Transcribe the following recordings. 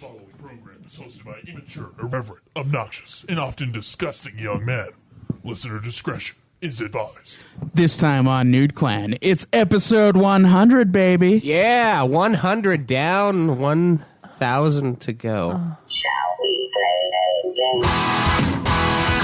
following program is hosted by immature, irreverent, obnoxious, and often disgusting young men. Listener discretion is advised. This time on Nude Clan, it's episode 100, baby. Yeah, 100 down, 1,000 to go. Shall we play again?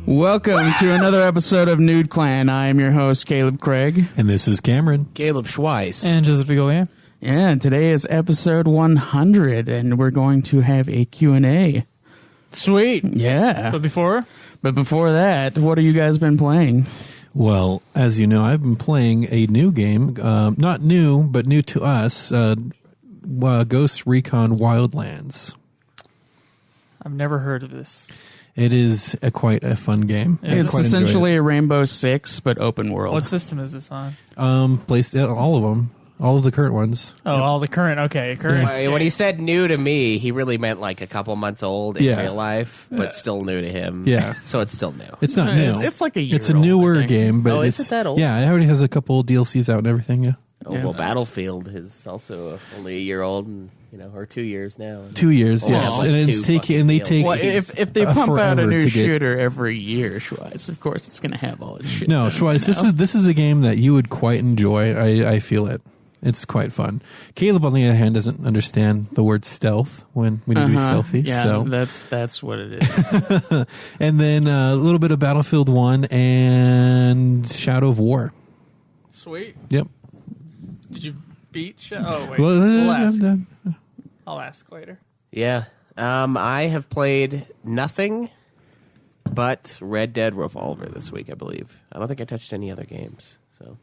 Welcome to another episode of Nude Clan. I am your host, Caleb Craig. And this is Cameron. Caleb Schweiss. And Joseph Vigolier. Yeah, and today is episode 100, and we're going to have a Q&A. Sweet. Yeah. But before that, what have you guys been playing? Well, as you know, I've been playing a new game. Not new, but new to us. Ghost Recon Wildlands. I've never heard of this. It is quite a fun game. Yeah, It's essentially a Rainbow Six, but open world. What system is this on? Placed all of them. All of the current ones. Oh, all the current. Okay, current. Yeah. When he said new to me, he really meant like a couple months old in real life, but still new to him. Yeah. So it's still new. It's not new. It's like a year It's a old, newer I think. game, but is it that old? Yeah, it already has a couple DLCs out and everything. Yeah. Oh, well, Battlefield is also only a year old, and or 2 years now. 2 years, yes, like and it's taking. And they take. Well, if they pump out a forever new to get- shooter every year, Schweiss, of course it's going to have all its shit. No, done, Schweiss, you know? this is a game that you would quite enjoy. I feel it. It's quite fun. Caleb, on the other hand, doesn't understand the word stealth when you do stealthy. Yeah, so that's what it is. and then a little bit of Battlefield 1 and Shadow of War. Sweet. Yep. Did you beat? Oh wait. Well, We'll I'm ask. done. I'll ask later. Yeah. I have played nothing but Red Dead Revolver this week, I believe. I don't think I touched any other games. So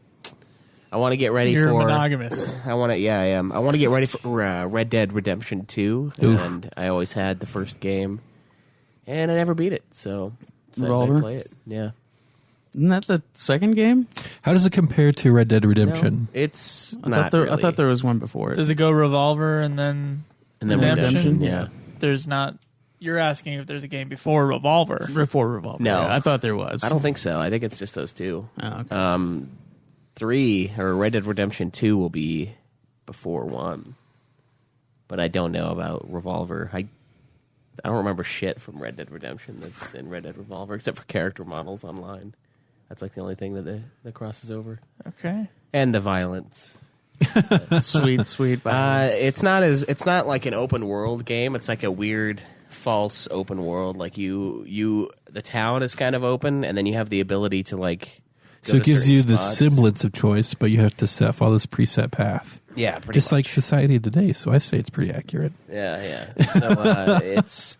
I want to get ready You're for monogamous. I am. I want to get ready for Red Dead Redemption 2, and I always had the first game, and I never beat it, so I Revolver? play it. Yeah. Isn't that the second game? How does it compare to Red Dead No, Redemption? it's I not really. thought there was one before it. Does it go Revolver and then Redemption? Redemption? Yeah. There's not. You're asking if there's a game before Revolver. Before Revolver. No. Yeah, I thought there was. I don't think so. I think it's just those two. Oh, okay. 3 or Red Dead Redemption 2 will be before 1. But I don't know about Revolver. I don't remember shit from Red Dead Redemption that's in Red Dead Revolver except for character models online. That's like the only thing that crosses over. Okay. And the violence. sweet. Violence. It's not like an open world game. It's like a weird false open world. Like the town is kind of open, and then you have the ability to like. Go So it to gives certain you the spots. semblance of choice, but you have to follow this preset path. Yeah, pretty Just much. like society today, so I say it's pretty accurate. Yeah. So it's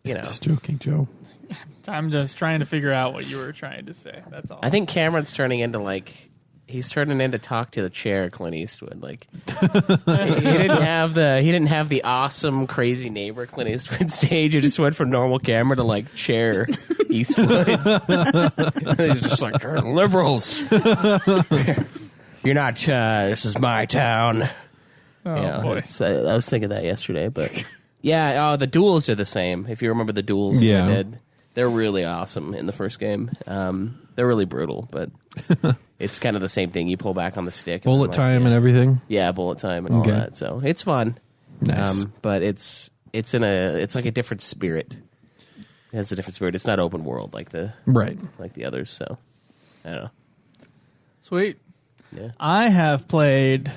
Just joking, Joe. I'm just trying to figure out what you were trying to say. That's all. I think Cameron's turning into he's turning into Talk to the Chair Clint Eastwood. Like he didn't have the awesome crazy neighbor Clint Eastwood stage. It just went from normal camera to like Chair Eastwood. He's just like liberals. You're not. This is my town. Oh boy. I was thinking that yesterday, but yeah. The duels are the same. If you remember the duels, Yeah. they did. They're really awesome in the first game. They're really brutal, but it's kind of the same thing. You pull back on the stick. Bullet time and everything. Yeah, bullet time and all Okay. that. So it's fun. Nice. But it's like a different spirit. It has a different spirit. It's not open world like the others. So I don't know. Sweet. Yeah. I have played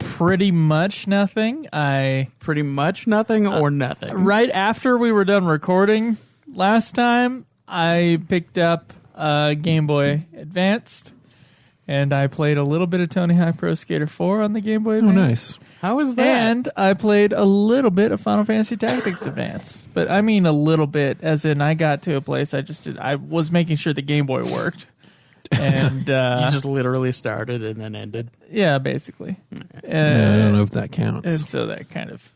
pretty much nothing. Pretty much nothing or nothing. Right after we were done recording last time, I picked up Game Boy Advanced, and I played a little bit of Tony Hawk Pro Skater 4 on the Game Boy Oh, Advance. nice. How is that? And I played a little bit of Final Fantasy Tactics Advance. But I mean a little bit, as in I got to a place I was making sure the Game Boy worked. And You just literally started and then ended. yeah, basically. I don't know if that counts. And so that kind of...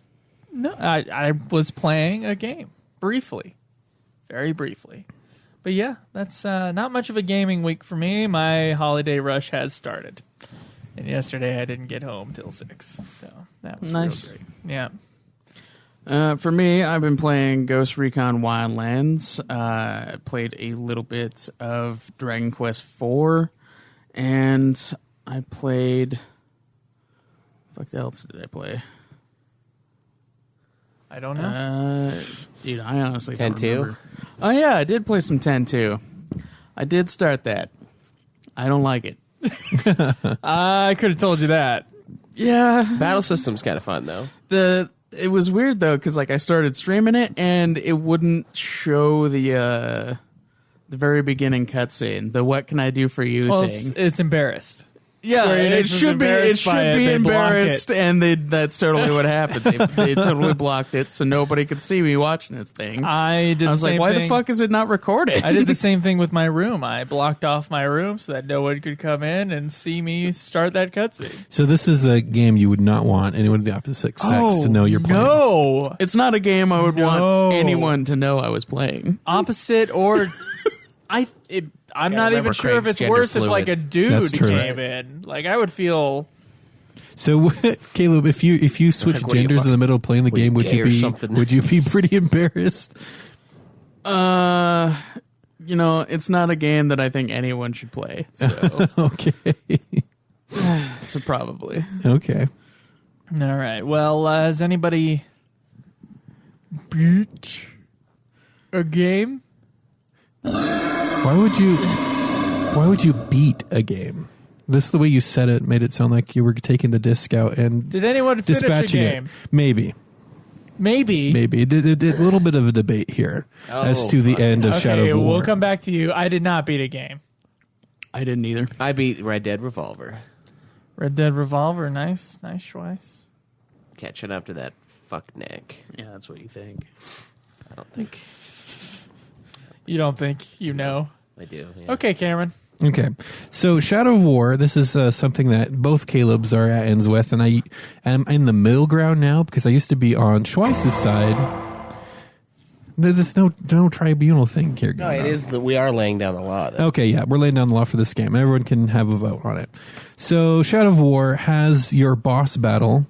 No, I was playing a game. Briefly. Very briefly. But yeah, that's not much of a gaming week for me. My holiday rush has started. And yesterday I didn't get home till 6. So that was Nice. real great. Yeah. For me, I've been playing Ghost Recon Wildlands. Played a little bit of Dragon Quest IV, and I played. Fuck else did I play? I don't know. Dude, I honestly don't 10-2? remember. Oh yeah, I did play some 10-2. I did start that. I don't like it. I could have told you that. Yeah, Battle system's kind of fun though. It was weird though, because like I started streaming it and it wouldn't show the very beginning cutscene, the "What can I do for you" Well, thing. it's embarrassed. Yeah, Square Enix it was should be. It embarrassed by should it. be They block embarrassed, it. and that's totally what happened. They totally blocked it, so nobody could see me watching this thing. I did. I was the like, same "Why thing. the fuck is it not recorded?" I did the same thing with my room. I blocked off my room so that no one could come in and see me start that cutscene. So this is a game you would not want anyone of the opposite sex to know you're playing. No, It's not a game I would No. want anyone to know I was playing. opposite or I'm Gotta not even remember sure if Craig's it's gender worse if fluid. like a dude That's true. came in. Like I would feel. So Caleb, if you switch Like, what are you genders in fucking- the middle of playing the what are you, game, would gay you or be something? would you be pretty embarrassed? It's not a game that I think anyone should play. So, Okay. so probably. Okay. All right. Well, has anybody beat a game? Why would you beat a game? This is the way you said it made it sound like you were taking the disc out and Did anyone finish a dispatching game? it. Maybe. Maybe. It did a little bit of a debate here as to the fuck. end of Shadow Okay, of War. we'll come back to you. I did not beat a game. I didn't either. I beat Red Dead Revolver. Red Dead Revolver, nice choice. Catching up to that fuck neck. Yeah, that's what you think. I don't think You don't think you know? I do. Yeah. Okay, Cameron. Okay, so Shadow of War. This is something that both Caleb's are at ends with, and I'm in the middle ground now because I used to be on Schweiss's side. There's no tribunal thing here. No, going it on. is. We are laying down the law. Though. Okay, yeah, we're laying down the law for this game. Everyone can have a vote on it. So Shadow of War has your boss battle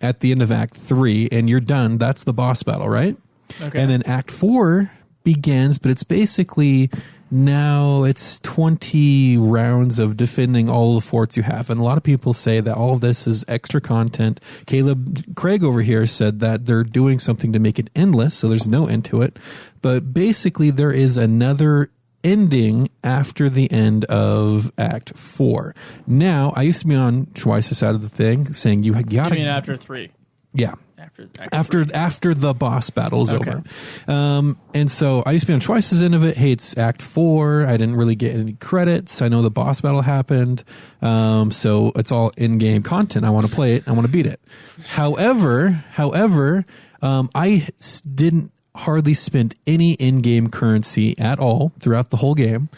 at the end of Act 3, and you're done. That's the boss battle, right? Okay. And then Act 4 begins, but it's basically now it's 20 rounds of defending all the forts you have. And a lot of people say that all of this is extra content. Craig over here said that they're doing something to make it endless, so there's no end to it. But basically there is another ending after the end of Act 4. Now, I used to be on Schweiss's side of the thing, saying you You gotta... mean after 3? Yeah. After After the boss battle is Okay. over. And so I used to be on Schweiss's end of it. Hey, it's Act 4. I didn't really get any credits. I know the boss battle happened. So it's all in-game content. I want to play it. I want to beat it. However, I didn't hardly spend any in-game currency at all throughout the whole game.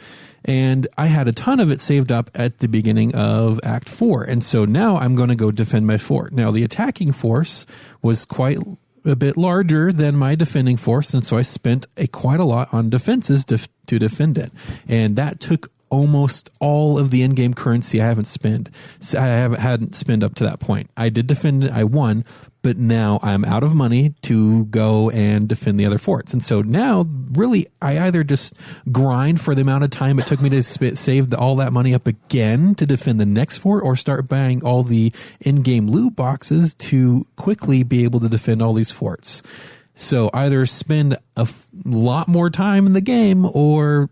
And I had a ton of it saved up at the beginning of Act 4. And so now I'm going to go defend my fort. Now, the attacking force was quite a bit larger than my defending force. And so I spent quite a lot on defenses to defend it. And that took almost all of the in-game currency I hadn't spent up to that point. I did defend it. I won. But now I'm out of money to go and defend the other forts. And so now, really, I either just grind for the amount of time it took me to save all that money up again to defend the next fort, or start buying all the in-game loot boxes to quickly be able to defend all these forts. So either spend a lot more time in the game or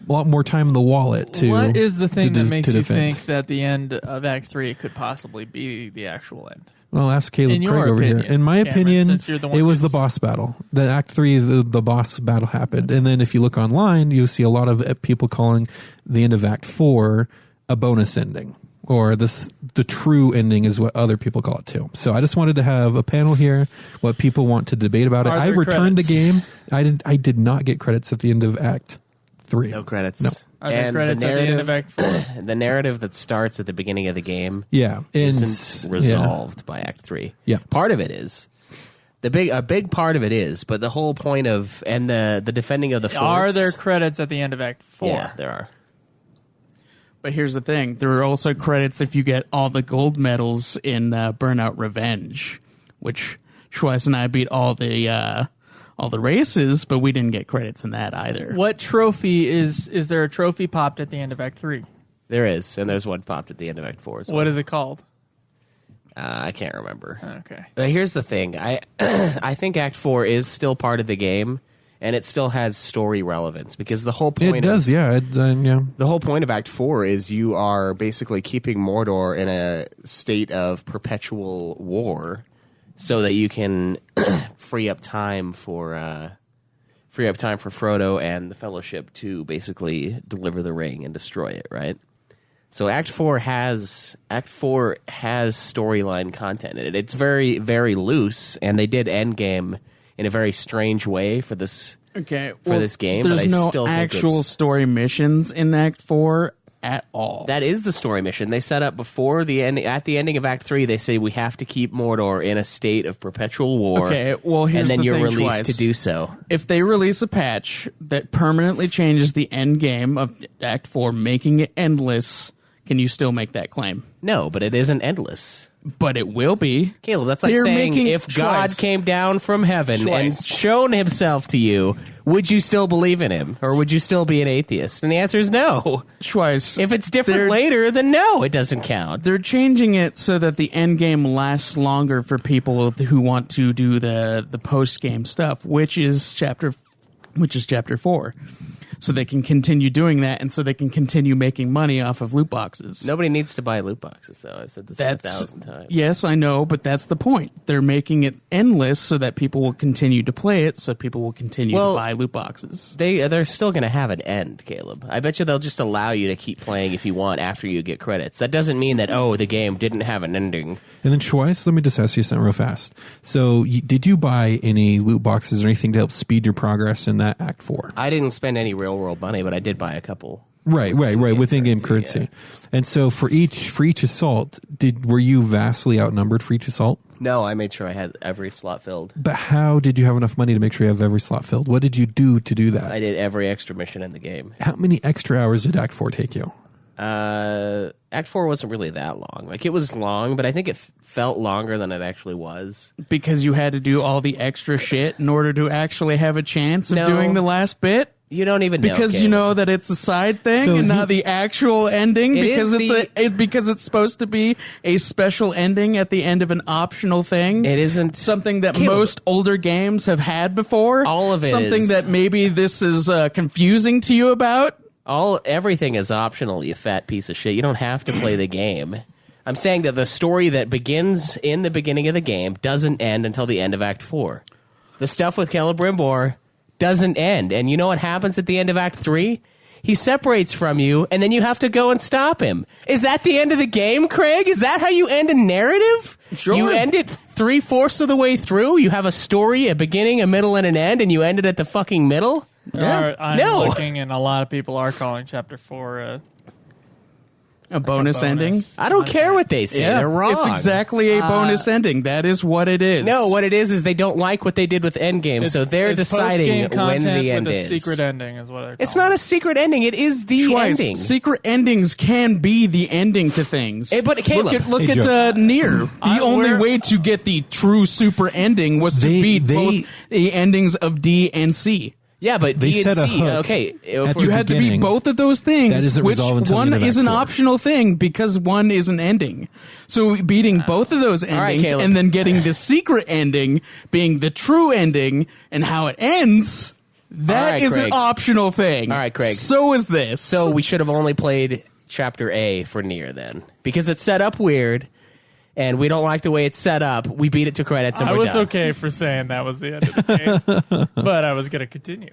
a lot more time in the wallet to... What is the thing that makes you defend. think that the end of Act 3 could possibly be the actual end? Well, ask Caleb In your Craig over here. opinion, In my Cameron, opinion, since you're the one it was who's- the boss battle. The Act 3, the boss battle happened. And then if you look online, you'll see a lot of people calling the end of Act 4 a bonus ending. or the true ending is what other people call it too. So I just wanted to have a panel here, what people want to debate about it. Are I there returned the credits? game. I did not get credits at the end of Act 3. No credits. No. Are there credits at the end of Act 4? The narrative that starts at the beginning of the game Yeah. isn't resolved by Act 3. Yeah. Part of it is. A big part of it is, but the whole point of and the defending of the forts. Are there credits at the end of Act 4? Yeah, there are. But here's the thing: there are also credits if you get all the gold medals in Burnout Revenge, which Schweiss and I beat all the races, but we didn't get credits in that either. What trophy is there a trophy popped at the end of Act 3? There is, and there's one popped at the end of Act 4 as well. What is it called? I can't remember. Okay. But here's the thing. I think Act 4 is still part of the game, and it still has story relevance, because the whole point It does, yeah. the whole point of Act 4 is you are basically keeping Mordor in a state of perpetual war so that you can free up time for Frodo and the Fellowship to basically deliver the ring and destroy it, right? So Act 4 has storyline content in it. It's very, very loose, and they did Endgame in a very strange way for this this game. There's but I no still think actual it's- story missions in Act 4 at all. That is the story mission. They set up before the end. At the ending of Act 3, they say we have to keep Mordor in a state of perpetual war. Okay, well, here's and then the you're thing, released Schweiss. to do so. If they release a patch that permanently changes the end game of Act 4, making it endless, can you still make that claim? No, but it isn't endless. But it will be. Caleb, that's like They're saying making if God Schweiss. came down from heaven and Schweiss. shown himself to you, would you still believe in him? Or would you still be an atheist? And the answer is no. Schweiss, If it's different they're- later, then no, it doesn't count. They're changing it so that the end game lasts longer for people who want to do the post game stuff, which is chapter 4. So they can continue doing that, and so they can continue making money off of loot boxes. Nobody needs to buy loot boxes, though. I've said this 1,000 times. Yes, I know, but that's the point. They're making it endless so that people will continue to play it, so people will continue to buy loot boxes. They're still going to have an end, Caleb. I bet you they'll just allow you to keep playing if you want after you get credits. That doesn't mean that, the game didn't have an ending. And then Schweiss, let me just ask you something real fast. So did you buy any loot boxes or anything to help speed your progress in that Act 4? I didn't spend any real world money, but I did buy a couple. Right, with in-game currency. yeah. And so for each assault, were you vastly outnumbered for each assault? No, I made sure I had every slot filled. But how did you have enough money to make sure you have every slot filled? What did you do to do that? I did every extra mission in the game. How many extra hours did Act 4 take you? Act 4 wasn't really that long. Like, it was long, but I think it felt longer than it actually was. Because you had to do all the extra shit in order to actually have a chance of No. doing the last bit? You don't even know, Because you Caleb. know that it's a side thing So and not the actual ending It because is because it's supposed to be a special ending at the end of an optional thing. It isn't something that Caleb, most older games have had before. All of it something is- that maybe this is confusing to you about. Everything is optional, you fat piece of shit. You don't have to play the game. I'm saying that the story that begins in the beginning of the game doesn't end until the end of Act 4. The stuff with Celebrimbor doesn't end. And you know what happens at the end of Act 3? He separates from you, and then you have to go and stop him. Is that the end of the game, Craig? Is that how you end a narrative? Sure. You end it 3/4 of the way through? You have a story, a beginning, a middle, and an end, and you end it at the fucking middle? I'm No. looking, and a lot of people are calling Chapter 4 A bonus ending. I don't care what they say. They're wrong. It's exactly a bonus ending. That is what it is. No, what it is they don't like what they did with Endgame, so they're it's deciding post-game when content the end with is. a secret ending is what It's not a secret ending. It is the Twice. ending. Secret endings can be the ending to things. But Caleb, look Hey, at Joe. Nier. The only where- way to get the true super ending was to beat both the endings of D and C. yeah, but They D set and a C, hook okay. at You the had to beat beginning. both of those things, That isn't which resolved until the one end of is Act an 4. optional thing because one is an ending. So beating both of those right, endings Caleb. and then getting the secret ending being the true ending and how it ends, that right, is Craig. an optional thing. All right, Craig. So is this. So we should have only played Chapter A for Nier then, because it's set up weird, and we don't like the way it's set up. We beat it to credits and I we're was done. okay for saying that was the end of the game, but I was going to continue.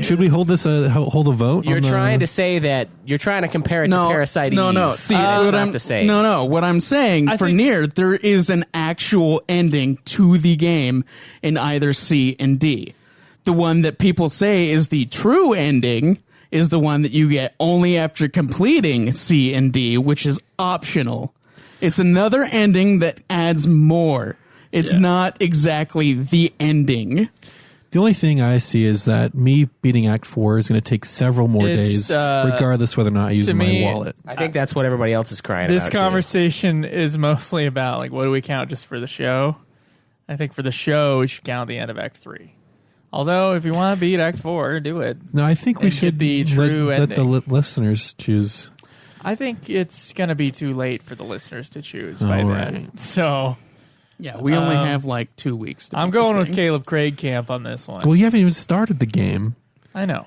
Should we hold this hold a vote? You're on the- trying to say that you're trying to compare it to Parasite Eve. No. See, that's what not I'm the same. No. What I'm saying I for think- Nier, there is an actual ending to the game in either C and D. The one that people say is the true ending is the one that you get only after completing C and D, which is optional. It's another ending that adds more. It's not exactly the ending. The only thing I see is that me beating Act 4 is going to take several more It's, days, regardless whether or not I use to my me, wallet. I think that's what everybody else is crying This about. too. conversation is mostly about, like, what do we count just for the show? I think for the show, we should count the end of Act 3. Although, if you want to beat Act 4, do it. No, I think we And should get the true let the ending. listeners choose. I think it's going to be too late for the listeners to choose by All then. right. So, Yeah, we only have like 2 weeks. To I'm beat this going with thing. Caleb Craig Camp on this one. Well, you haven't even started the game. I know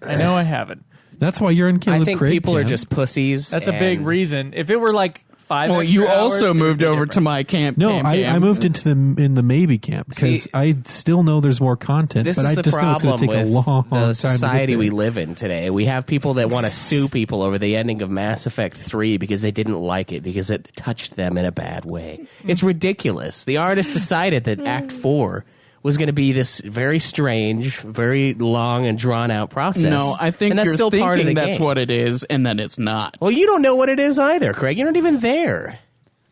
I haven't. That's why you're in Caleb I think Craig people are camp. just pussies. That's a big and- reason. If it were like 5 Well, extra you hours, also it would moved be over to different. my camp. No, Cam I Cam. moved into the maybe camp because See, I still know there's more content, This but is I the just know it's going problem to take a with long the time to society get we there. live in today. We have people that want to sue people over the ending of Mass Effect 3 because they didn't like it, because it touched them in a bad way. It's ridiculous. The artist decided that Act 4 was going to be this very strange, very long and drawn out process. No, I think and that's you're still thinking part of the that's game. what it is, and that it's not. Well, you don't know what it is either, Craig. You're not even there.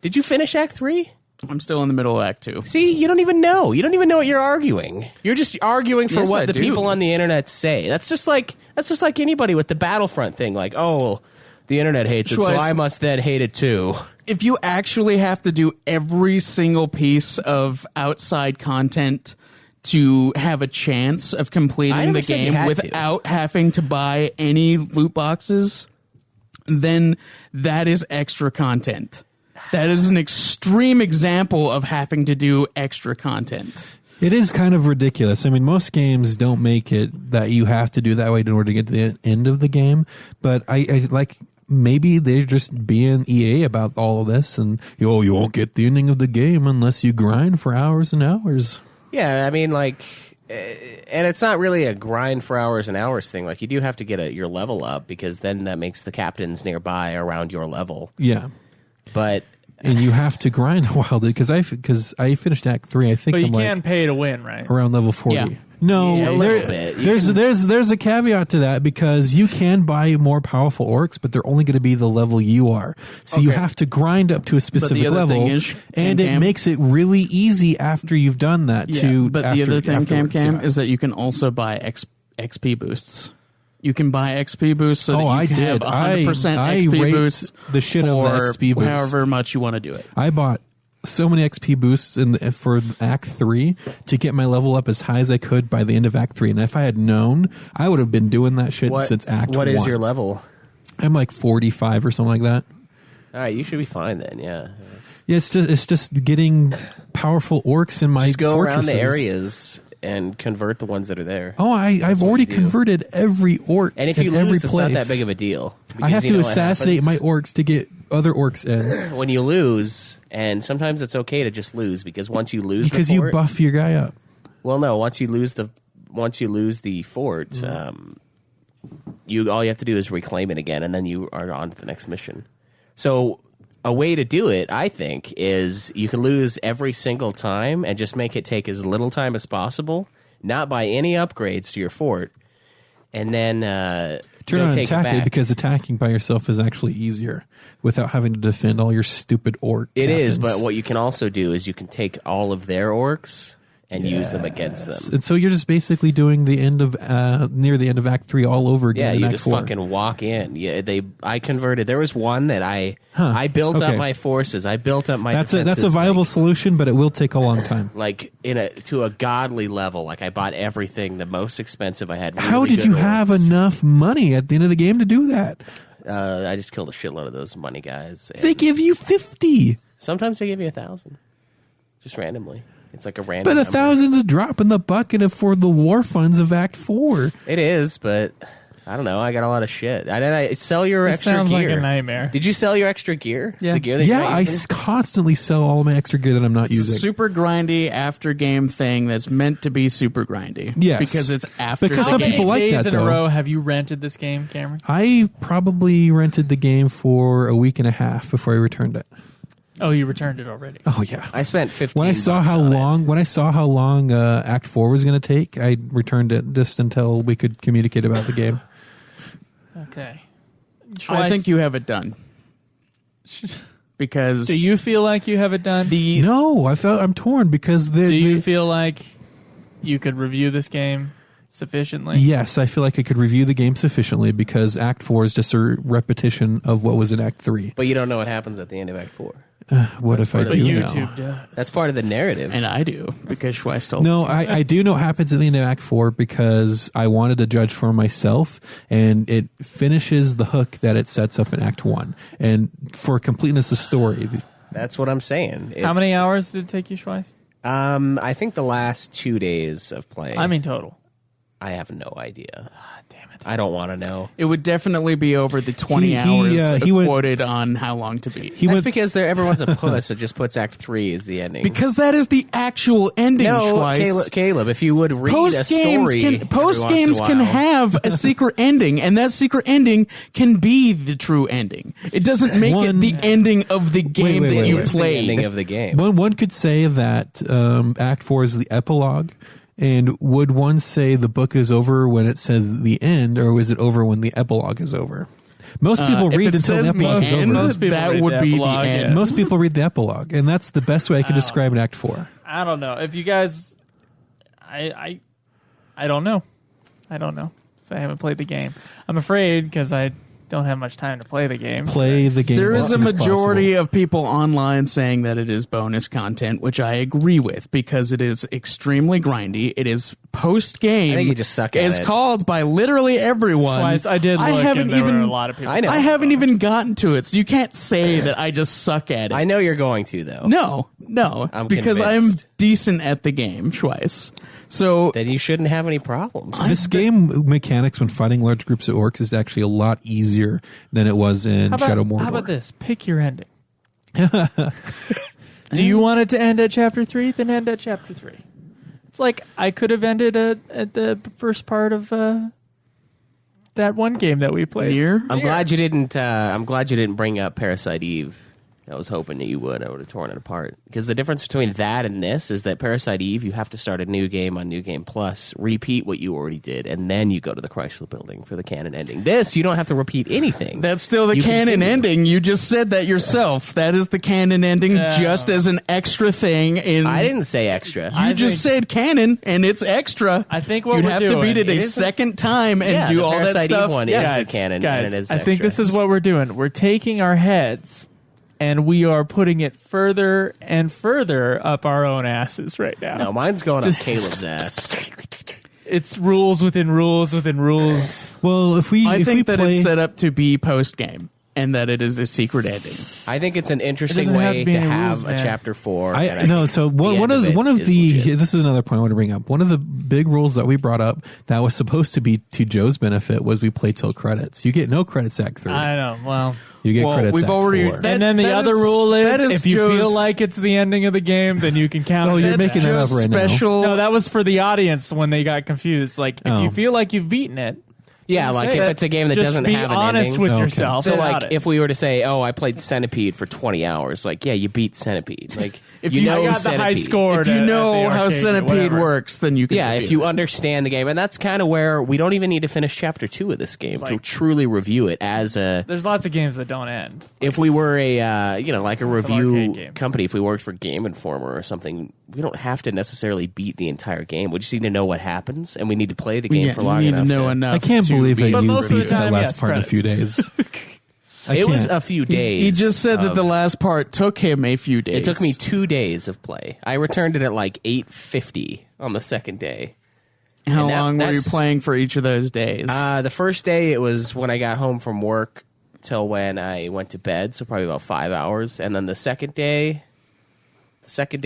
Did you finish Act 3? I'm still in the middle of Act 2. See, you don't even know. You don't even know what you're arguing. You're just arguing for Yes, what I the do. people on the internet say. That's just like anybody with the Battlefront thing. Like, oh, the internet hates it, so Choice. I must then hate it too. If you actually have to do every single piece of outside content to have a chance of I completing never the said you game had to. without having to buy any loot boxes, then that is extra content. That is an extreme example of having to do extra content. It is kind of ridiculous. I mean, most games don't make it that you have to do that way in order to get to the end of the game. But I like maybe they're just being EA about all of this, and you won't get the ending of the game unless you grind for hours and hours. Yeah, I mean, like, and it's not really a grind for hours and hours thing. Like, you do have to get your level up, because then that makes the captains nearby around your level. Yeah, But and you have to grind a while because I finished Act 3. I think But you I'm can like pay to win, right? around level 40. Yeah. No, Yeah, a little bit. You there's a caveat to that, because you can buy more powerful orcs, but they're only going to be the level you are. So you Okay. have to grind up to a specific other level, thing is, and it Cam, makes it really easy after you've done that. But the other thing, afterwards, Cam, yeah. is that you can also buy XP boosts. You can buy XP boosts so that you I can have did. 100% I XP raped boosts the shit out of the for XP boost. however much you want to do it. I bought so many XP boosts for Act 3 to get my level up as high as I could by the end of Act 3. And if I had known, I would have been doing that shit since Act 1. What is your level? I'm like 45 or something like that. All right, you should be fine then. Yeah, Yeah, it's just getting powerful orcs in my just go around the fortresses. areas and convert the ones that are there. Oh, I've what already you do. converted every orc. And if in you every lose, it's place. not that big of a deal. I because have you to know what assassinate my happens orcs to get other orcs in when you lose, and sometimes it's okay to just lose, because once you lose, because the you fort, buff your guy up. Well, no, once you lose the fort, Mm-hmm. all you have to do is reclaim it again, and then you are on to the next mission. So a way to do it, I think, is you can lose every single time and just make it take as little time as possible, not buy any upgrades to your fort, and then Turn go on take attack it back. because attacking by yourself is actually easier without having to defend all your stupid orc. It is, captains. but what you can also do is you can take all of their orcs and use them against them. And so you're just basically doing the end of near the end of Act 3 all over again. Yeah, in you Act just 4. fucking walk in. Yeah, I converted. There was one that I built Okay. up my forces. I built up my. That's a defenses, viable like, solution, but it will take a long time. like to a godly level. Like I bought everything, the most expensive I had. How really did good you have orcs. enough money at the end of the game to do that? I just killed a shitload of those money guys. And They give you 50, sometimes they give you 1,000, just randomly. It's like a random. but number. 1,000 is a drop in the bucket for the war funds of Act 4. It is, but I don't know. I got a lot of shit. I sell your This extra sounds gear. like a nightmare. Did you sell your extra gear? Yeah. The gear that you're Yeah, not I using? constantly sell all my extra gear that I'm not It's a using. super grindy after game thing that's meant to be super grindy. Yes. Because it's after Because the some game. people like days that, in a though. row have you rented this game, Cameron? I probably rented the game for a week and a half before I returned it. Oh, you returned it already. Oh yeah. I spent 15 When I saw bucks how on it. long Act 4 was going to take, I returned it just until we could communicate about the game. Okay. I think you have it done. Because Do you feel like you have it done? No, I'm torn because Do you feel like you could review this game sufficiently? yes, I feel like I could review the game sufficiently because Act 4 is just a repetition of what was in Act 3. But you don't know what happens at the end of Act 4. What if I part But of do the know? YouTube does. That's part of the narrative. and I do because Schweiss told No, me. I do know what happens at the end of Act 4 because I wanted to judge for myself, and it finishes the hook that it sets up in Act 1. And for completeness of story, That's what I'm saying. How many hours did it take you, Schweiss? I think the last 2 days of playing. I mean, total. I have no idea. Damn it. I don't want to know. It would definitely be over the 20 He, hours he went- quoted on how long to beat. he That's went because everyone's a puss that just puts Act 3 as the ending. Because that is the actual ending, no, Schweiss. Caleb, if you would read a story, Post games can have a secret ending, and that secret ending can be the true ending. It doesn't make it the ending of the game wait, that wait, you wait. the played. ending of the game. one could say that Act 4 is the epilogue. And would one say the book is over when it says the end, or is it over when the epilogue is over? Most people If read it until the says the epilogue is end, over. Most people that read would the be the epilogue, end. yes. Most people read the epilogue, and that's the best way I can describe an Act 4. I don't know. If you guys, I don't know. I don't know. 'Cause I haven't played the game. I'm afraid because I don't have much time to play the game. Play the game. There as is a soon as majority possible. of people online saying that it is bonus content, which I agree with because it is extremely grindy. It is post game. I think you just suck at It's it. called by literally everyone. Schweiss, I did look, and there were a lot of people. I know. I haven't even gotten to it, so you can't say that I just suck at it. I know you're going to, though. No, I'm because I'm convinced. decent at the game, Schweiss. So Then you shouldn't have any problems. This game mechanics when fighting large groups of orcs is actually a lot easier than it was in Shadow Mordor. How about this? Pick your ending. Do you want it to end at chapter 3? Then end at chapter 3. It's like I could have ended at the first part of that one game that we played. Nier? I'm glad you didn't. I'm glad you didn't bring up Parasite Eve. I was hoping that you would. I would have torn it apart. Because the difference between that and this is that Parasite Eve, you have to start a new game on New Game Plus, repeat what you already did, and then you go to the Chrysler Building for the canon ending. This, you don't have to repeat anything. That's still the You canon continue. ending. You just said that yourself. That is the canon ending, just as an extra thing. In I didn't say extra. You just said canon, and it's extra. I think what you'd we're have to doing beat it a is- second time and Yeah, do the all that Parasite Eve stuff. one Yeah. is a canon, guys, and it is I think extra. this is what we're doing. We're taking our heads and we are putting it further and further up our own asses right now. No, mine's going up Caleb's ass. It's rules within rules within rules. Well, if we I if we think that play, it's set up to be post game, and that it is a secret ending. I think it's an interesting doesn't have way to be to any have rules, a man. chapter 4. I and no. think So the one end of it one of is the legit. this is another point I want to bring up. One of the big rules that we brought up that was supposed to be to Joe's benefit was we play till credits. You get no credits Act 3. I know. Well, You get Well, credits. we've Act already- 4. that- and then the other is- rule that is is if you Joe's- feel like it's the ending of the game, then you can count Oh, it. you're as making that up Joe's right now. special. No, that was for the audience when they got confused. Like, if Oh. you feel like you've beaten it, Yeah, like if it's a game that just doesn't be have an honest ending. with Okay. yourself. So, about like, it. if we were to say, "Oh, I played Centipede for 20 hours," like, yeah, you beat Centipede. Like, If you you- know I got the high Centipede. score, if you at know the how arcade or Centipede whatever. works, then you can. Yeah, review if you it. understand the game, and that's kind of where we don't even need to finish chapter 2 of this game to Like- truly review it as a. There's lots of games that don't end. If we were a, like a an review arcade game. company, if we worked for Game Informer or something, we don't have to necessarily beat the entire game. We just need to know what happens, and we need to play the game Yeah, for long you need enough. to know enough. I can't to believe be- that But you most of the beat that time, last yes, part in a few days. I It was can't. a few days. He just said that of- the last part took him a few days. It took me 2 days of play. I returned it at like 8:50 on the second day. How and that- long were you that's- playing for each of those days? The first day it was when I got home from work till when I went to bed, so probably about 5 hours. And then the second day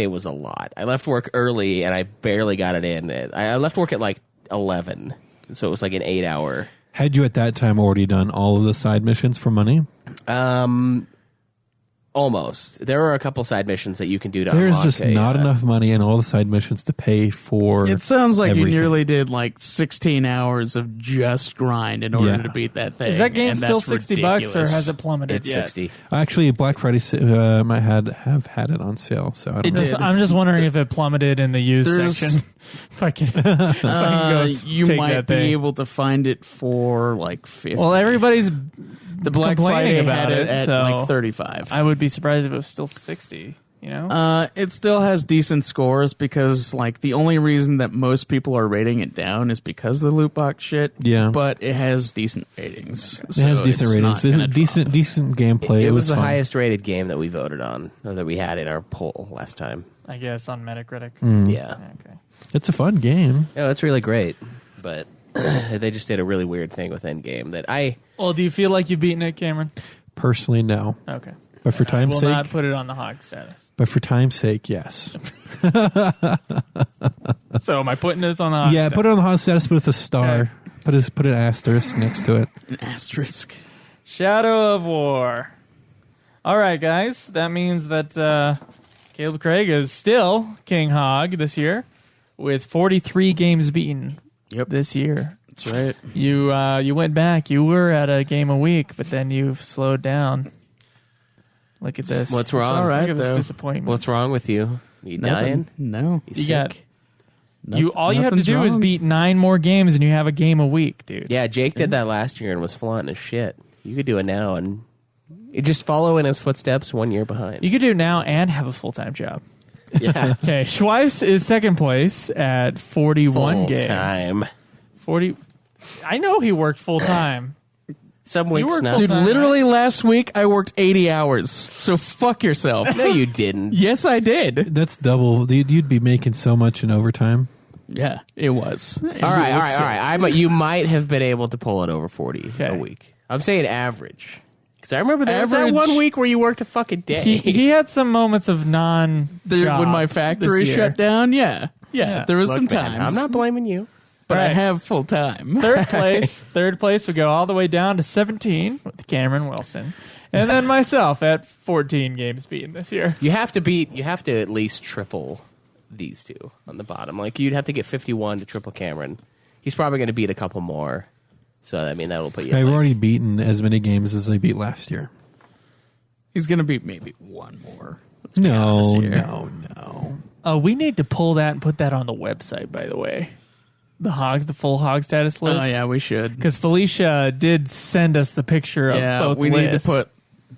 was a lot. I left work early and I barely got it in. I left work at like 11, so it was like an 8-hour. Had you at that time already done all of the side missions for money? Almost. There are a couple side missions that you can do to There's unlock just not enough money in all the side missions to pay for. It sounds like everything. you nearly did like 16 hours of just grind in order Yeah. to beat that thing. Is that game and still that's $60 or ridiculous. has it plummeted It's yet? 60. Actually, Black Friday might have had it on sale, so I don't know. did. I'm just wondering if it plummeted in the used There's- section. if I can go you take might that be thing. able to find it for like 50. Well, everybody's the Black complaining Friday about had it, at so like 35. I would be surprised if it was still 60. You know, It still has decent scores because, like, the only reason that most people are rating it down is because of the loot box shit. Yeah. but it has decent ratings. It has decent ratings. This is decent gameplay. It was the fun. highest rated game that we voted on, or that we had in our poll last time. I guess on Metacritic. Yeah. Okay. It's a fun game. Yeah, it's really great. But they just did a really weird thing with Endgame that I... Well, do you feel like you've beaten it, Cameron? Personally, no. Okay. But for I time's will sake, not put it on the hog status. yes. So am I putting this on the hog Yeah, status? put it on the hot status with a star. Okay. Put an asterisk next to it. An asterisk. Shadow of War. All right, guys. That means that Caleb Craig is still King Hog this year with 43 games beaten this year. That's right. You went back. You were at a game a week, but then you've slowed down. Look at this. What's wrong? It's all right, Look at this though. disappointment. What's wrong with you? You dying? No. You You sick? got all you have to Nothing's do is wrong. beat 9 more games, and you have a game a week, dude. Yeah, Jake did that last year and was flaunting his shit. You could do it now and you just follow in his footsteps 1 year behind. You could do it now and have a full-time job. Yeah. Okay, Schweiss is second place at 41 games. Time. 40. I know he worked full-time. Some You weeks work not. Dude, full-time, literally last week I worked 80 hours. So fuck yourself. No, you didn't. Yes, I did. That's double. You'd be making so much in overtime. Yeah, it was. All right. You might have been able to pull it over 40 Okay. a week. I'm saying average. Because I remember there was that Average- 1 week where you worked a fucking day. He had some moments of When my factory shut down, yeah. There was Look, some man, times. I'm not blaming you. but I Right. have full time. Third place would go all the way down to 17 with Cameron Wilson. And then myself at 14 games beaten this year. You have to at least triple these two on the bottom. Like, you'd have to get 51 to triple Cameron. He's probably going to beat a couple more. So, I mean, that'll put you I've at, like, already beaten as many games as I beat last year. He's gonna beat maybe one more. Let's be honest here. No. We need to pull that and put that on the website, by the way. The full hog status list. Oh yeah, we should. Because Felicia did send us the picture of Yeah, both we need to lists. put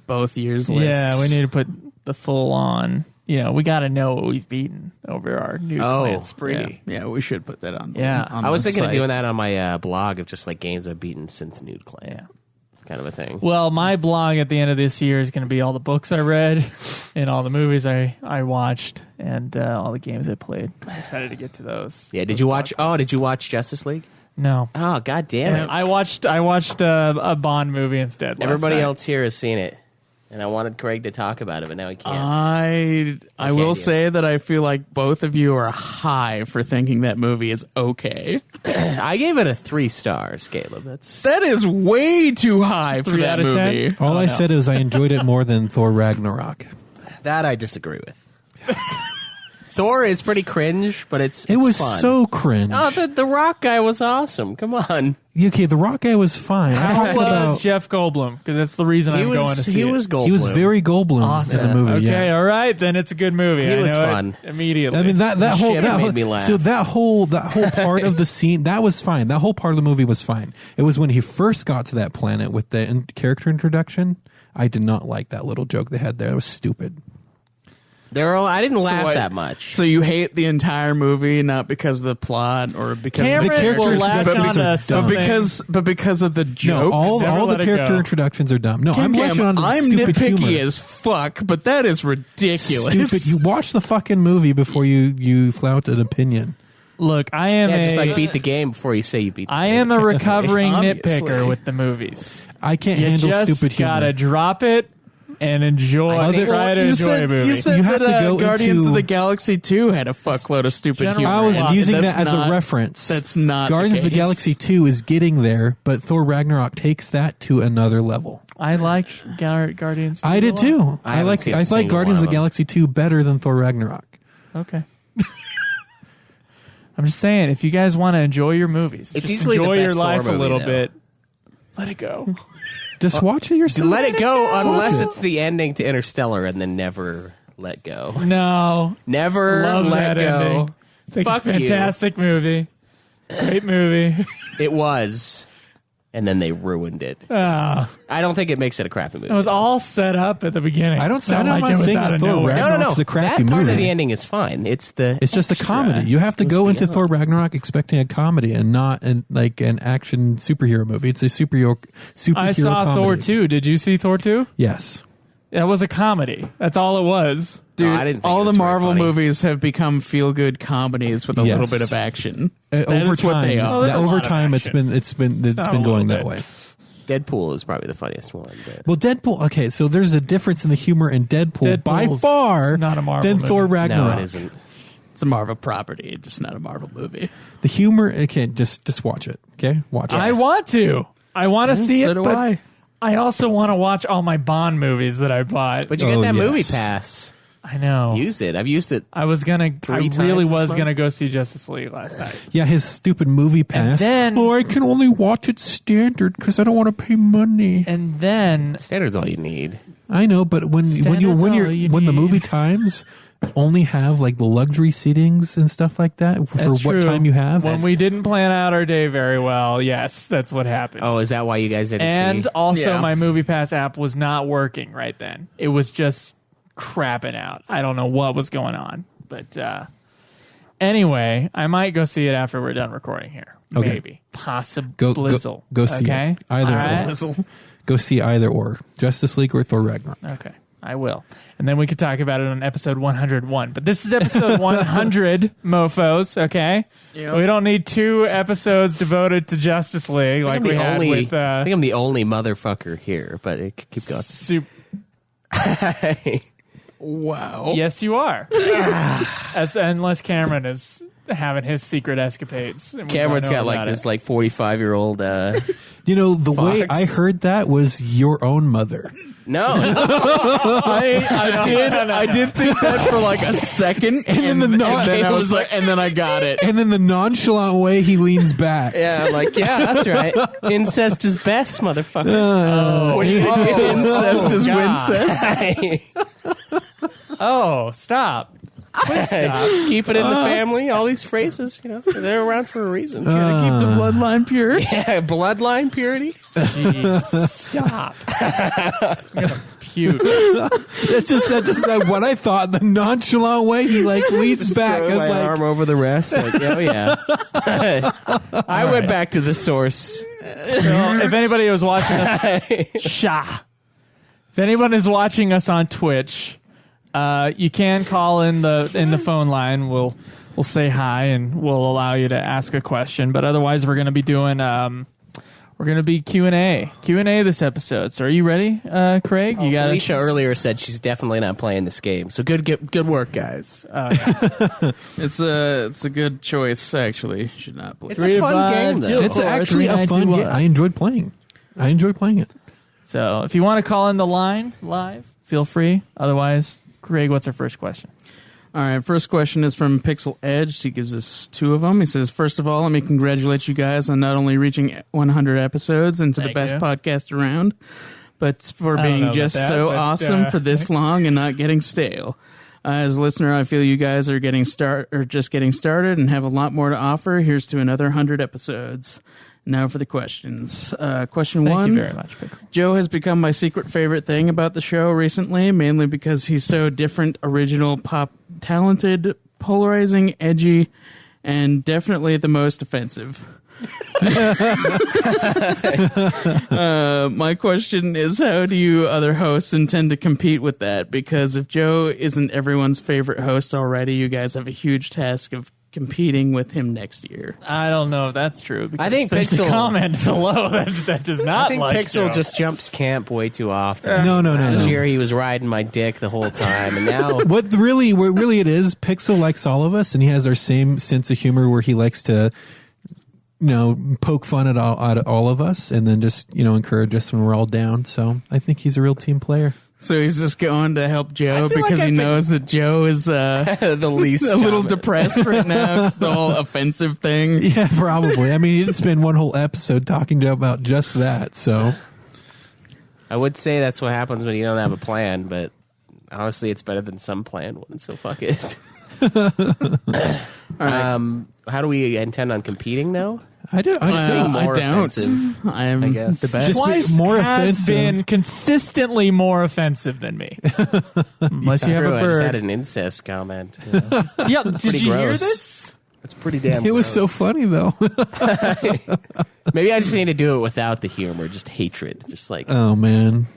both years lists. Yeah, we need to put the full on. You know, we got to know what we've beaten over our new clan spree. Yeah, we should put that on. Yeah. on I was the thinking of site. doing that on my blog of just, like, games I've beaten since Nude Clan. Yeah. Kind of a thing. Well, my blog at the end of this year is going to be all the books I read and all the movies I watched and all the games I played. I'm excited to get to those. Yeah, did you watch Justice League? No. Oh, god damn it. I watched a Bond movie instead. last Everybody night. else here has seen it. And I wanted Craig to talk about it, but now he can't. I will you. say that I feel like both of you are high for thinking that movie is okay. I gave it a 3 stars, Caleb. That is way too high for 3 that out of 10? movie. All I said is I enjoyed it more than Thor Ragnarok. That I disagree with. Thor is pretty cringe, but it's It was fun. so cringe. Oh, the Rock guy was awesome. Come on. Okay, the Rock guy was fine. I'm How talking was about- Jeff Goldblum? Because that's the reason I'm going to see he it. was Goldblum. He was very Goldblum awesome in the movie. Okay, yeah. all right, then it's a good movie. He I was know it fun. immediately. I mean that whole Shit, it made me laugh. So that whole part of the scene that was fine. That whole part of the movie was fine. It was when he first got to that planet with the character introduction. I did not like that little joke they had there. It was stupid. I didn't laugh what- that much. So you hate the entire movie not because of the plot or because Cameron the character will latch introductions on are to dumb. something. but because of the jokes. No, all Never the let it character go. introductions are dumb. No, Cam, I'm latching on to the I'm stupid nitpicky humor. as fuck, but that is ridiculous. Stupid. You watch the fucking movie before you flout an opinion. Look, I am Yeah, a just like beat the game before you say you beat the I game. am a recovering Obviously. nitpicker with the movies. I can't You handle just stupid humor. gotta drop it and enjoy. Try to You enjoy said, a movie. you said You have that to go Guardians into- of the Galaxy 2 had a fuckload of stupid General humor. I was Well, using That's that as not- a reference. That's not Guardians the of the case. Galaxy 2 is getting there, but Thor Ragnarok takes that to another level. I liked Guardians. I did too. I haven't seen a I like single Guardians one of of the them. Galaxy 2 better than Thor Ragnarok. Okay. I'm just saying, if you guys want to enjoy your movies, It's just easily the enjoy your best Thor life a movie, little though. bit. Let it go. Just watch it yourself. Let it go unless it's the ending to Interstellar and then never let go. No, Never love let that go. ending. I think Fuck it's a fantastic movie. Great movie. It was. And then they ruined it. Ah, I don't think it makes it a crappy movie. it was all set up at the beginning. I don't It's not I'm like not it was saying out that of Thor nowhere. Ragnarok no. is a crappy That part movie. of the ending is fine. It's the. It's just a comedy. You have to go into Thor Ragnarok expecting a comedy and not like an action superhero movie. It's a superhero I saw comedy. Thor 2. Did you see Thor 2? Yes. That was a comedy. That's all it was. Dude, I didn't think all it the was very Marvel funny. movies have become feel-good comedies with a Yes. little bit of action. Over That is what time, they are. Oh, there's a lot over of time, it's action. been not a going little that bit. way. Deadpool is probably the funniest one. But. Well, Deadpool. Okay, so there's a difference in the humor in Deadpool by Deadpool's far not a Marvel than movie. Thor No, Ragnarok. it isn't. It's a Marvel property, just not a Marvel movie. The humor. Okay, just watch it. Okay, watch it. I want to. I want to see so it, do but I. I also want to watch all my Bond movies that I bought. But you Oh, get that movie yes. pass. I know. Use it. I've used it. I was gonna. I Three really times was this gonna month? go see Justice League last night. Yeah, his stupid movie pass. then- I can only watch it standard because I don't want to pay money. And then Standard's all you need. I know, but when Standards all you the need. movie times only have like the luxury seatings and stuff like that for that's what true. time you have. When we didn't plan out our day very well, yes, that's what happened. Oh, is that why you guys didn't and see? also, Yeah. my Movie Pass app was not working right then. It was just crapping out. I don't know what was going on, but anyway, I might go see it after we're done recording here. Okay. Maybe, possibly. Go see okay? it. Either All or. right? Go see either or Justice League or Thor Ragnarok. Okay, I will. And then we could talk about it on episode 101. But this is episode 100, mofos, okay? Yep. We don't need 2 episodes devoted to Justice League like we had with I think I'm the only motherfucker here, but it could keep going. Wow. Yes, you are. Unless Cameron is having his secret escapades. and we Cameron's don't know got like about this it. like 45-year-old. You know, the way Fox. I heard that was your own mother. No, I did think that for like a second, and then I was like, and then I got it. And then the nonchalant way he leans back. yeah, like yeah, that's right. Incest is best, motherfucker. Incest is God. Wincest. Oh, stop. Please stop. Keep it in the family. All these phrases, you know, they're around for a reason. Keep the bloodline pure. Yeah, bloodline purity. Jeez, stop. I'm gonna puke. That's just what I thought. The nonchalant way he like leans back. I Throw was my like, arm over the rest. Like, oh yeah. I went back to the source. Well, if anybody was watching us, if anyone is watching us on Twitch, you can call in the phone line. We'll say hi and we'll allow you to ask a question. But otherwise, we're going to be doing Q&A this episode. So are you ready, Craig? You got Alicia earlier said she's definitely not playing this game. So good work, guys. It's a good choice, actually. Should not play. It's a fun game, though. it's actually a fun game. I enjoyed playing it. So if you want to call in the line live, feel free. Otherwise, Craig, what's our first question? All right, first question is from Pixel Edge. He gives us 2 of them. He says, first of all, let me congratulate you guys on not only reaching 100 episodes into the Thank you. best podcast around, but for I don't know being about just that, so but, awesome for this long and not getting stale. As a listener, I feel you guys are just getting started and have a lot more to offer. Here's to another 100 episodes. Now for the questions. Question Thank 1. you very much, Pixel. Joe has become my secret favorite thing about the show recently, mainly because he's so different, original, pop, talented, polarizing, edgy, and definitely the most offensive. My question is, how do you other hosts intend to compete with that? Because if Joe isn't everyone's favorite host already, you guys have a huge task of competing with him next year. I don't know if that's true. Because I think there's a Pixel- comment below that does not I think like Pixel Joe. just jumps camp way too often. No. Last year he was riding my dick the whole time, and now What really it is, Pixel likes all of us, and he has our same sense of humor where he likes to, poke fun at all of us, and then just encourage us when we're all down. So I think he's a real team player. So he's just going to help Joe I feel because like he I've been- knows that Joe is the least a little common. depressed right now. It's the whole offensive thing. Yeah, probably. I mean, he didn't spend one whole episode talking about just that. So I would say that's what happens when you don't have a plan, but honestly, it's better than some planned one. So fuck it. How do we intend on competing now? I don't. I just being more I don't. offensive, I am guess. the best. Just- Twice more has offensive. been consistently more offensive than me. Unless you have True, a I just had bird. an incest comment. Yeah, did pretty you hear gross. this? That's pretty damn. It was so gross. funny though. Maybe I just need to do it without the humor, just hatred, just like Oh man.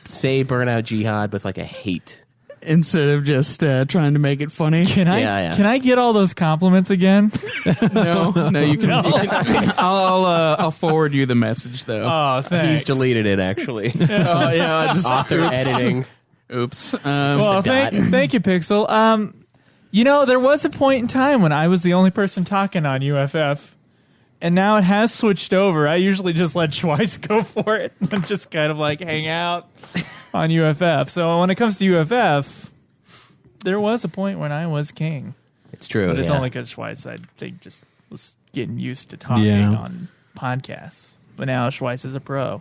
say Burnout Jihad with like a hate. Instead of just trying to make it funny. Can I Yeah. can I get all those compliments again? No, you can. No. I'll forward you the message though. Oh, thanks. He's deleted it actually. Oh yeah, I just Author editing. Oops. Well, a dot. thank you, Pixel. There was a point in time when I was the only person talking on UFF, and now it has switched over. I usually just let Schweiss go for it and just kind of like hang out on UFF. So when it comes to UFF, there was a point when I was king, It's true. but it's yeah. only because Schweiss, I think, just was getting used to talking Yeah. on podcasts. But now Schweiss is a pro.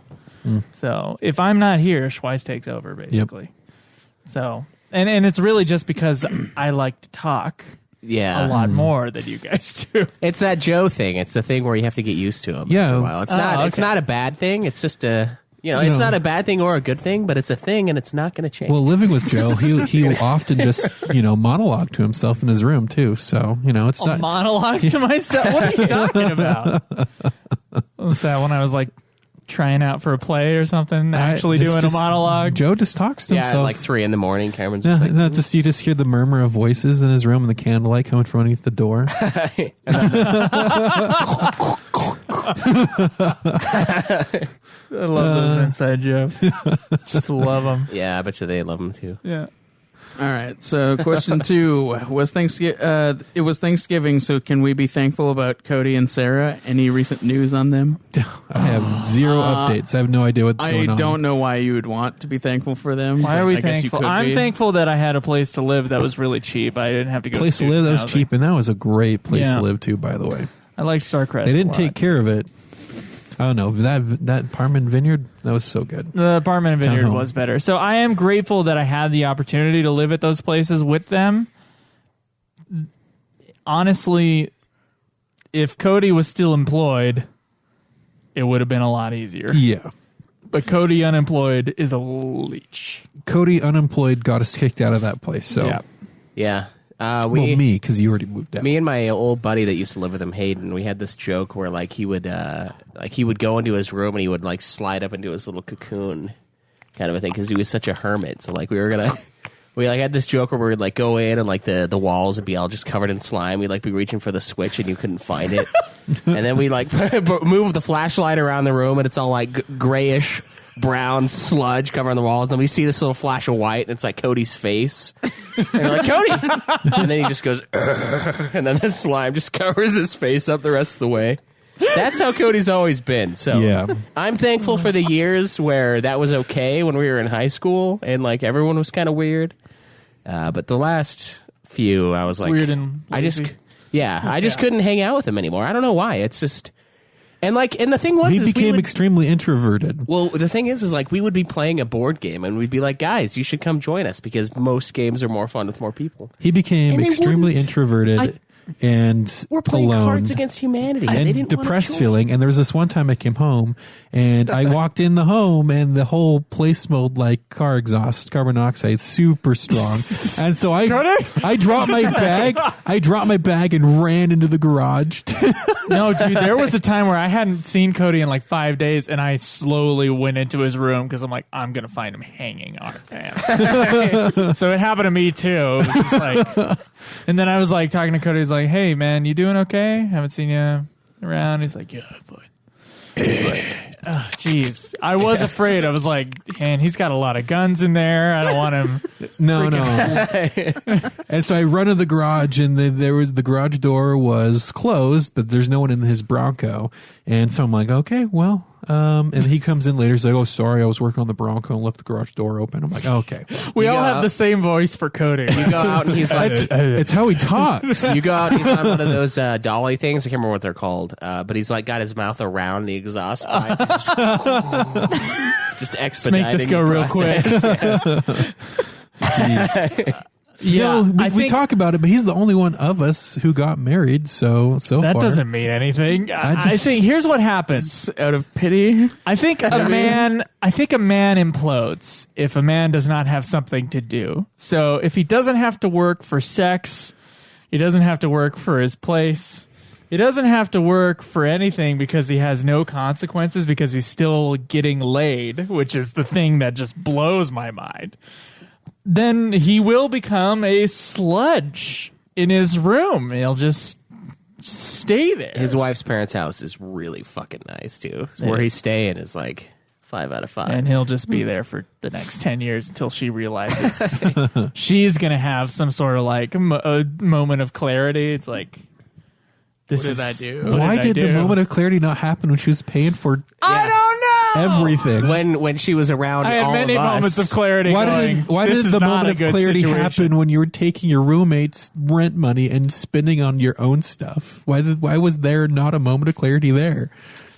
So if I'm not here, Schweiss takes over, basically. So, and it's really just because I like to talk yeah. a lot more than you guys do. It's that Joe thing. It's the thing where you have to get used to him. Yeah. After a while. It's not. It's okay. not a bad thing. It's just a. It's not a bad thing or a good thing, but it's a thing, and it's not going to change. Well, living with Joe, he will often just monologue to himself in his room too. So it's A not. monologue to myself? What are you talking about? What was that when I was like trying out for a play or something? Actually doing a monologue? Joe just talks to yeah, at himself. like 3 a.m, Cameron's Yeah, just like, no, just you just hear the murmur of voices in his room and the candlelight coming from underneath the door. I love those inside jokes. Just love them. yeah, I bet you they love him too. Yeah. All right. So question 2 was Thanksgiving. It was Thanksgiving. So can we be thankful about Cody and Sarah? Any recent news on them? I have zero updates. I have no idea what's I going on. don't know why you would want to be thankful for them. Why but are we I guess you thankful? could I'm be. thankful that I had a place to live that was really cheap. I didn't have to go Place to to live that was student housing. cheap, and that was a great place Yeah. to live too. By the way, I like Starcrest. they a didn't lot. take care of it. Oh no, that Parman Vineyard, that was so good. The apartment in Vineyard Townhome. was better. So I am grateful that I had the opportunity to live at those places with them. Honestly, if Cody was still employed, it would have been a lot easier. Yeah, But Cody unemployed is a leech. Cody unemployed got us kicked out of that place. So Yeah. Yeah. well, me because you already moved out. Me and my old buddy that used to live with him, Hayden, we had this joke where he would go into his room and he would like slide up into his little cocoon kind of a thing because he was such a hermit. So we had this joke where we would like go in and like the walls would be all just covered in slime. We'd like be reaching for the switch and you couldn't find it. And then we like move the flashlight around the room and it's all like grayish brown sludge covering the walls. And then we see this little flash of white and it's like Cody's face. And you're like, Cody! And then he just goes, "Ugh," and then the slime just covers his face up the rest of the way. That's how Cody's always been. So Yeah. I'm thankful for the years where that was okay when we were in high school and like everyone was kind of weird. But the last few, I was like, Weird and I just lazy. couldn't hang out with him anymore. I don't know why. It's just, and the thing was, he is we became would- extremely introverted. well, the thing is like we would be playing a board game and we'd be like, guys, you should come join us because most games are more fun with more people. He became And they extremely wouldn't. introverted and We're playing alone. Cards Against Humanity, and they and didn't wanna depressed join. feeling. And there was this one time I came home and I walked in the home and the whole place smelled like car exhaust, carbon monoxide, super strong. And so I dropped my bag and ran into the garage. No, dude, there was a time where I hadn't seen Cody in like 5 days, and I slowly went into his room because I'm like, I'm going to find him hanging on a fan. So it happened to me too. It was just like, and then I was like talking to Cody, he's like, like, "Hey, man, you doing okay? Haven't seen you around." He's like, "Yeah, I'm fine." Jeez, I was afraid. I was like, "Man, he's got a lot of guns in there. I don't want him." No. And so I run to the garage, and the garage door was closed, but there's no one in his Bronco. And so I'm like, okay, well, and he comes in later. He's like, "Oh, sorry, I was working on the Bronco and left the garage door open." I'm like, okay. We all have the same voice for coding. You go out and he's like, It's how he talks. you go out and he's on one of those dolly things. I can't remember what they're called, but he's like got his mouth around the exhaust pipe. Just expediting. Make this go the real quick. process. Jeez. Yeah, we talk about it, but he's the only one of us who got married. So that far. doesn't mean anything. I just- think here's what happens. Out of pity. I think a man implodes if a man does not have something to do. So if he doesn't have to work for sex, he doesn't have to work for his place. He doesn't have to work for anything because he has no consequences because he's still getting laid, which is the thing that just blows my mind. Then he will become a sludge in his room. He'll just stay there. His wife's parents' house is really fucking nice too. Where he's staying is like 5 out of 5. And he'll just be there for the next 10 years until she realizes she's going to have some sort of like a moment of clarity. It's like, What did I do? Why did the moment of clarity not happen when she was paying for I don't know everything? when she was around. I had all many of us. moments of clarity. Why "This did is the not moment a of good clarity situation." happen when you were taking your roommate's rent money and spending on your own stuff? Why was there not a moment of clarity there?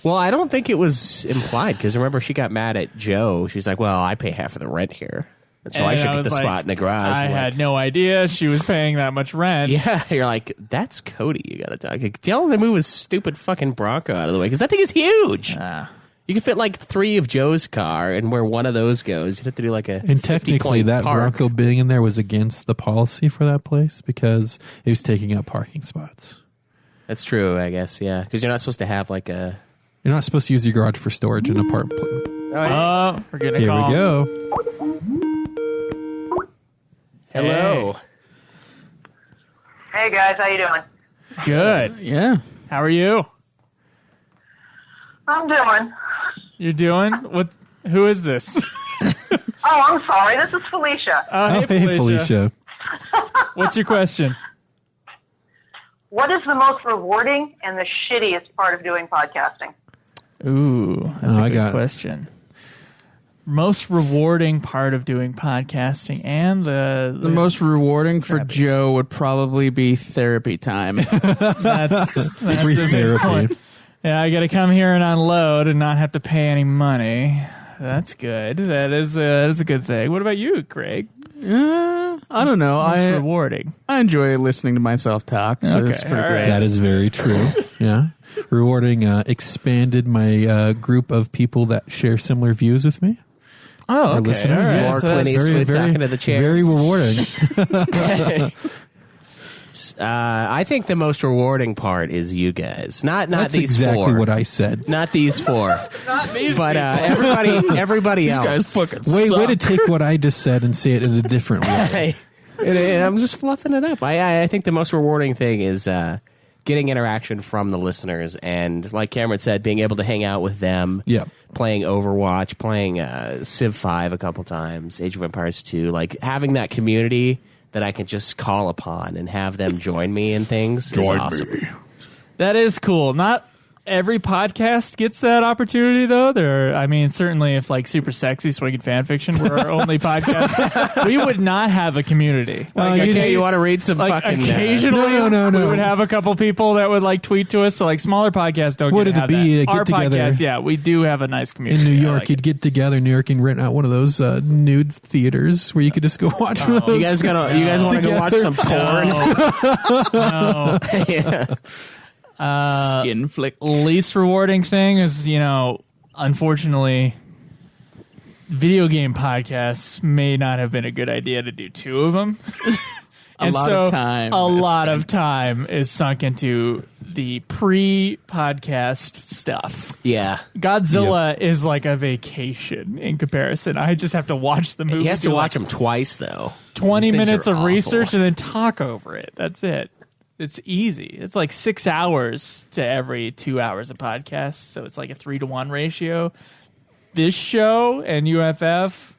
Well, I don't think it was implied because remember she got mad at Joe. She's like, "Well, I pay half of the rent here, and so I And should get was the like, spot in the garage." I I'm had like, no idea she was paying that much rent. Yeah, you're like, that's Cody. You gotta talk. Like, tell him to move his stupid fucking Bronco out of the way because that thing is huge. You can fit like 3 of Joe's car, and where one of those goes, you'd have to do like a. And technically, 50-point that park. Bronco being in there was against the policy for that place because it was taking up parking spots. That's true, I guess. Yeah, because you're not supposed to have like a. You're not supposed to use your garage for storage in an apartment. We're getting a Here call. we go. Hello. Hey guys, how you doing? Good. Yeah. How are you? I'm doing. You're doing? What? Who is this? Oh, I'm sorry. This is Felicia. Oh, Hey, Felicia. What's your question? What is the most rewarding and the shittiest part of doing podcasting? Ooh, that's Oh, a I good got it. question. Most rewarding part of doing podcasting and The most rewarding for Crabbies. Joe would probably be therapy time. that's Free a big therapy. point. Yeah, I got to come here and unload and not have to pay any money. That's good. That is a good thing. What about you, Craig? I don't know. Most I rewarding. enjoy listening to myself talk, so it's Okay, pretty all great. right. That is very true. Yeah. Rewarding, expanded my group of people that share similar views with me. Oh, Our okay. listeners. All right. Yeah. More So Clint that's- Eastwood talking to the chairs. Very rewarding. I think the most rewarding part is you guys. Not That's these exactly 4. what I said. Not these 4. Not these But people. everybody else. Way to take what I just said and say it in a different way. And I'm just fluffing it up. I think the most rewarding thing is getting interaction from the listeners, and like Cameron said, being able to hang out with them. Yep. Playing Overwatch, playing Civ 5 a couple times, Age of Empires 2, like having that community that I can just call upon and have them join me in things is awesome. That is cool. Not every podcast gets that opportunity, though. Certainly if like Super Sexy Swinging Fan Fiction were our only podcast, we would not have a community. You want to read some Like fucking... occasionally, No. we would have a couple people that would like tweet to us. So like smaller podcasts don't What get did to it have be, that. a Our get-together? podcast, yeah, we do have a nice community. In New I York, like you'd get together in New York and rent out one of those nude theaters where you could just go watch one of those. You guys want to go watch some porn? No. Yeah. Skin flick. Least rewarding thing is, unfortunately, video game podcasts may not have been a good idea to do 2 of them. A lot of time A is lot spent. of time is sunk into the pre-podcast stuff. Yeah. Godzilla is like a vacation in comparison. I just have to watch the movie. He has to do watch like them twice, though. 20 These things minutes are of awful. research and then talk over it. That's it. It's easy. It's like 6 hours to every 2 hours of podcast, so it's like a 3-to-1 ratio. This show and UFF,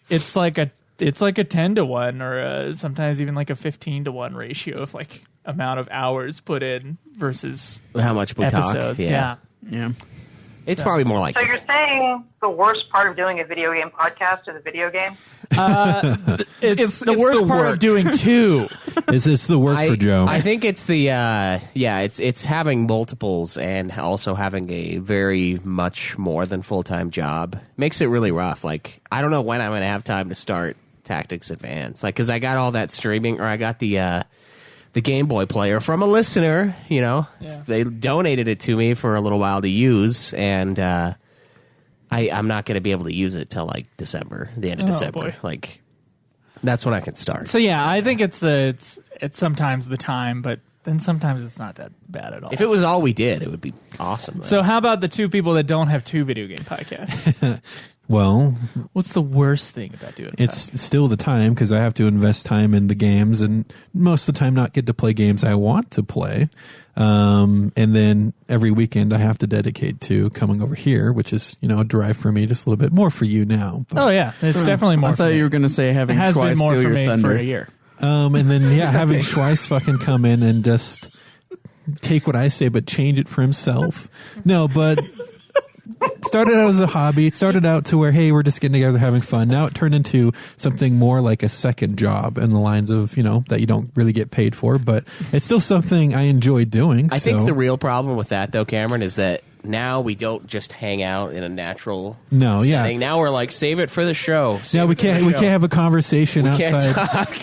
it's like a 10-to-1 or sometimes even like a 15-to-1 ratio of like amount of hours put in versus How much we episodes. talk. Yeah. It's probably more like So you're saying the worst part of doing a video game podcast is a video game? it's the it's worst the part work. of doing two. Is this the work for Joe? I think it's the it's having multiples and also having a very much more than full-time job makes it really rough. Like, I don't know when I'm going to have time to start Tactics Advance. Like, because I got all that streaming, or I got the Game Boy player from a listener. You know, they donated it to me for a little while to use, and I'm not going to be able to use it till like December, the end of December. Boy. Like, that's when I can start. So yeah, I think it's sometimes the time, but then sometimes it's not that bad at all. If it was all we did, it would be awesome. Though. So how about the two people that don't have two video game podcasts? well, What's the worst thing about doing it's still the time because I have to invest time in the games and most of the time not get to play games I want to play. And then every weekend I have to dedicate to coming over here, which is, a drive for me, just a little bit more for you now. But, Oh yeah, it's definitely more. I thought for me. you were going to say It having has been Schweiss more steal for your me thunder. for a year. and then, having Schweiss fucking come in and just take what I say, but change it for himself. No, but started out as a hobby. It started out to where, hey, we're just getting together having fun. Now it turned into something more like a second job in the lines of, that you don't really get paid for, but it's still something I enjoy doing. I think the real problem with that, though, Cameron, is that now we don't just hang out in a natural setting. Now we're like, save it for the show. Now we can't have a conversation outside. Can't talk.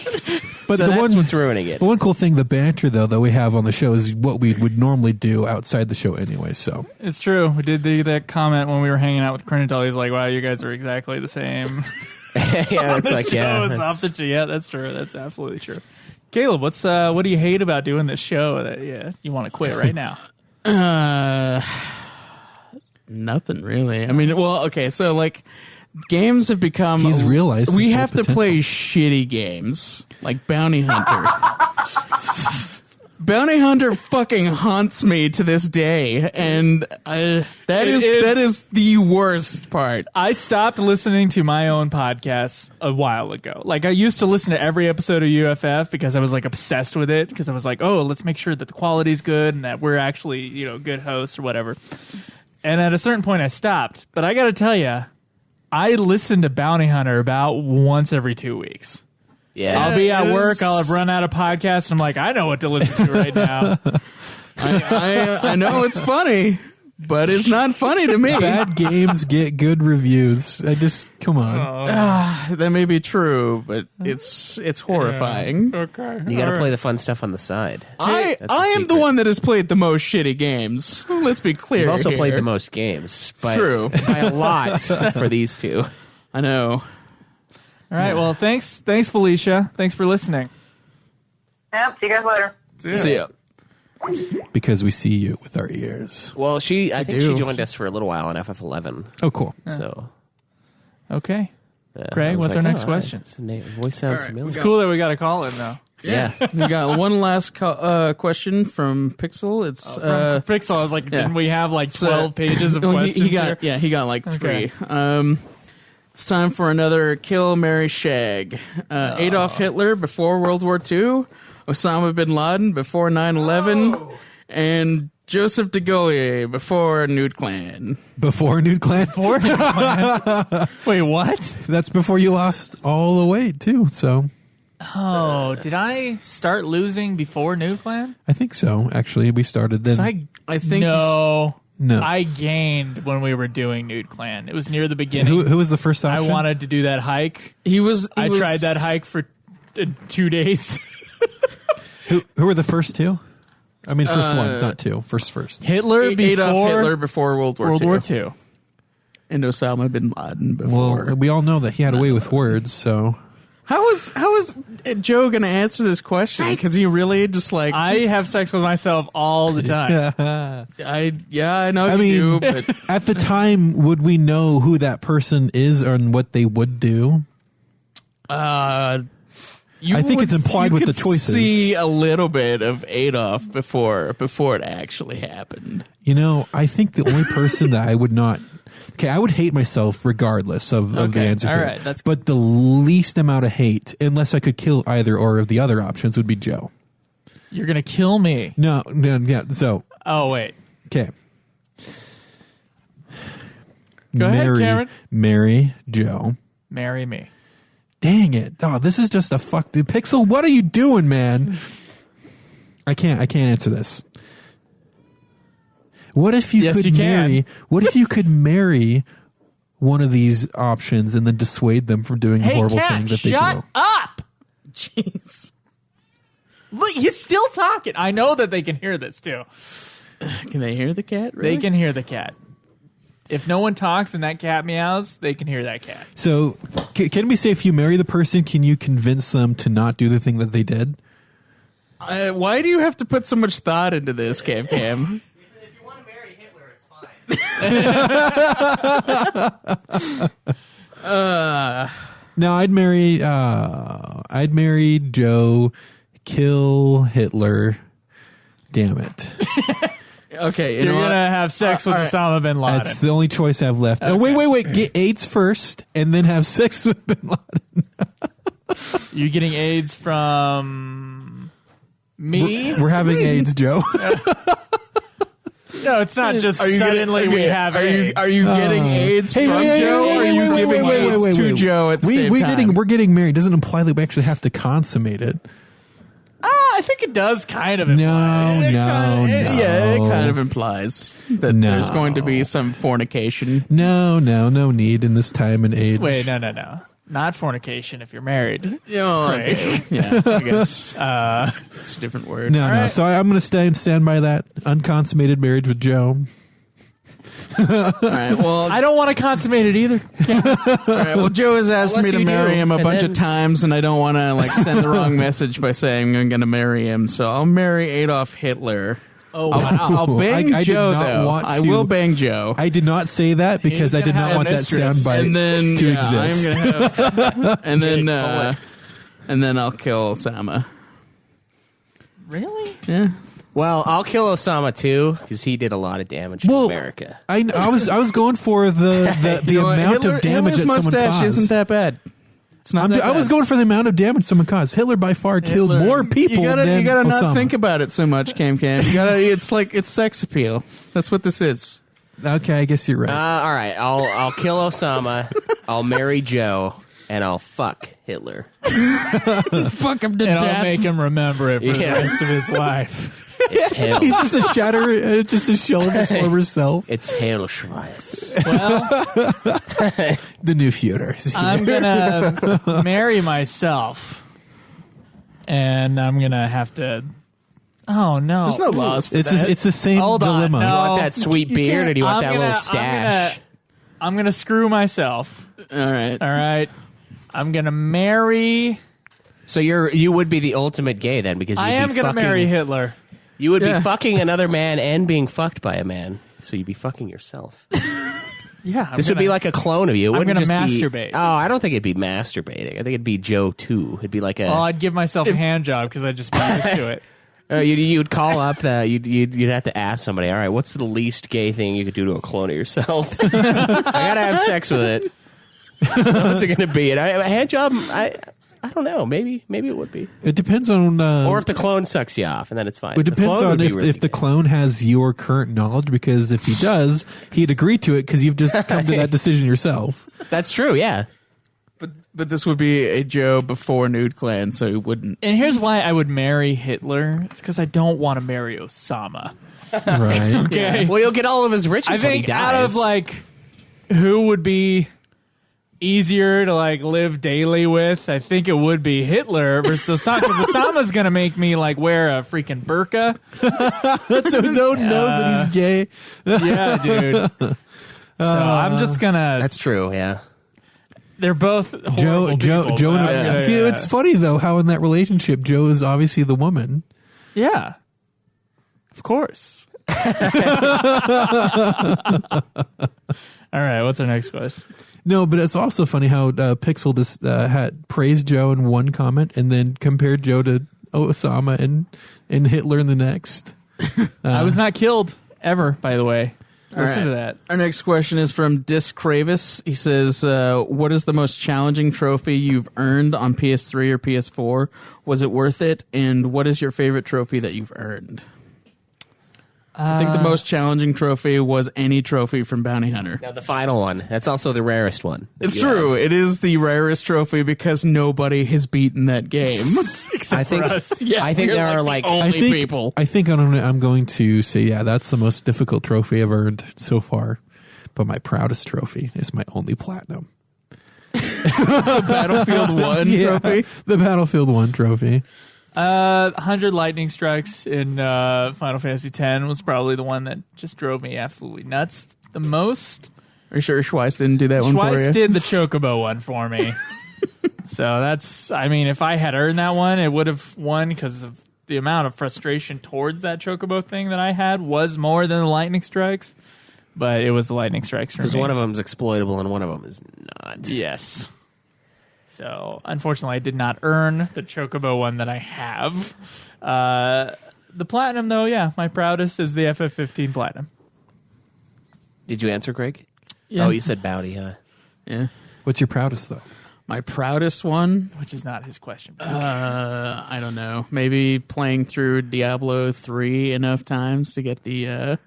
But so that's what's ruining it. The one cool thing, the banter though that we have on the show is what we would normally do outside the show anyway. So It's true. We did that comment when we were hanging out with Crenadel. He's like, "Wow, you guys are exactly the same." Yeah, it's like Yeah, that's true. That's absolutely true. Caleb, what do you hate about doing this show that you want to quit right now? Nothing really. I mean, well, okay, so like games have become. He's realized we his have full to play shitty games like Bounty Hunter. Bounty Hunter fucking haunts me to this day, and that is the worst part. I stopped listening to my own podcasts a while ago. Like, I used to listen to every episode of UFF because I was like obsessed with it, because I was like, oh, let's make sure that the quality's good and that we're actually, good hosts or whatever. And at a certain point I stopped. But I got to tell you, I listen to Bounty Hunter about once every 2 weeks. Yeah. I'll be at work, I'll have run out of podcasts, and I'm like, I know what to listen to right now. I know it's funny, but it's not funny to me. bad games get good reviews. Come on. That may be true, but it's horrifying. Okay. You got to play the fun stuff on the side. I That's am the secret. one that has played the most shitty games. Let's be clear. You've also here. played the most games. It's true. By a lot for these two. I know. All right, well, thanks, Felicia. Thanks for listening. Yep, see you guys later. See ya. Because we see you with our ears. Well, I think do. she joined us for a little while on FF11. Oh, cool. So, Okay. I Craig, was what's our next oh, question? His voice sounds familiar. It's cool that we got a call in, though. Yeah. We got one last question from Pixel. It's From Pixel, I was like, didn't we have like 12 pages of well, questions here? he got like Okay. 3. It's time for another Kill, Marry, Shag. Adolf Hitler before World War II, Osama bin Laden before 9/11, and Joseph de Gaulle before Nude Clan. Before Nude Clan? Wait, what? That's before you lost all the weight, too. So Oh, did I start losing before Nude Clan? I think so. Actually, we started then. I think no. No. I gained when we were doing Nude Clan. It was near the beginning. Who was the first I option? wanted to do that hike. I tried that hike for 2 days. Who were the first two? I mean, first one, not two. First. Hitler Adolf before Hitler before World War II. II. And Osama bin Laden before. Well, we all know that he had a way with words, so. How is Joe going to answer this question? Because he really just like I have sex with myself all the time. I know I you mean, do, but at the time, would we know who that person is and what they would do? I think it's implied with the could choices. See a little bit of Adolf before it actually happened. You know, I think the only person that I would not. Okay, I would hate myself regardless of the Okay, answer. all here. right, that's but the least amount of hate, unless I could kill either or of the other options, would be Joe. You're gonna kill me. No, yeah. So, Oh wait. okay. Go ahead, Cameron. Marry Joe. Marry me. Dang it! Oh, this is just a fuck, dude. Pixel, what are you doing, man? I can't answer this. What if you Yes, could you can. marry? What if you could marry one of these options and then dissuade them from doing the Hey, horrible Cat, thing that they shut do? up! Jeez. Look, he's still talking. I know that they can hear this too. Can they hear the cat? Really? They can hear the cat. If no one talks and that cat meows, they can hear that cat. So, can we say if you marry the person, can you convince them to not do the thing that they did? Why do you have to put so much thought into this, Cam? If you want to marry Hitler, it's fine. No, I'd marry Joe, kill Hitler. Damn it. Okay, You're gonna have sex with Osama bin Laden. That's the only choice I have left. Oh, wait. Get AIDS first and then have sex with bin Laden. You're getting AIDS from me? We're having AIDS, Joe. No, it's not just suddenly we have AIDS. Are you getting AIDS from Joe, or are you giving AIDS to Joe at the same time? We're getting married. Doesn't imply that we actually have to consummate it. I think it does kind of imply. No. Yeah, it kind of implies that there's going to be some fornication. No need in this time and age. Wait, no. Not fornication if you're married. Okay. Yeah, I guess it's a different word. No. right. So I'm going to stand by that unconsummated marriage with Joe. All right, well, I don't want to consummate it either. all right, well, Joe has asked me Unless to you marry do, him a and bunch then- of times, and I don't want to send the wrong message by saying I'm going to marry him. So I'll marry Adolf Hitler. Oh, wow. I'll bang I did Joe, not though. want I to- will bang Joe. I did not say that because I did gonna not have want a that mistress. soundbite And then to yeah, exist. I'm gonna have, and then Jake, and then I'll kill Osama. Really? Yeah. Well, I'll kill Osama too because he did a lot of damage to America. I was going for the You know what? amount of damage Hitler's that someone mustache caused. isn't that bad. It's not. I was going for the amount of damage someone caused. Hitler by far killed more people You gotta than not Osama. think about it so much, Cam. You gotta. It's sex appeal. That's what this is. Okay, I guess you're right. All right, I'll kill Osama. I'll marry Joe, and I'll fuck Hitler. Fuck him to And death. I'll make him remember it for the Yeah. rest of his life. It's hell. He's just a shatter, just a shell of his former self. It's Hell Schweiz. Well, The new Führer. is here. I'm going to marry myself. And I'm going to have to... Oh, no. There's no laws for It's that. it's the same Hold on, dilemma. no. You want that sweet beard, or do you want that little stash? I'm gonna screw myself. All right. All right. I'm gonna marry. So you would be the ultimate gay then, because you'd I am be gonna fucking, marry Hitler. You would Yeah. be fucking another man and being fucked by a man. So you'd be fucking yourself. Yeah. This would be like a clone of you. It I'm wouldn't gonna just be- masturbate. Oh, I don't think it'd be masturbating. I think it'd be Joe too. It'd be like a. Well, I'd give myself a hand job because I'd just be used to it. You'd call up the you'd have to ask somebody. All right, what's the least gay thing you could do to a clone of yourself? I gotta have sex with it. What's it gonna be? And a hand job? I don't know. Maybe it would be. It depends on. Or if the clone sucks you off, and then it's fine. it depends on if the gay. clone has your current knowledge. Because if he does, he'd agree to it because you've just come to that decision yourself. That's true. Yeah. But this would be a Joe before Nude Clan, so he wouldn't. And here's why I would marry Hitler. It's because I don't want to marry Osama. Right. Okay. Well, you'll get all of his riches I when he think dies. out of who would be easier to live daily with, I think it would be Hitler versus Osama. Because Osama's gonna make me wear a freaking burqa. So no one knows that he's gay. Yeah, dude. So I'm just gonna. That's true. Yeah. They're both horrible Joe, people, Joe. but And I'm gonna- See, it's funny though how in that relationship, Joe is obviously the woman. Yeah, of course. All right, what's our next question? No, but it's also funny how Pixel just had praised Joe in one comment and then compared Joe to Osama and Hitler in the next. I was not killed ever, by the way. Listen to that. Our next question is from Disc Kravis. He says, what is the most challenging trophy you've earned on PS3 or PS4? Was it worth it? And what is your favorite trophy that you've earned? I think the most challenging trophy was any trophy from Bounty Hunter. Now the final one. That's also the rarest one. It's true. It is the rarest trophy because nobody has beaten that game. I think. Yeah, I think we're there are like. only people. I think I'm going to say, yeah, that's the most difficult trophy I've earned so far. But my proudest trophy is my only platinum. The Battlefield 1 trophy. The Battlefield 1 trophy. 100 lightning strikes in Final Fantasy X was probably the one that just drove me absolutely nuts the most. Are you sure Schweiss didn't do that one for you? Schweiss did the Chocobo one for me. So that's, I mean, if I had earned that one, it would have won because of the amount of frustration towards that Chocobo thing that I had was more than the lightning strikes. But it was the lightning strikes for me. Because one of them is exploitable and one of them is not. Yes. So, unfortunately, I did not earn the Chocobo one that I have. The Platinum, though, yeah, my proudest is the FF15 Platinum. Did you answer, Greg? Yeah. Oh, you said Bounty, huh? Yeah. What's your proudest, though? My proudest one? Which is not his question. I don't know. Maybe playing through Diablo 3 enough times to get the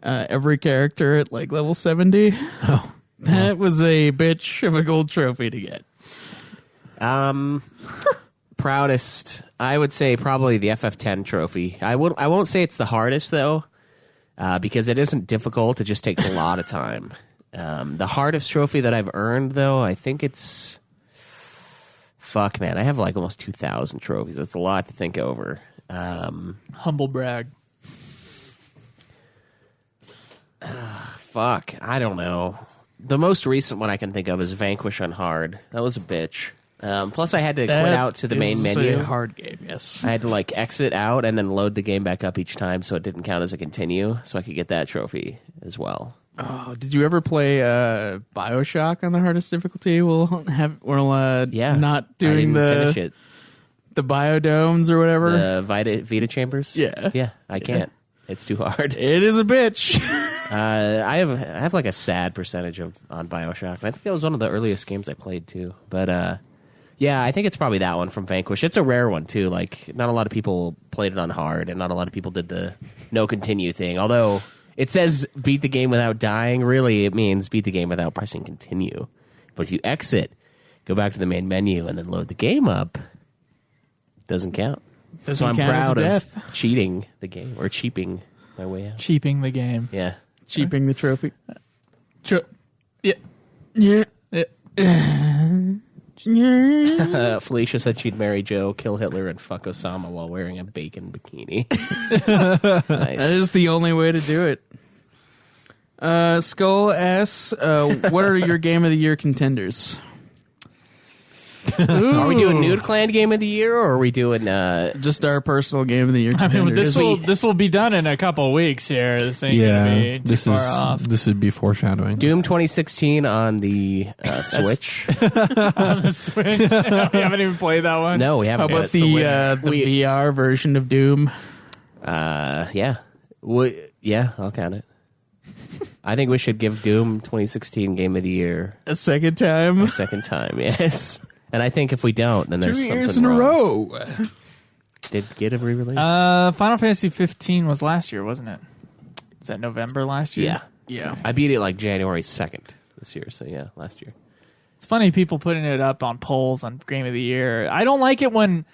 every character at like level 70. Oh. That was a bitch of a gold trophy to get. Proudest, I would say probably the FF10 trophy. I won't say it's the hardest though, because it isn't difficult. It just takes a lot of time. The hardest trophy that I've earned though, I think it's fuck man. I have like almost 2,000 trophies. That's a lot to think over. Humble brag. Fuck, I don't know. The most recent one I can think of is Vanquish on hard. That was a bitch. Plus, I had to quit out to the main menu. A hard game, yes. I had to like exit out and then load the game back up each time, so it didn't count as a continue. So I could get that trophy as well. Oh, did you ever play BioShock on the hardest difficulty? Yeah, not doing I didn't finish it. The biodomes or whatever. The Vita chambers. Yeah, I can't. It's too hard. It is a bitch. I have like a sad percentage on BioShock. And I think that was one of the earliest games I played too. But yeah, I think it's probably that one from Vanquish. It's a rare one too. Like not a lot of people played it on hard, and not a lot of people did the no continue thing. Although it says beat the game without dying, really it means beat the game without pressing continue. But if you exit, go back to the main menu, and then load the game up, it doesn't count. So I'm proud of cheating the game or cheaping my way out. Cheaping the game. Yeah. Cheaping the trophy. Yeah. Yeah. Felicia said she'd marry Joe, kill Hitler, and fuck Osama while wearing a bacon bikini. Nice. That is the only way to do it. Skull asks, what are your Game of the Year contenders? Are we doing Nude Clan Game of the Year, or are we doing... Just our personal Game of the Year I contenders. mean, this will be done in a couple of weeks here. This ain't gonna be too far off. This would be foreshadowing. Doom 2016 on the Switch? On the Switch. We haven't even played that one. No, we How haven't. about the VR version of Doom? Yeah. Yeah, I'll count it. I think we should give Doom 2016 Game of the Year A second time? a second time, yes. And I think if we don't, then there's 2 something years in wrong. a row. Did get a re-release? Final Fantasy 15 was last year, wasn't it? Is that November last year? Yeah. Yeah. I beat it like January 2nd this year, so yeah, last year. It's funny people putting it up on polls on Game of the Year. I don't like it when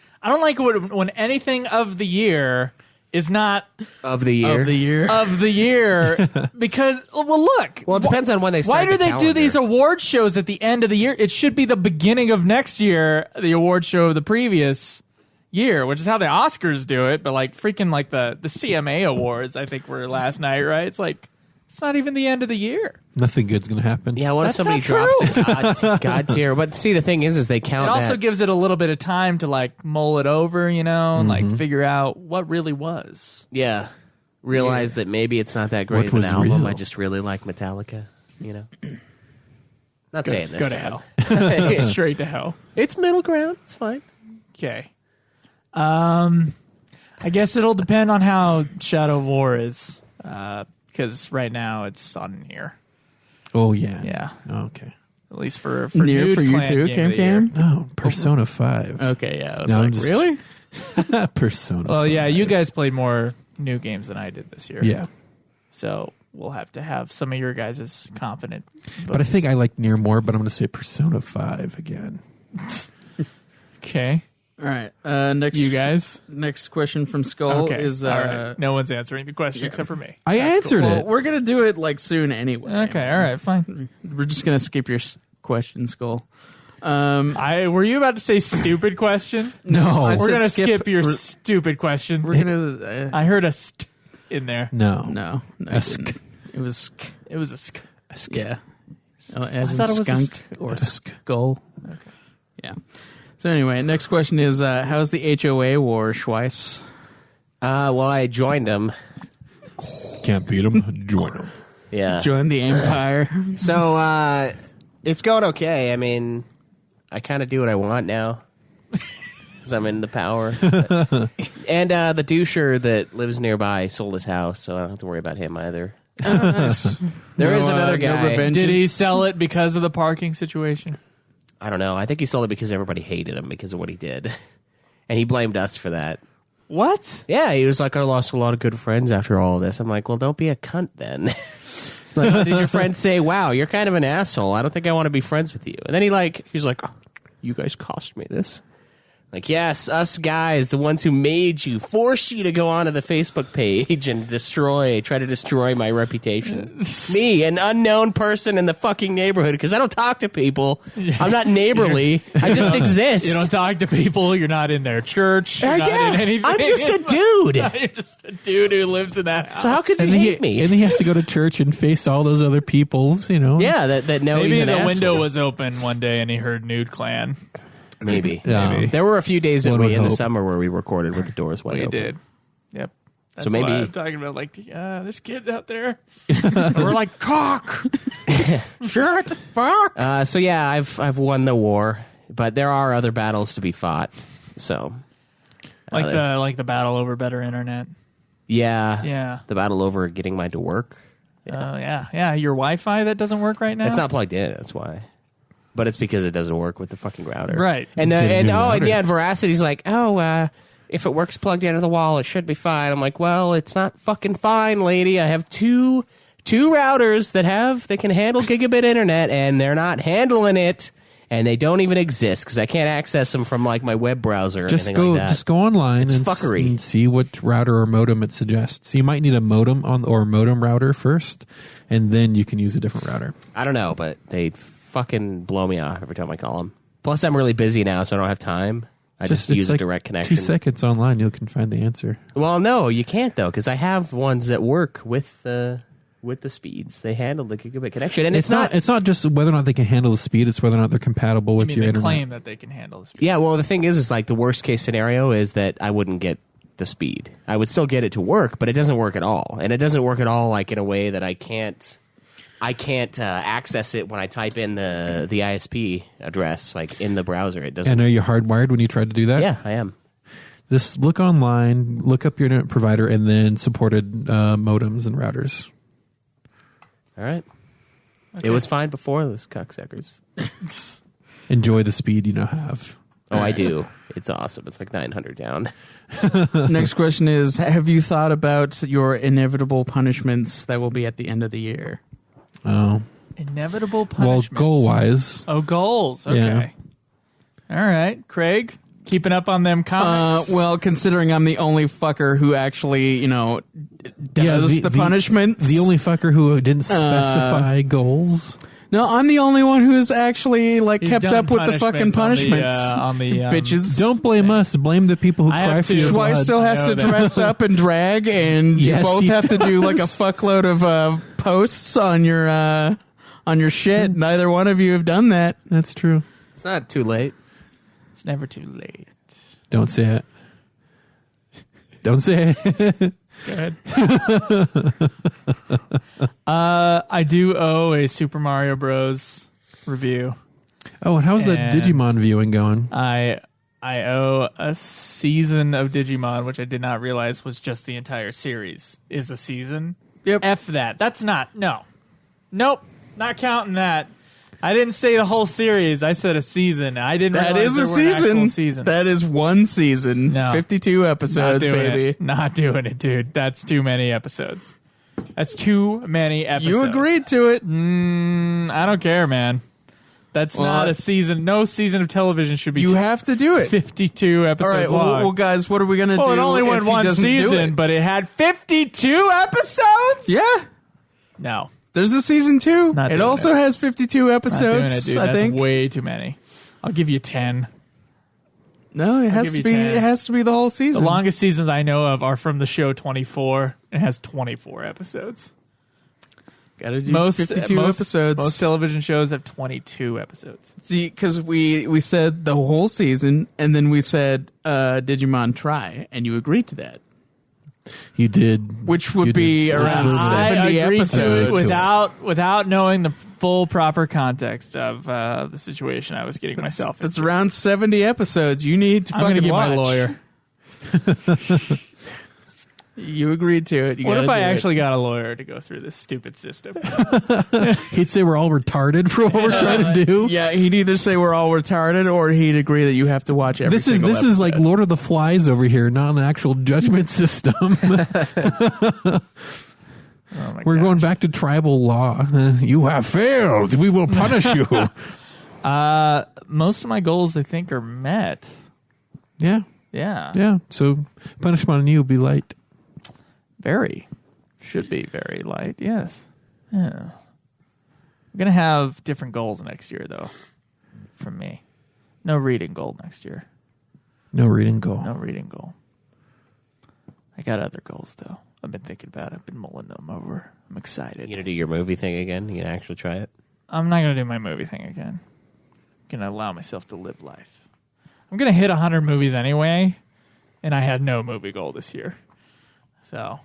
anything of the year is not Of the year? Of the year. of the year because look. Well, it depends on when they start Why do the they do calendar. these award shows at the end of the year? It should be the beginning of next year, the award show of the previous year, which is how the Oscars do it. But like freaking like the CMA awards, I think were last night, right? It's like it's not even the end of the year. Nothing good's going to happen. Yeah, what That's if somebody not drops a God tier? But see, the thing is they count It also that. gives it a little bit of time to like mull it over, you know, and like figure out what really was. Yeah. Realize that maybe it's not that great What of an was album. real? I just really like Metallica. you know. Not saying this. Go to time. hell. Straight to hell. It's middle ground. It's fine. Okay. I guess it'll depend on how Shadow of War is, because right now it's on near. Oh yeah. Yeah. Okay. At least for Near Nude for you Clan too, Game of the Year. Cam. No, Persona 5. Okay, yeah. I was No, I'm like, just- really? Persona. Well, yeah, 5. you guys played more new games than I did this year. Yeah. So we'll have to have some of your guys' confident. But I think I like Nier more, but I'm going to say Persona 5 again. Okay. All right. Next, You guys? Next question from Skull Okay. is. All right. No one's answering the question yeah. except for me. I answered Well, it. we're gonna do it like soon anyway. Okay. All right. Fine. We're just gonna skip your question, Skull. Were you about to say stupid question? No. I We're said gonna skip- skip your we're- stupid question. We're gonna. I heard a st in there. No. No, you Esk. didn't. It was. sk. It was a sk. Yeah. As in thought it was a skunk sk- or skull. Okay. Yeah. So anyway, next question is: how's the HOA war, Schweiss? Well, I joined them. Can't beat them. Join them. Yeah. Join the Empire. So it's going okay. I mean, I kind of do what I want now because I'm in the power. And the doucher that lives nearby sold his house, so I don't have to worry about him either. There is another guy. revenge. Did he sell it because of the parking situation? I don't know. I think he sold it because everybody hated him because of what he did. And he blamed us for that. What? Yeah, he was like, I lost a lot of good friends after all of this. I'm like, well, don't be a cunt then. Like, did your friends say, wow, you're kind of an asshole. I don't think I want to be friends with you. And then he's like, oh, you guys cost me this. Like, yes, us guys, the ones who made you, forced you to go onto the Facebook page and try to destroy my reputation. Me, an unknown person in the fucking neighborhood, because I don't talk to people. I'm not neighborly. I just exist. You don't talk to people. You're not in their church. You're not in anything. I'm just a dude. You're just a dude who lives in that house. So how could you And hate me? he has to go to church and face all those other peoples, you know. Yeah, that know he's Maybe an the asshole. window was open one day and he heard Nude Clan. Maybe. Yeah. There were a few days One in would the hope. summer where we recorded with the doors wide We open. did. Yep. That's So maybe- what I'm talking about. Like, there's kids out there. And we're like, cock. Shut the fuck. So yeah, I've won the war, but there are other battles to be fought. So Like the battle over better internet. yeah, Yeah. the battle over getting mine to work. Yeah. Your Wi-Fi that doesn't work right now. It's not plugged in. That's why. But it's because it doesn't work with the fucking router. Right. And Get a new router. and Veracity's like, if it works plugged into the wall, it should be fine. I'm like, well, it's not fucking fine, lady. I have two routers that can handle gigabit internet, and they're not handling it, and they don't even exist because I can't access them from like my web browser or anything like that. Just go online It's and, fuckery. and see what router or modem it suggests. So you might need a modem or modem router first, and then you can use a different router. I don't know, but they fucking blow me off every time I call them. Plus, I'm really busy now, so I don't have time. I just it's use a like direct connection. 2 seconds online, you can find the answer. Well, no, you can't though, because I have ones that work with the speeds. They handle the gigabit connection, and it's not. It's not just whether or not they can handle the speed; it's whether or not they're compatible with I mean, your they internet. claim that they can handle this. Yeah, well, the thing is like the worst case scenario is that I wouldn't get the speed. I would still get it to work, but it doesn't work at all, and it doesn't work at all like in a way that I can't access it when I type in the ISP address like in the browser. It doesn't. And are you hardwired when you try to do that? Yeah, I am. Just look online, look up your internet provider, and then supported modems and routers. All right. It was fine before this cocksuckers. Enjoy the speed you now have. Oh, I do. It's awesome. It's like 900 down. Next question is: have you thought about your inevitable punishments that will be at the end of the year? Oh, Inevitable well, punishments. goal wise, Oh, goals. Okay. All right. Craig, keeping up on them comics. Well, considering I'm the only fucker who actually, does the punishments. The only fucker who didn't specify goals. No, I'm the only one who's actually He's kept done up with the fucking punishments. On the Bitches. Don't blame us. Blame the people who I have cry for to- your Schweiss blood. still has I to know that. dress up and drag, and you Yes, both he have to do does. like a fuckload of posts on your shit. Neither one of you have done that. That's true. It's not too late. It's never too late. Don't say it. Don't say it. Go ahead. I do owe a Super Mario Bros. Review. Oh, and how's the And- Digimon viewing going? I owe a season of Digimon, which I did not realize was just the entire series is a season. Yep. F that. That's not. Nope. Not counting that. I didn't say the whole series. I said a season. I didn't That realize is a there were an actual season. season. That is one season. No. 52 episodes, Not doing baby. it. Not doing it, dude. That's too many episodes. That's too many episodes. You agreed to it. I don't care, man. That's Well, not a season. No season of television should be You have to do it. 52 All episodes right, long. well, guys, what are we going to do? Well, it only went if he one doesn't do season, it? but it had 52 episodes? Yeah. No. There's a season 2. Not It doing also it. has 52 Not doing episodes, it, dude. I That's think. way too many. I'll give you 10. No, it has give to you be 10. it has to be the whole The season. longest seasons I know of are from the show 24. It has 24 episodes. Got to do Most 52 most, episodes. Most television shows have 22 episodes. See, because we said the whole season, and then we said Digimon Try, and you agreed to that, You did. which would You be did. around I 70 agreed episodes. to it Without- without knowing the full proper context of the situation I was getting myself That's into. around 70 episodes. You need to I'm going to fucking get watch. my lawyer. You agreed to it. You What gotta if I do it. actually got a lawyer to go through this stupid system? He'd say we're all retarded for what we're trying to do. Yeah, he'd either say we're all retarded, or he'd agree that you have to watch every This is single is like episode. Lord of the Flies over here, not an actual judgment system. Oh my We're gosh. going back to tribal law. You have failed. We will punish you. Most of my goals, I think, are met. Yeah, Yeah. yeah. So punishment on you will be light. Very. Should be very light, yes. Yeah. I'm going to have different goals next year, though, from me. No reading goal next year. No reading goal. No reading goal. I got other goals, though. I've been thinking about it. I've been mulling them over. I'm excited. You gonna do your movie thing again? You gonna actually try it? I'm not going to do my movie thing again. I'm going to allow myself to live life. I'm going to hit 100 movies anyway, and I had no movie goal this year. So,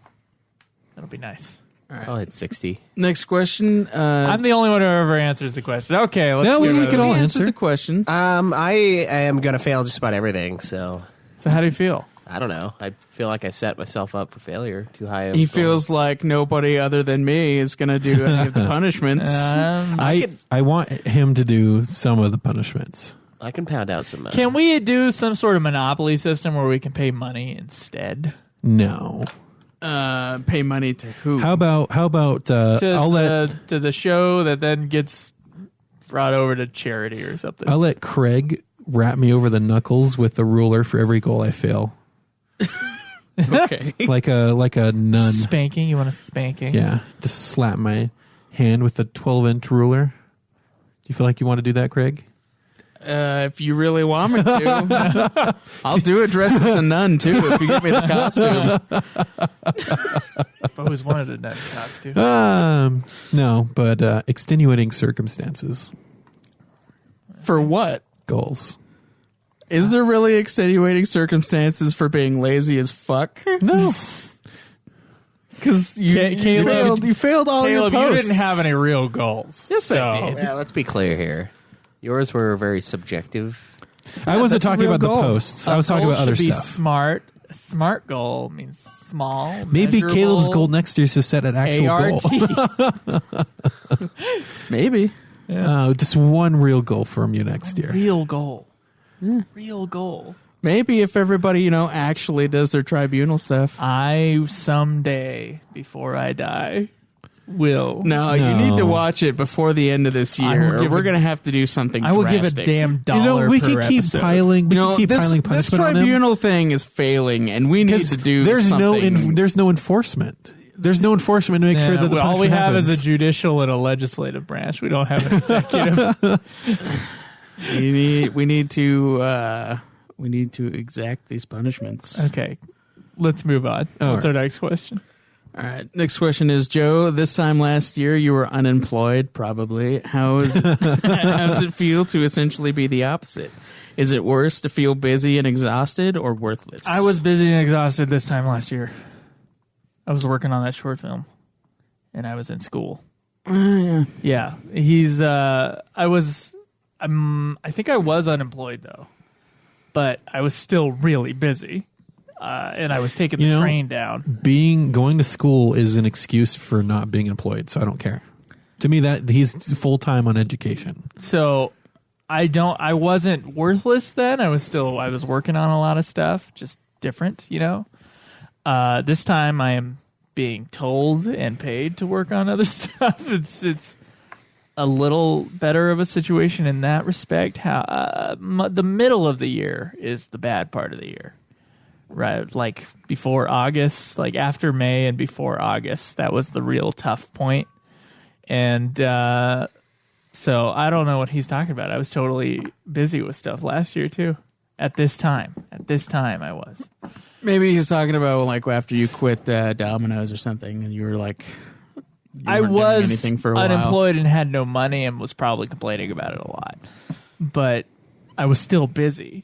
that'll be nice. I'll hit 60. Next question. I'm the only one who ever answers the question. Okay, let's Yeah, do we another can all one. answer. the question. I am gonna fail just about everything. So So how do you feel? I don't know. I feel like I set myself up for failure. Too high. Of He goals. feels like nobody other than me is going to do any of the punishments. I want him to do some of the punishments. I can pound out some. Can we do some sort of monopoly system where we can pay money instead? No. Pay money to who? How about I'll let To the show that then gets brought over to charity or something. I'll let Craig wrap me over the knuckles with the ruler for every goal I fail. Okay. like a nun. Spanking? You want a spanking? Yeah, just slap my hand with the 12-inch ruler. Do you feel like you want to do that, Craig? If you really want me to, I'll do it dressed as a nun too. If you give me the costume. I've always wanted a nun costume. No, but extenuating circumstances, For what? goals. Is there really extenuating circumstances for being lazy as fuck? No, Because Caleb- you failed all Caleb, your you posts. didn't have any real goals. Yes, I So- did. Yeah, let's be clear here. Yours were very subjective. I wasn't that's a talking real about goal. the posts. I A was talking goal about other should be stuff. Smart. A smart goal means small. Maybe measurable, Caleb's goal next year is to set an actual goal. ART. Maybe. Just one real goal from you next year. Real goal. Real goal. Maybe if everybody, actually does their tribunal stuff. I someday, before I die, will. No, you No. need to watch it before the end of this I will year, or give we're a- going to have to do something I will give a drastic. damn dollar we per could keep episode. piling. We could keep this piling this punishment on him. tribunal thing is failing, and we need Because to do there's something. there's no enforcement. There's no enforcement to make sure that the all we punishment have happens. is a judicial and a legislative branch. We don't have an executive. we need to exact these punishments. Okay, let's move on. All What's right. our next question? All right. Next question is, Joe, this time last year you were unemployed, probably. How does it feel to essentially be the opposite? Is it worse to feel busy and exhausted or worthless? I was busy and exhausted this time last year. I was working on that short film, and I was in school. Yeah. Yeah, I think I was unemployed though, but I was still really busy, and I was taking the train down. Going to school is an excuse for not being employed, so I don't care. To me, that he's full time on education. So I wasn't worthless then. I was working on a lot of stuff, just different, This time I am being told and paid to work on other stuff. It's a little better of a situation in that respect. How the middle of the year is the bad part of the year, right? Like before August, like after May and before August, that was the real tough point. And so I don't know what he's talking about. I was totally busy with stuff last year too. At this time I was. Maybe he's talking about like after you quit Domino's or something, and you were like, I was unemployed and had no money and was probably complaining about it a lot. But I was still busy.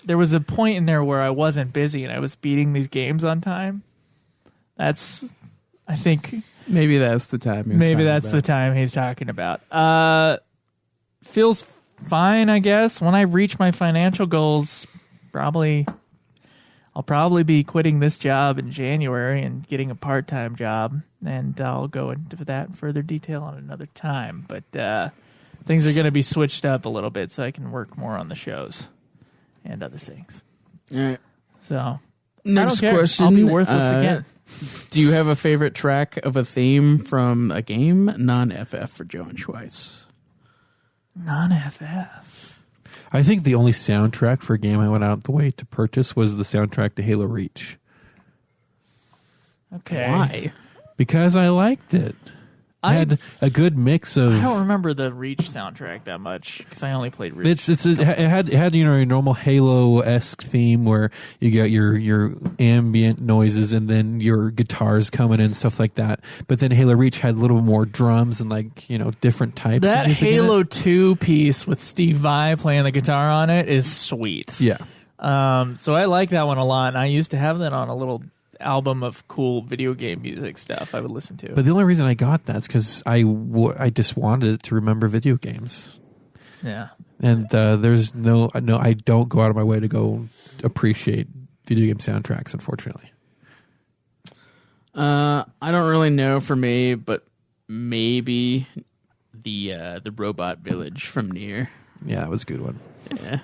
There was a point in there where I wasn't busy and I was beating these games on time. I think maybe that's the time. The time he's talking about. Feels fine, I guess. When I reach my financial goals, I'll probably be quitting this job in January and getting a part-time job, and I'll go into that in further detail on another time. But things are going to be switched up a little bit so I can work more on the shows and other things. All right. So next question. I'll be worthless again. Do you have a favorite track of a theme from a game? Non-FF for Joe and Schweiss. Non-FF. I think the only soundtrack for a game I went out the way to purchase was the soundtrack to Halo Reach. Okay. Why? Because I liked it. I had a good mix of. I don't remember the Reach soundtrack that much because I only played Reach. It had a normal Halo-esque theme where you got your ambient noises and then your guitars coming in and stuff like that. But then Halo Reach had a little more drums and different types. That of music Halo 2 piece with Steve Vai playing the guitar on it is sweet. Yeah. So I like that one a lot, and I used to have that on a little album of cool video game music stuff I would listen to. But the only reason I got that is because I just wanted it to remember video games. Yeah. And there's no, I don't go out of my way to go appreciate video game soundtracks, unfortunately. I don't really know for me, but maybe the Robot Village from Nier. Yeah, that was a good one. Yeah,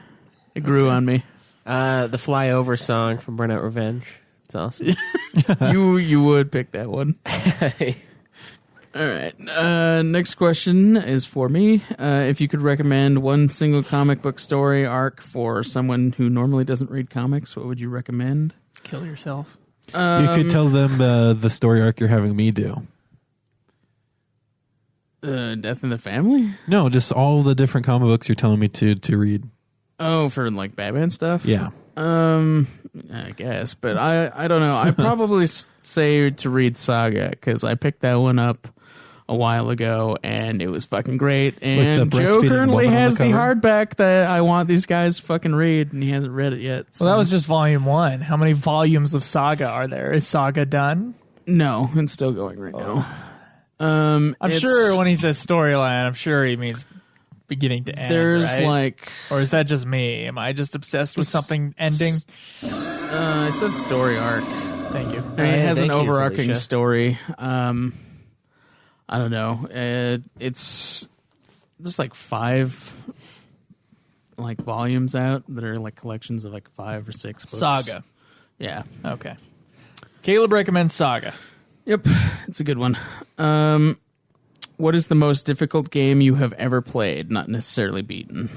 it grew on me. The Flyover song from Burnout Revenge. It's awesome. You would pick that one. All right. Next question is for me. If you could recommend one single comic book story arc for someone who normally doesn't read comics, what would you recommend? Kill yourself. You could tell them the story arc you're having me do. Death in the Family? No, just all the different comic books you're telling me to read. Oh, for like Batman stuff? Yeah. I guess, but I don't know. I probably say to read Saga because I picked that one up a while ago and it was fucking great. And Joe currently has the hardback that I want these guys to fucking read, and he hasn't read it yet. So. Well, that was just volume 1. How many volumes of Saga are there? Is Saga done? No, it's still going right now. I'm sure when he says storyline, I'm sure he means beginning to end. There's right? Or is that just me? Am I just obsessed with something ending? I said story arc. Thank you. I mean, it has an overarching story. I don't know. There's like 5 like volumes out that are like collections of like 5 or 6 books. Saga. Yeah. Okay. Caleb recommends Saga. Yep, it's a good one. What is the most difficult game you have ever played, not necessarily beaten?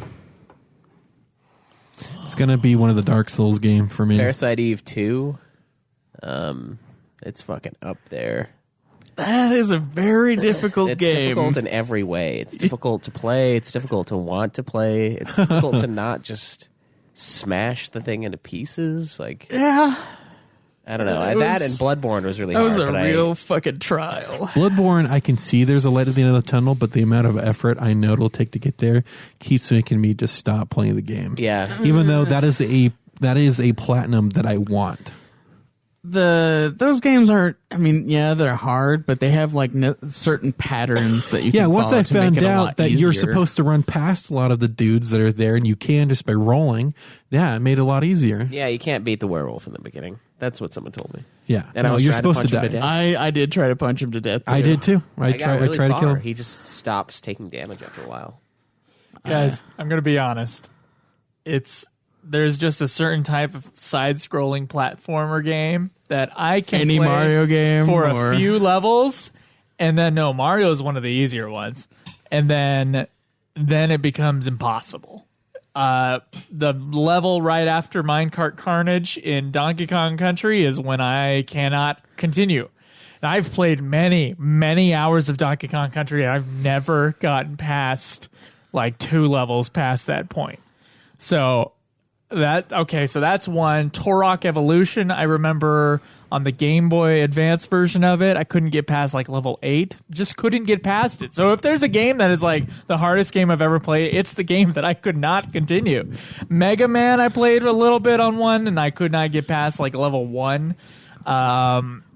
It's going to be one of the Dark Souls game for me. Parasite Eve 2. It's fucking up there. That is a very difficult It's game. It's difficult in every way. It's difficult to play. It's difficult to want to play. It's difficult to not just smash the thing into pieces. Like, yeah. I don't know. That and Bloodborne was really hard. That was a real fucking trial. Bloodborne, I can see there's a light at the end of the tunnel, but the amount of effort I know it'll take to get there keeps making me just stop playing the game. Yeah. Even though that is a platinum that I want. those games aren't. I mean, yeah, they're hard, but they have like certain patterns that you. Yeah, can once follow I to make found it a out lot that you're easier. supposed to run past a lot of the dudes that are there, and you can just by rolling. Yeah, it made it a lot easier. Yeah, you can't beat the werewolf in the beginning. That's what someone told me. Yeah, And I no, was you're trying to supposed to punch him die. to death. I did try to punch him to death. Too. I did too. I got really tried to far. kill him. He just stops taking damage after a while. Guys, I'm gonna be honest. There's just a certain type of side-scrolling platformer game that I can Any play Mario game for or- a few levels, and then no, Mario is one of the easier ones, and then it becomes impossible. The level right after Minecart Carnage in Donkey Kong Country is when I cannot continue. And I've played many, many hours of Donkey Kong Country, and I've never gotten past like 2 levels past that point. So that's one. Turok Evolution, I remember on the Game Boy Advance version of it, I couldn't get past like level 8. Just couldn't get past it. So if there's a game that is like the hardest game I've ever played, it's the game that I could not continue. Mega Man, I played a little bit on one, and I could not get past like level 1.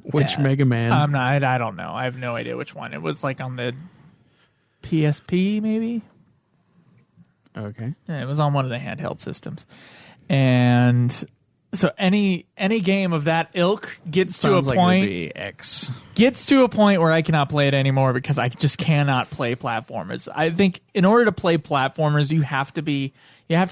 Which Mega Man? I don't know. I have no idea which one. It was like on the PSP, maybe? Okay. Yeah, it was on one of the handheld systems. And so any game of that ilk gets Sounds to a like it would point be X. gets to a point where I cannot play it anymore because I just cannot play platformers. I think in order to play platformers, you have to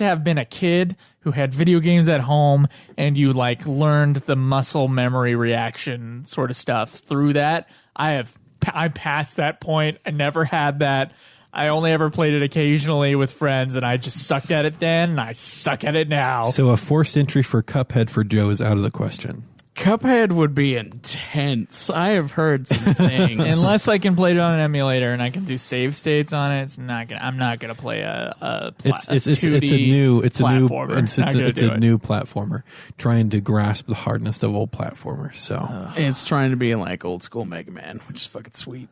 have been a kid who had video games at home, and you like learned the muscle memory reaction sort of stuff through that. I passed that point. I never had that. I only ever played it occasionally with friends, and I just sucked at it then, and I suck at it now. So a forced entry for Cuphead for Joe is out of the question. Cuphead would be intense. I have heard some things. Unless I can play it on an emulator and I can do save states on it, I'm not gonna play a 2D platformer. It's a new platformer trying to grasp the hardness of old platformers. So It's trying to be like old school Mega Man, which is fucking sweet.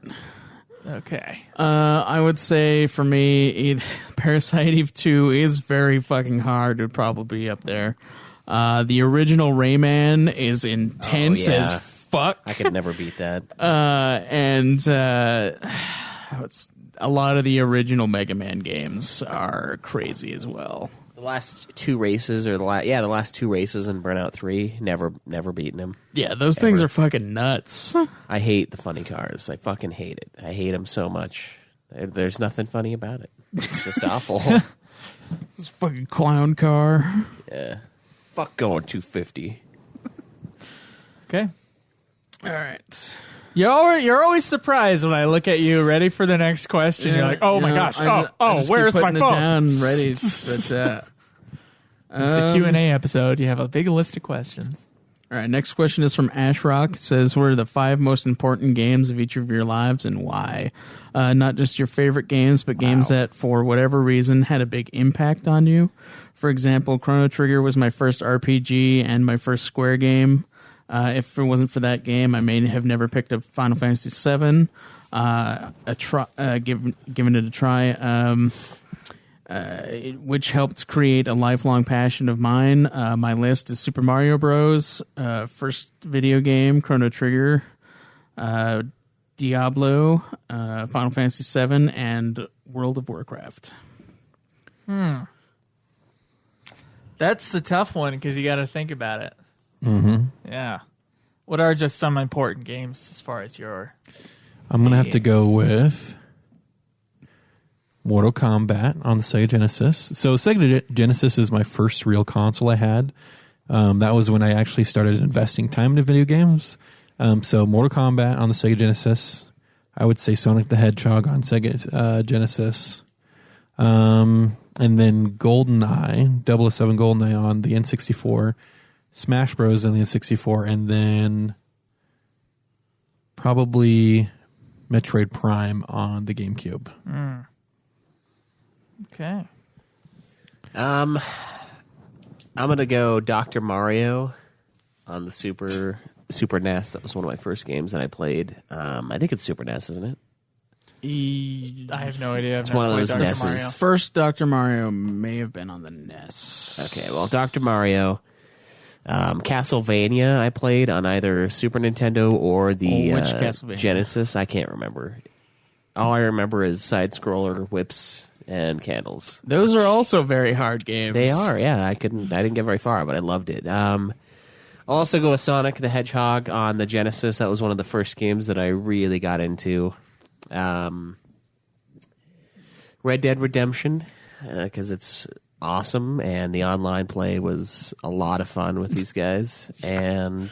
Okay. I would say for me, Parasite Eve 2 is very fucking hard. It would probably be up there. The original Rayman is intense Oh, yeah. as fuck. I could never beat that. And a lot of the original Mega Man games are crazy as well. The last 2 races, or the last 2 races in Burnout 3, never beaten him. Yeah, those things are fucking nuts. I hate the funny cars. I fucking hate it. I hate them so much. There's nothing funny about it. It's just awful. This fucking clown car. Yeah. Fuck going 250. Okay. All right. You're always surprised when I look at you, ready for the next question. You're like, oh my gosh, I just where's keep my putting phone? it down, ready. But, It's a Q&A episode. You have a big list of questions. all right, next question is from Ash Rock. It says, what are the 5 most important games of each of your lives and why? Not just your favorite games, but games that, for whatever reason, had a big impact on you. For example, Chrono Trigger was my first RPG and my first Square game. If it wasn't for that game, I may have never picked up Final Fantasy VII. Given it a try. Which helped create a lifelong passion of mine. My list is Super Mario Bros., first video game, Chrono Trigger, Diablo, Final Fantasy VII, and World of Warcraft. That's a tough one because you got to think about it. Mm-hmm. Yeah. What are just some important games as far as your... I'm going to have to go with Mortal Kombat on the Sega Genesis. So Sega Genesis is my first real console I had. That was when I actually started investing time into video games. So Mortal Kombat on the Sega Genesis. I would say Sonic the Hedgehog on Sega Genesis. And then GoldenEye, 007 GoldenEye on the N64. Smash Bros. On the N64. And then probably Metroid Prime on the GameCube. Okay. I'm gonna go Dr. Mario on the Super NES. That was one of my first games that I played. I think it's Super NES, isn't it? I have no idea. It's one of those Dr. NESs. Mario. First Dr. Mario may have been on the NES. Okay, well, Dr. Mario. Castlevania I played on either Super Nintendo or the Which Castlevania? Genesis. I can't remember. All I remember is side scroller, whips, and candles. Those are also very hard games. They are, yeah. I didn't get very far, but I loved it. I'll also go with Sonic the Hedgehog on the Genesis. That was one of the first games that I really got into. Red Dead Redemption, because it's awesome, and the online play was a lot of fun with these guys. And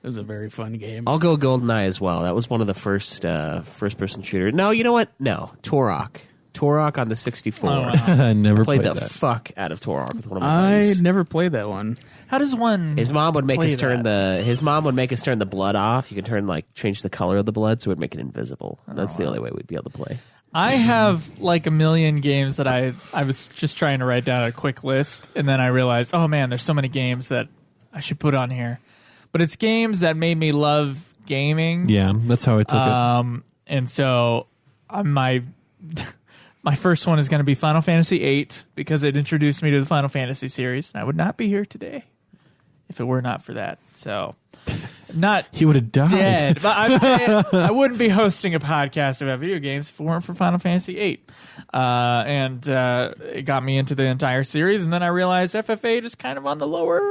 It was a very fun game. I'll go GoldenEye as well. That was one of the first first-person shooter. No, you know what? No, Turok. Turok on the 64. Oh, wow. I never Played played the that. fuck out of Turok with one of my I buddies. never played that one. How does one? His mom would make play us turn that? his mom would make us turn the blood off. You could change the color of the blood, so it would make it invisible. That's the only way we'd be able to play. I have like a million games that I was just trying to write down a quick list, and then I realized, oh man, there's so many games that I should put on here. But it's games that made me love gaming. Yeah, that's how I took it. And so my my first one is going to be Final Fantasy VIII because it introduced me to the Final Fantasy series. And I would not be here today if it were not for that. So not He would have died. dead, but I'm saying I wouldn't be hosting a podcast about video games if it weren't for Final Fantasy VIII. And it got me into the entire series, and then I realized FF8 is kind of on the lower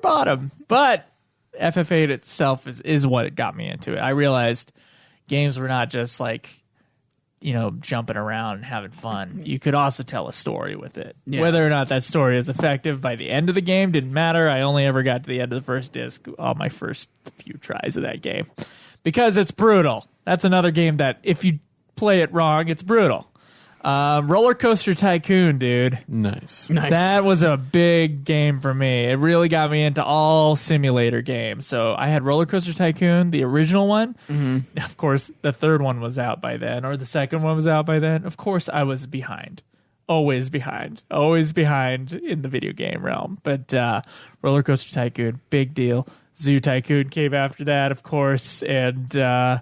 bottom. But FF8 itself is what got me into it. I realized games were not just like, jumping around and having fun. You could also tell a story with it. Yeah. Whether or not that story is effective by the end of the game didn't matter. I only ever got to the end of the first disc on my first few tries of that game because it's brutal. That's another game that if you play it wrong, it's brutal. Roller Coaster Tycoon, dude. Nice. That was a big game for me. It really got me into all simulator games. So I had Roller Coaster Tycoon, the original one. Mm-hmm. Of course, the third one was out by then, or the second one was out by then. Of course, I was behind. Always behind in the video game realm. But Roller Coaster Tycoon, big deal. Zoo Tycoon came after that, of course. And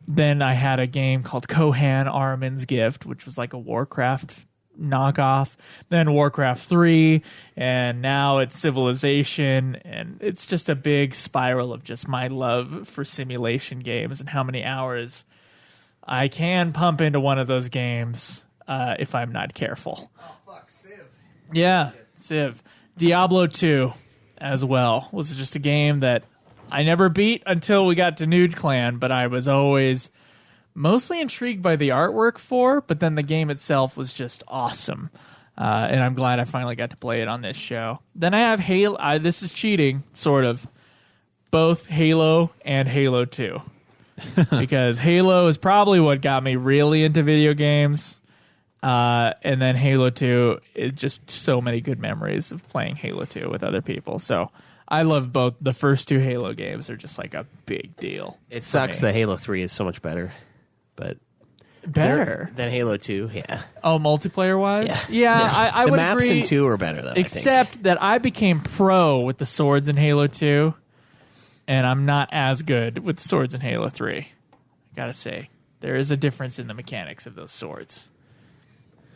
then I had a game called Kohan Armin's Gift, which was like a Warcraft knockoff. Then Warcraft 3, and now it's Civilization. And it's just a big spiral of just my love for simulation games and how many hours I can pump into one of those games if I'm not careful. Oh, fuck, Civ. Yeah, Civ. Diablo 2 as well was just a game that I never beat until we got to Nude Clan, but I was always mostly intrigued by the artwork but then the game itself was just awesome. And I'm glad I finally got to play it on this show. Then I have Halo. This is cheating, sort of. Both Halo and Halo 2. Because Halo is probably what got me really into video games. And then Halo 2, it just so many good memories of playing Halo 2 with other people. So I love both. The first two Halo games are just like a big deal. It sucks that Halo 3 is so much better. But Better than Halo 2, yeah. Oh, multiplayer wise? Yeah, I the would maps agree. in 2 are better, though, I think. Except that I became pro with the swords in Halo 2, and I'm not as good with swords in Halo 3. I gotta say. There is a difference in the mechanics of those swords.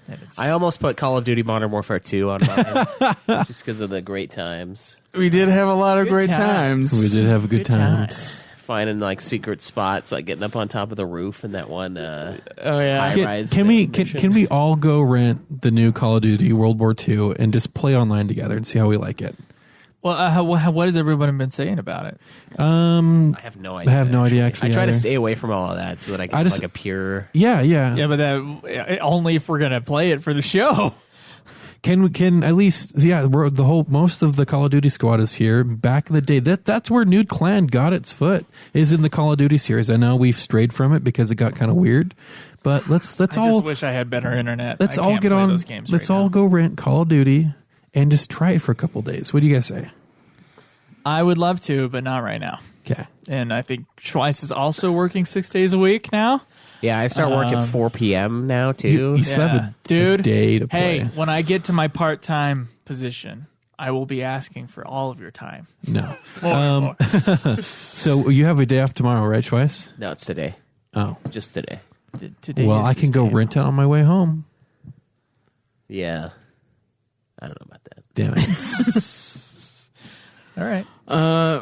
And it's, I almost put Call of Duty Modern Warfare 2 on mine just because of the great times. We did have a lot of Good great times. times. We did have good times. times. Finding like secret spots, like getting up on top of the roof in that one Oh yeah. high-rise Can we mission. can we all go rent the new Call of Duty World War II and just play online together and see how we like it? Well, what has everybody been saying about it? I have no idea. I have no idea, actually, I try to either. stay away from all of that so that I can I have just- like a pure. Yeah. Yeah, but only if we're gonna play it for the show. Can at least most of the Call of Duty squad is here. Back in the day, that's where Nude Clan got its foot, is in the Call of Duty series. I know we've strayed from it because it got kind of weird, but let's I all just wish I had better internet. let's I all can't get play on. those games Let's right all now. go rent Call of Duty and just try it for a couple days. What do you guys say? I would love to, but not right now. Okay. And I think Schweiss is also working 6 days a week now. Yeah, I start work at 4 p.m. now too. You still have a Dude, day to play. Hey, when I get to my part-time position, I will be asking for all of your time. No. More. So you have a day off tomorrow, right, Schweiss? No, it's today. Oh. Just today. Today Well, is I can his go day. rent it on my way home. Yeah, I don't know about that. Damn it. All right.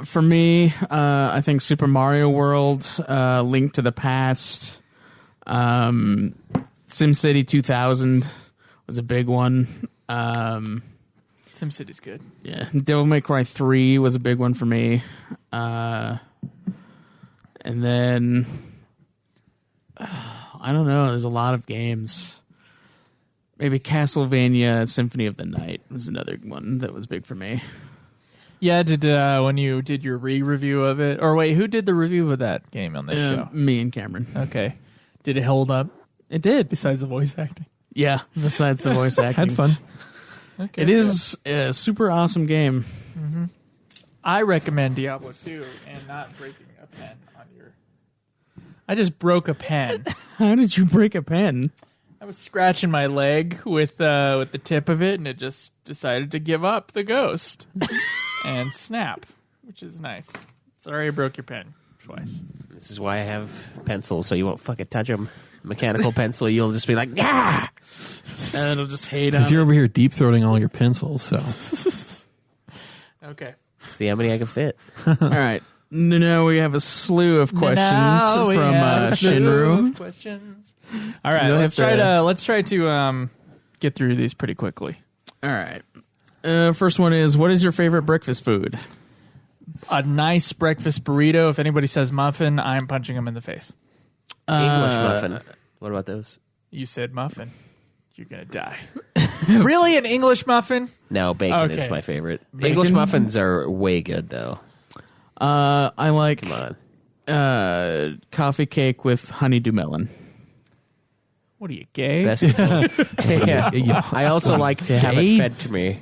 For me, I think Super Mario World, Link to the Past, SimCity 2000 was a big one. SimCity's good. Yeah, Devil May Cry 3 was a big one for me. And then, I don't know, there's a lot of games. Maybe Castlevania Symphony of the Night was another one that was big for me. Yeah, when you did your re-review of it, or wait, who did the review of that game on this show? Me and Cameron. Okay. Did it hold up It did. besides the voice acting? Yeah, besides the voice acting. Had fun. Okay. It is a super awesome game. I recommend Diablo 2 and not breaking a pen on your... I just broke a pen. How did you break a pen? I was scratching my leg with the tip of it, and it just decided to give up the ghost and snap, which is nice. Sorry I broke your pen twice. This is why I have pencils, so you won't fucking touch them. Mechanical pencil, you'll just be like, yeah. And it'll just hate on Because you're it. over here deep throating all your pencils, so. Okay. See how many I can fit. All right. Now we have a slew of questions Now we from have a slew Shinru. of questions. All right, You'll let's have try to get through these pretty quickly. All right. First one is, what is your favorite breakfast food? A nice breakfast burrito. If anybody says muffin, I'm punching them in the face. English muffin. What about those? You said muffin. You're gonna die. Really, an English muffin? No, bacon is Okay. my favorite. English muffins are way good, though. I like Come on. coffee cake with honeydew melon. What are you, gay? Best. Yeah. I also like to have Gay? it fed to me.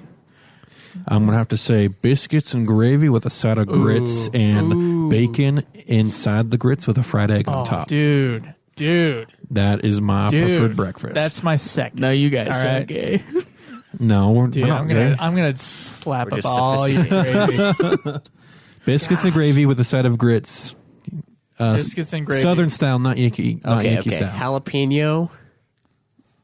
I'm going to have to say biscuits and gravy with a side of grits and bacon inside the grits with a fried egg on top. Dude. That is my Dude. preferred breakfast. That's my second. No, you guys All sound right. gay. No, we're Dude, not I'm gay. gonna slap We're up just all your gravy. Biscuits and gravy with a side of grits. Biscuits and gravy. Southern style, not Yankee, Okay, Yankee okay. style. Jalapeno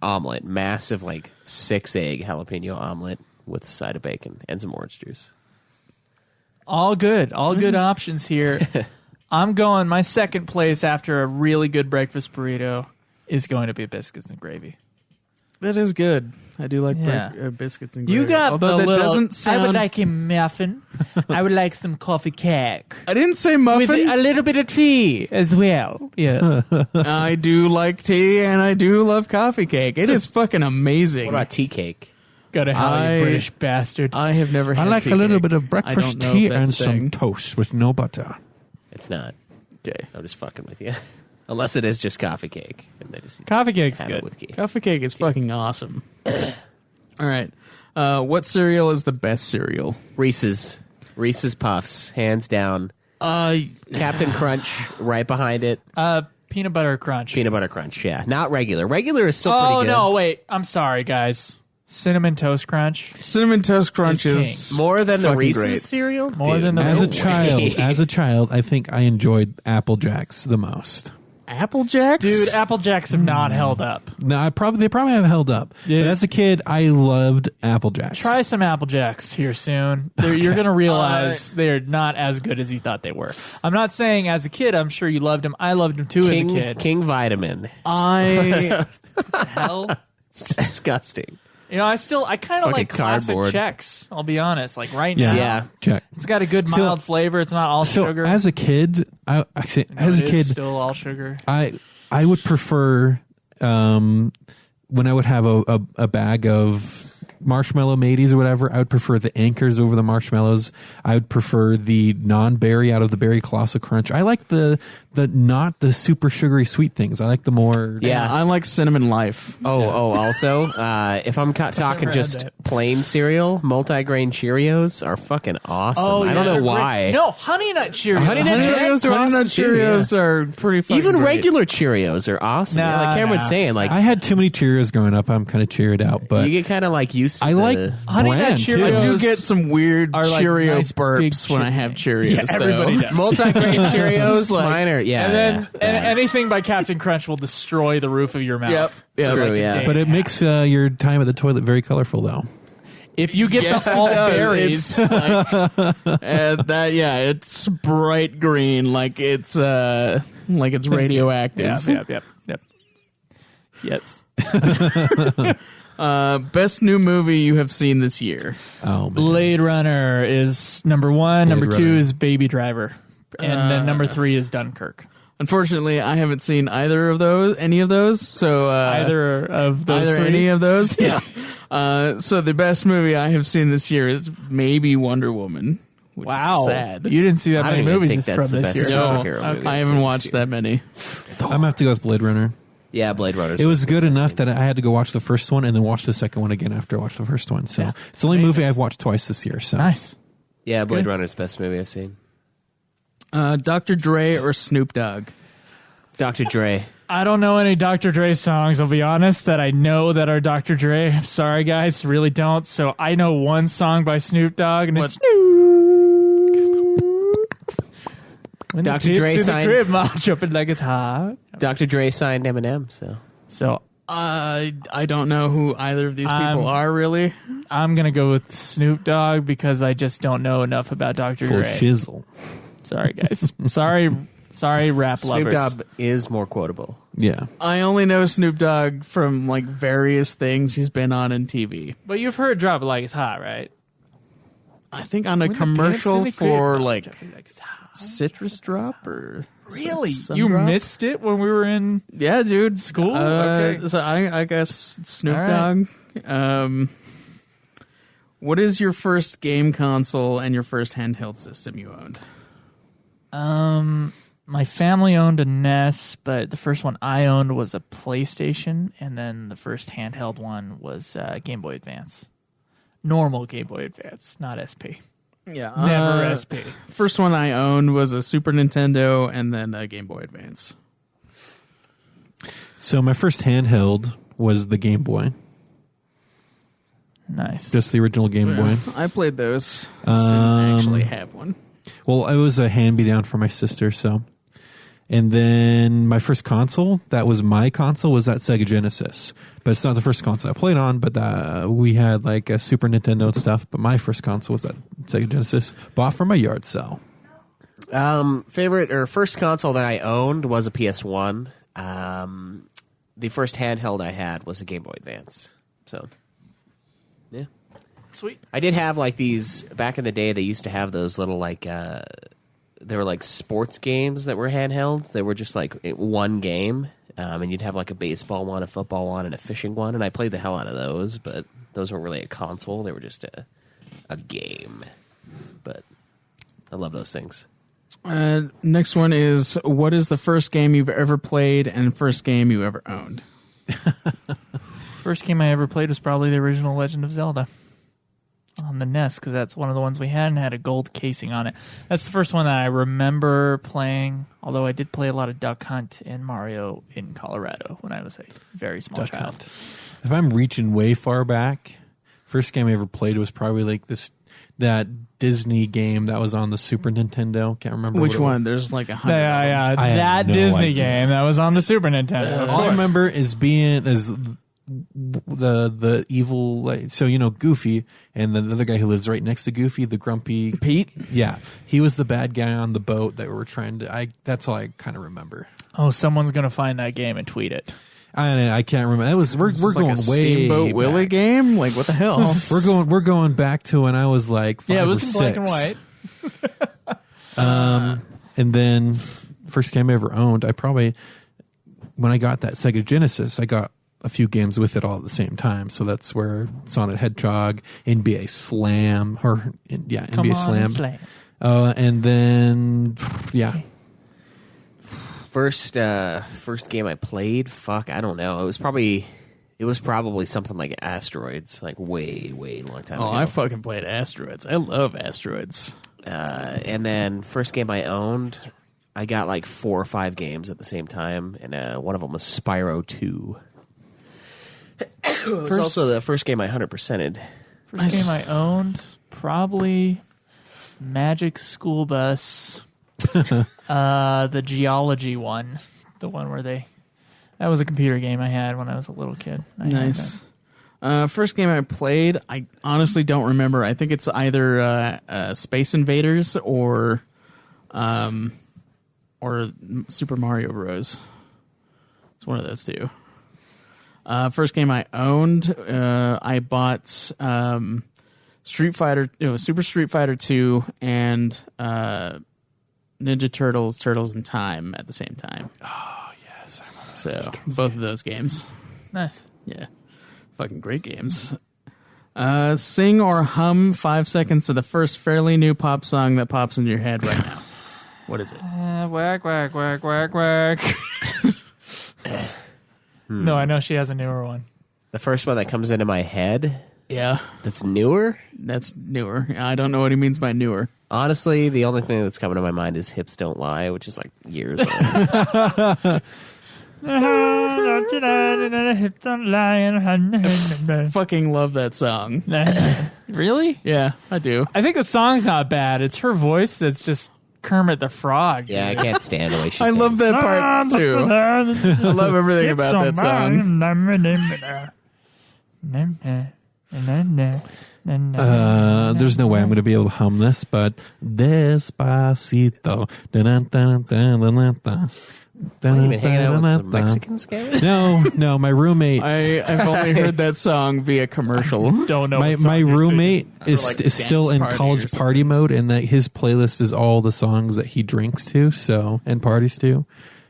omelet. Massive, 6-egg jalapeno omelet with a side of bacon and some orange juice. All good options here. I'm going. My second place after a really good breakfast burrito is going to be biscuits and gravy. That is good. I do like Yeah. biscuits and gravy. You got Although the that little, doesn't sound. I would like a muffin. I would like some coffee cake I didn't say with muffin. a little bit of tea as well. Yeah. I do like tea and I do love coffee cake. It is fucking amazing. What about tea cake? Go to hell, I- you British bastard. I have never had I like tea a little cake. bit of I breakfast don't know tea if that's and a some thing. toast with no butter. It's not. Okay. I'm just fucking with you. Unless it is just coffee cake. And they just Coffee cake's have it good. with cake. Coffee cake is fucking awesome. All right. What cereal is the best cereal? Reese's Puffs, hands down. Captain Crunch right behind it. Peanut butter crunch. Peanut butter crunch, yeah. Not regular. Regular is still Oh pretty good. no, wait. I'm sorry, guys. Cinnamon toast crunch. Cinnamon Toast Crunch Is is More than the fucking Reese's great. cereal? More Dude, than the As Reese's. a child, I think I enjoyed Apple Jacks the most. Apple Jacks. Dude, Apple Jacks have not held up. No, they probably have held up. Yeah. But as a kid, I loved Apple Jacks. Try some Apple Jacks here soon. You're going to realize they're not as good as you thought they were. I'm not saying as a kid, I'm sure you loved them. I loved them too as a kid. King Vitamin. I Hell. It's disgusting. You know, I kind of fucking like classic cardboard. Chex, I'll be honest. Like right Yeah. now. Yeah. Check. It's got a good So- mild flavor. It's not all So sugar. as a kid, No, as a it is kid, still all sugar. I would prefer when I would have a bag of marshmallow mateys or whatever, I would prefer the anchors over the marshmallows. I would prefer the non-berry out of the berry colossal crunch. I like the not the super sugary sweet things. I like the more Yeah. I like Cinnamon Life. Also, if I'm talking never just had that. plain cereal, multigrain Cheerios are fucking awesome. I don't know why. No, Honey Nut Cheerios. Honey Nut Cheerios are Honey awesome Nut too, Cheerios are pretty fucking Even great. regular Cheerios are awesome. Nah, like Cameron's nah. saying, like I had too many Cheerios growing up. I'm kind of cheered out, but you get kind of like used to I like the, Honey Nut brand too. I do Cheerios get some weird are like Cheerio nice big burps when I have Cheerios. Yeah, everybody though. does. multi-grain Cheerios. Like- Mine are, yeah. And then yeah. and anything by Captain Crunch will destroy the roof of your mouth. Yep. It's True, like a yeah. day But it and a makes your time at the toilet very colorful, though. If you get Yes, the it alt does. berries, It's like, it's bright green, like it's radioactive. Yep. Yes. Best new movie you have seen this year? Oh man. Blade Runner is number 1. Number 2 Runner. is Baby Driver, and then number 3 is Dunkirk. Unfortunately, I haven't seen either of those. Any of those? So Either of those either three? any of those? Yeah. So the best movie I have seen this year is maybe Wonder Woman. Which Wow. is sad. You didn't see that I many don't even movies think from that's the this best year. No, superhero movie I I've haven't seen watched this that many. I'm gonna have to go with Blade Runner. Yeah, Blade Runner. It was good enough that I had to go watch the first one and then watch the second one again after I watched the first one. So Yeah. it's the only movie I've watched twice this year. So Nice. Yeah, Blade Good. Runner's the best movie I've seen. Dr. Dre or Snoop Dogg? Dr. Dre. I don't know any Dr. Dre songs, I'll be honest, that I know that are Dr. Dre. I'm sorry, guys, really don't. So I know one song by Snoop Dogg, and it's When Dr. the Dre kids in the signed- crib, mom jumping like it's hot. Dr. Dre signed Eminem, so. So I don't know who either of these people are really. I'm going to go with Snoop Dogg because I just don't know enough about Dr. full Dre. shizzle. Sorry, guys. Sorry, rap Snoop lovers. Dogg is more quotable. Yeah. I only know Snoop Dogg from like various things he's been on in TV. But you've heard Drop It Like It's Hot, right? I think on a When the kids in commercial the crib, for mom like jumping like it's hot. Citrus Drop or Really? Sun You Drop? missed it when we were in Yeah, dude. school? Okay. So I guess Snoop All right. Dogg. What is your first game console and your first handheld system you owned? My family owned a NES, but the first one I owned was a PlayStation, and then the first handheld one was Game Boy Advance. Normal Game Boy Advance, not SP. Yeah, Never SP. First one I owned was a Super Nintendo and then a Game Boy Advance. So my first handheld was the Game Boy, Nice. just the original Game Boy. I played those. Just didn't actually have one. Well, it was a hand-me-down for my sister, so. And then my first console, that was my console, was that Sega Genesis. But it's not the first console I played on, but we had like a Super Nintendo and stuff. But my first console was that Sega Genesis, bought from a yard sale. Favorite or first console that I owned was a PS1. The first handheld I had was a Game Boy Advance. So, yeah. Sweet. I did have like these back in the day. They used to have those little like they were like sports games that were handhelds. They were just like one game, and you'd have like a baseball one, a football one, and a fishing one. And I played the hell out of those, but those weren't really a console. They were just a game. But I love those things. Next one is, what is the first game you've ever played and first game you ever owned? First game I ever played was probably the original Legend of Zelda on the NES, because that's one of the ones we had and had a gold casing on it. That's the first one that I remember playing, although I did play a lot of Duck Hunt and Mario in Colorado when I was a very small Duck child. Hunt. If I'm reaching way far back, first game I ever played was probably like that Disney game that was on the Super Nintendo. Can't remember Which what it one? There's like 100. Yeah, I have that no Disney idea. game that was on the Super Nintendo. was. All I remember is being as the evil, like, so Goofy and the other guy who lives right next to Goofy, the grumpy Pete? Yeah, he was the bad guy on the boat that we were trying to. That's all I kind of remember. Oh, someone's gonna find that game and tweet it. I can't remember. That was we're It's going like a way Steamboat Willie back. game? Like, what the hell? We're going back to when I was like 5 Yeah, it or was in 6. black and white. And then first game I ever owned, when I got that Sega Genesis, I got a few games with it all at the same time. So that's where Sonic the Hedgehog, NBA Slam, NBA Come on, Slam. And then, yeah. First game I played, I don't know. It was probably something like Asteroids, like way long time ago. I fucking played Asteroids. I love Asteroids. And then first game I owned, I got like 4 or 5 games at the same time, and one of them was Spyro 2. It was also the first game I 100%ed. First game I owned, probably Magic School Bus. The geology one. The one where that was a computer game I had when I was a little kid. I had Nice. First game I played, I honestly don't remember. I think it's either Space Invaders or Super Mario Bros. It's one of those two. First game I owned, I bought Street Fighter. It was Super Street Fighter 2 and Ninja Turtles: Turtles in Time at the same time. Oh yes, I remember. So both of those games. Nice. Yeah. Fucking great games. Sing or hum 5 seconds to the first fairly new pop song that pops into your head right now. What is it? Whack, whack, whack, whack, whack. No, I know she has a newer one. The first one that comes into my head Yeah, that's newer? that's newer. I don't know what he means by newer. Honestly, the only thing that's coming to my mind is Hips Don't Lie, which is like years old. Fucking love that song. Really? Yeah, I do. I think the song's not bad. It's her voice that's just Kermit the Frog. Yeah, I can't stand the way she I sings. love that part too. I love everything about that song. There's no way I'm going to be able to hum this, but Despacito. What, you been hanging out with some Mexicans, guys? No, my roommate. I've only heard that song via commercial. Don't know. My roommate is like is still dance in party or college something. party mode, and that his playlist is all the songs that he drinks to, and parties to.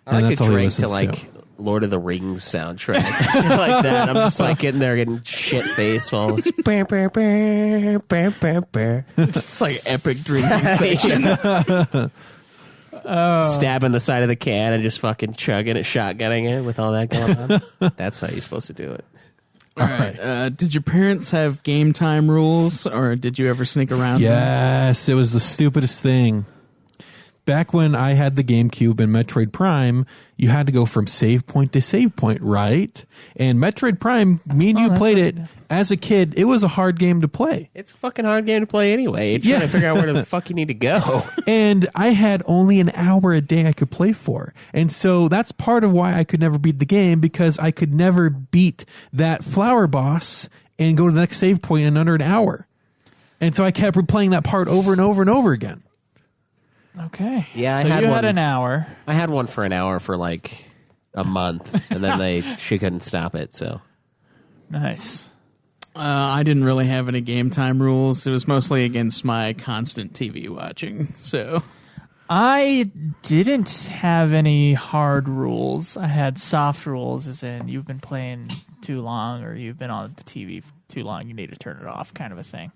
I And like that's to all he drink to listens like Lord of the Rings soundtracks. Shit like that. I'm just like getting there getting shit faced while It's like epic drinking session. stabbing the side of the can and just fucking chugging it, shotgunning it with all that going on. That's how you're supposed to do it. All right. Did your parents have game time rules, or did you ever sneak around? Yes, it was the stupidest thing. Back when I had the GameCube and Metroid Prime, you had to go from save point to save point, right? And Metroid Prime, me and you played it as a kid. It was a hard game to play. It's a fucking hard game to play anyway. You're trying to figure out where the fuck you need to go. And I had only an hour a day I could play for. And so that's part of why I could never beat the game, because I could never beat that flower boss and go to the next save point in under an hour. And so I kept replaying that part over and over and over again. Okay. Yeah, I so had you one. had an hour. I had one for an hour for like a month, and then she couldn't stop it. So Nice. I didn't really have any game time rules. It was mostly against my constant TV watching. So I didn't have any hard rules. I had soft rules, as in you've been playing too long or you've been on the TV too long, you need to turn it off, kind of a thing.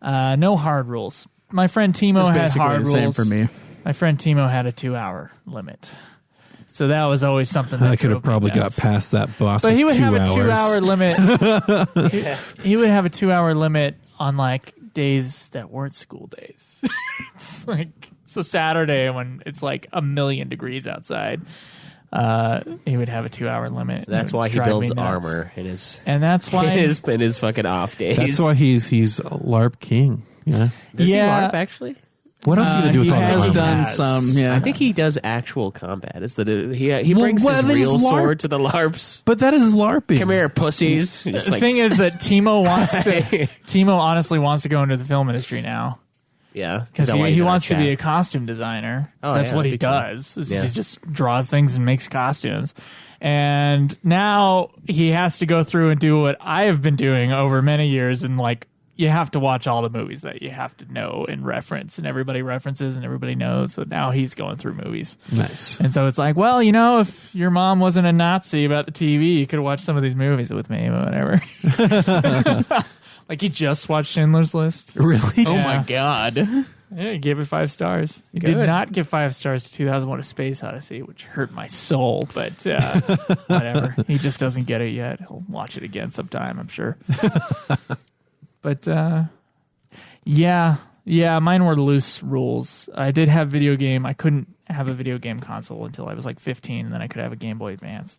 No hard rules. My friend it was Timo had basically hard the rules. same for me. My friend Timo had a 2-hour limit. So that was always something that I could drove have me probably got nuts. past that boss But with he would 2 have hours. a 2-hour limit. he would have a 2-hour limit on like days that weren't school days. It's like so Saturday when it's like 1,000,000 degrees outside. He would have a 2-hour limit. that's It would why he drive me builds nuts. armor in his And that's why in his fucking off days. That's why he's LARP king. Yeah. Does Yeah. he LARP actually? What else do you do with he all that has armor? done Has. some. Yeah, I think he does actual combat. Is that he Well, brings well, his that is real LARP. sword to the LARPs? But that is LARPing. Come here, pussies. Just the like, thing is that Timo Timo honestly wants to go into the film industry now. yeah, Because Is that why he's he in our wants to be a chat? costume designer. So Oh, that's yeah, what that'd he be cool. does. is Yeah. He just draws things and makes costumes. And now he has to go through and do what I have been doing over many years. And like, you have to watch all the movies that you have to know and reference. And everybody references and everybody knows. So now he's going through movies. Nice. And so it's like, well, you know, if your mom wasn't a Nazi about the TV, you could have watched some of these movies with me, but whatever. Like he just watched Schindler's List. Really? Oh Yeah. my god. Yeah, he gave it 5 stars. He Good. did not give 5 stars to 2001: A Space Odyssey, which hurt my soul. But whatever. He just doesn't get it yet. He'll watch it again sometime, I'm sure. But yeah, mine were loose rules. I did have video game. I couldn't have a video game console until I was like 15, and then I could have a Game Boy Advance.